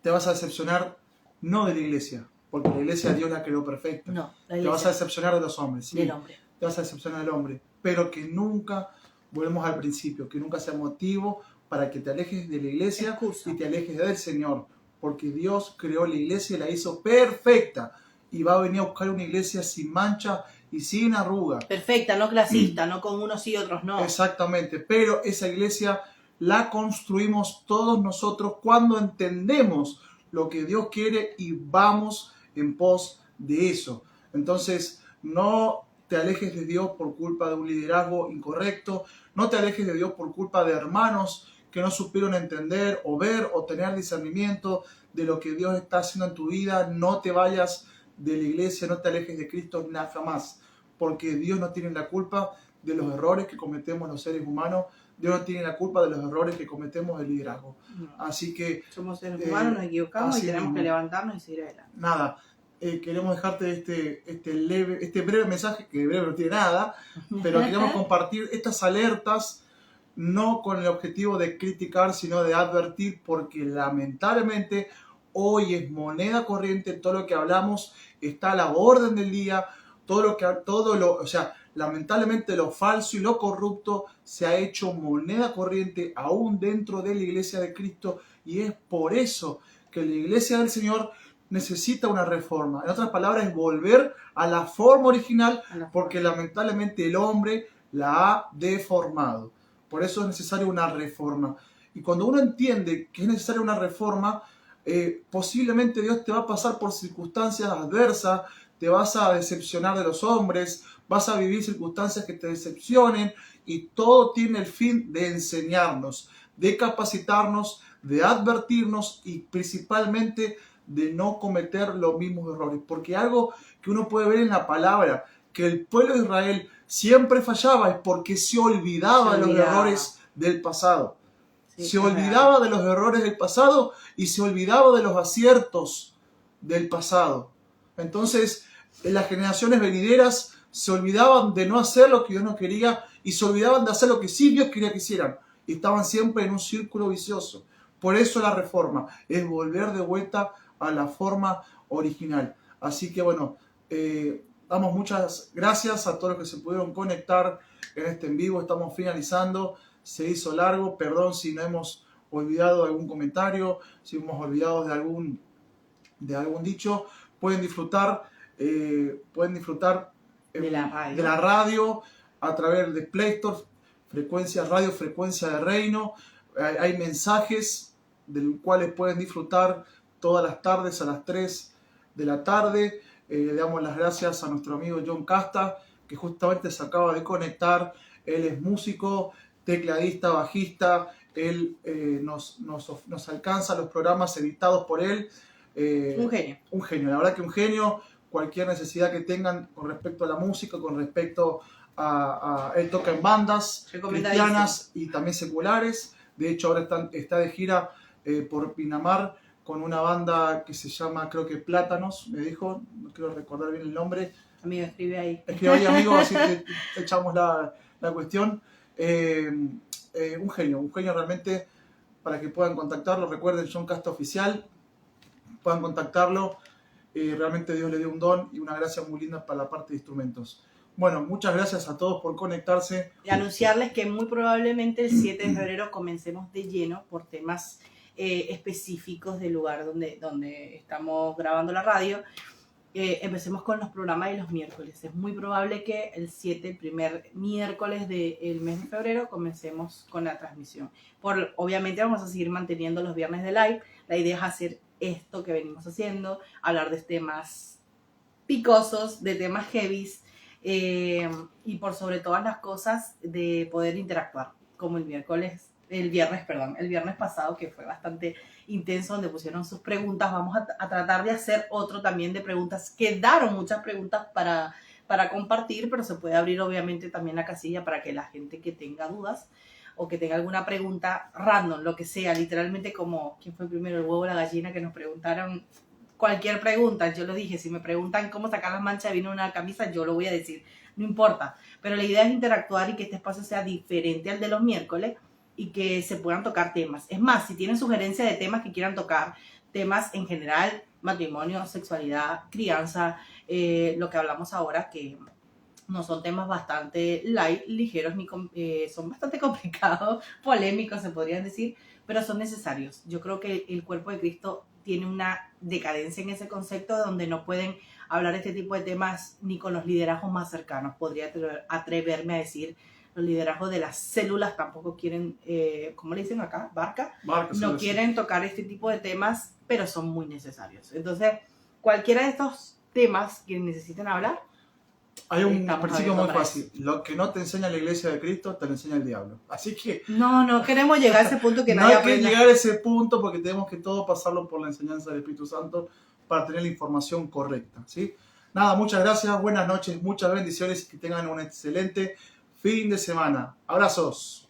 te vas a decepcionar no de la iglesia, porque la iglesia Dios la creó perfecta. No, te vas a decepcionar de los hombres, sí. Del hombre. Te vas a decepcionar del hombre, pero que nunca, volvemos al principio, que nunca sea motivo para que te alejes de la iglesia y te alejes del Señor, porque Dios creó la iglesia y la hizo perfecta, y va a venir a buscar una iglesia sin mancha y sin arruga. Perfecta, no clasista, no con unos y otros no. Exactamente, pero esa iglesia la construimos todos nosotros cuando entendemos lo que Dios quiere y vamos en pos de eso. Entonces, no te alejes de Dios por culpa de un liderazgo incorrecto, no te alejes de Dios por culpa de hermanos que no supieron entender o ver o tener discernimiento de lo que Dios está haciendo en tu vida. No te vayas de la iglesia, no te alejes de Cristo nada jamás, porque Dios no tiene la culpa de los errores que cometemos los seres humanos. Dios no tiene la culpa de los errores que cometemos el liderazgo. No. Así que... Somos seres humanos, nos equivocamos y tenemos que levantarnos y seguir adelante. Nada, queremos dejarte este breve mensaje, que breve no tiene nada, pero queremos compartir estas alertas, no con el objetivo de criticar, sino de advertir, porque lamentablemente hoy es moneda corriente, todo lo que hablamos está a la orden del día, lamentablemente lo falso y lo corrupto se ha hecho moneda corriente aún dentro de la iglesia de Cristo, y es por eso que la iglesia del Señor necesita una reforma. En otras palabras, es volver a la forma original, porque lamentablemente el hombre la ha deformado. Por eso es necesaria una reforma. Y cuando uno entiende que es necesaria una reforma, posiblemente Dios te va a pasar por circunstancias adversas, te vas a decepcionar de los hombres, vas a vivir circunstancias que te decepcionen, y todo tiene el fin de enseñarnos, de capacitarnos, de advertirnos y principalmente de no cometer los mismos errores. Porque algo que uno puede ver en la palabra, que el pueblo de Israel siempre fallaba, es porque se olvidaba de los errores del pasado. Se olvidaba de los errores del pasado y se olvidaba de los aciertos del pasado. Entonces, en las generaciones venideras se olvidaban de no hacer lo que Dios no quería y se olvidaban de hacer lo que sí Dios quería que hicieran. Y estaban siempre en un círculo vicioso. Por eso la reforma es volver de vuelta a la forma original. Así que bueno, damos muchas gracias a todos los que se pudieron conectar en este en vivo. Estamos finalizando. Se hizo largo. Perdón si no hemos olvidado algún comentario, si hemos olvidado de algún dicho. Pueden disfrutar pueden disfrutar de la radio a través de Play Store, Radio Frecuencia de Reino. Hay mensajes del cuales pueden disfrutar todas las tardes a las 3 de la tarde. Le damos las gracias a nuestro amigo John Casta, que justamente se acaba de conectar. Él es músico, tecladista, bajista. Él nos alcanza los programas editados por él. Un genio. Un genio, la verdad que un genio. Cualquier necesidad que tengan con respecto a la música, con respecto a él toca en bandas cristianas y también seculares. De hecho, ahora está de gira por Pinamar con una banda que se llama, creo que Plátanos, me dijo, no quiero recordar bien el nombre. Amigo, escribe ahí. Escribe ahí, amigo, así te echamos la cuestión. Un genio realmente, para que puedan contactarlo. Recuerden, John Casta Oficial, puedan contactarlo. Realmente Dios le dio un don y una gracia muy linda para la parte de instrumentos. Bueno, muchas gracias a todos por conectarse. Y anunciarles que muy probablemente el 7 de febrero comencemos de lleno por temas específicos del lugar donde estamos grabando la radio. Empecemos con los programas de los miércoles. Es muy probable que el 7, el primer miércoles del mes de febrero, comencemos con la transmisión. Obviamente vamos a seguir manteniendo los viernes de live. La idea es hacer esto que venimos haciendo, hablar de temas picosos, de temas heavies, y por sobre todas las cosas de poder interactuar, como el viernes pasado, que fue bastante intenso, donde pusieron sus preguntas. Vamos a tratar de hacer otro también de preguntas. Quedaron muchas preguntas para compartir, pero se puede abrir obviamente también la casilla para que la gente que tenga dudas o que tenga alguna pregunta random, lo que sea, literalmente como, ¿quién fue primero, el huevo o la gallina? Que nos preguntaron cualquier pregunta. Yo lo dije, si me preguntan cómo sacar las manchas de vino en una camisa, yo lo voy a decir, no importa. Pero la idea es interactuar y que este espacio sea diferente al de los miércoles y que se puedan tocar temas. Es más, si tienen sugerencias de temas que quieran tocar, temas en general, matrimonio, sexualidad, crianza, lo que hablamos ahora, que no son temas bastante light, ligeros, son bastante complicados, polémicos se podrían decir, pero son necesarios. Yo creo que el cuerpo de Cristo tiene una decadencia en ese concepto donde no pueden hablar este tipo de temas ni con los liderazgos más cercanos. Podría atreverme a decir, los liderazgos de las células tampoco quieren, ¿cómo le dicen acá? Barca no quieren tocar este tipo de temas, pero son muy necesarios. Entonces, cualquiera de estos temas que necesiten hablar, hay un principio muy fácil. Lo que no te enseña la iglesia de Cristo, te lo enseña el diablo. Así que... No queremos llegar a ese punto que no hay que llegar a ese punto porque tenemos que todo pasarlo por la enseñanza del Espíritu Santo para tener la información correcta, ¿sí? Nada, muchas gracias, buenas noches, muchas bendiciones y que tengan un excelente fin de semana. Abrazos.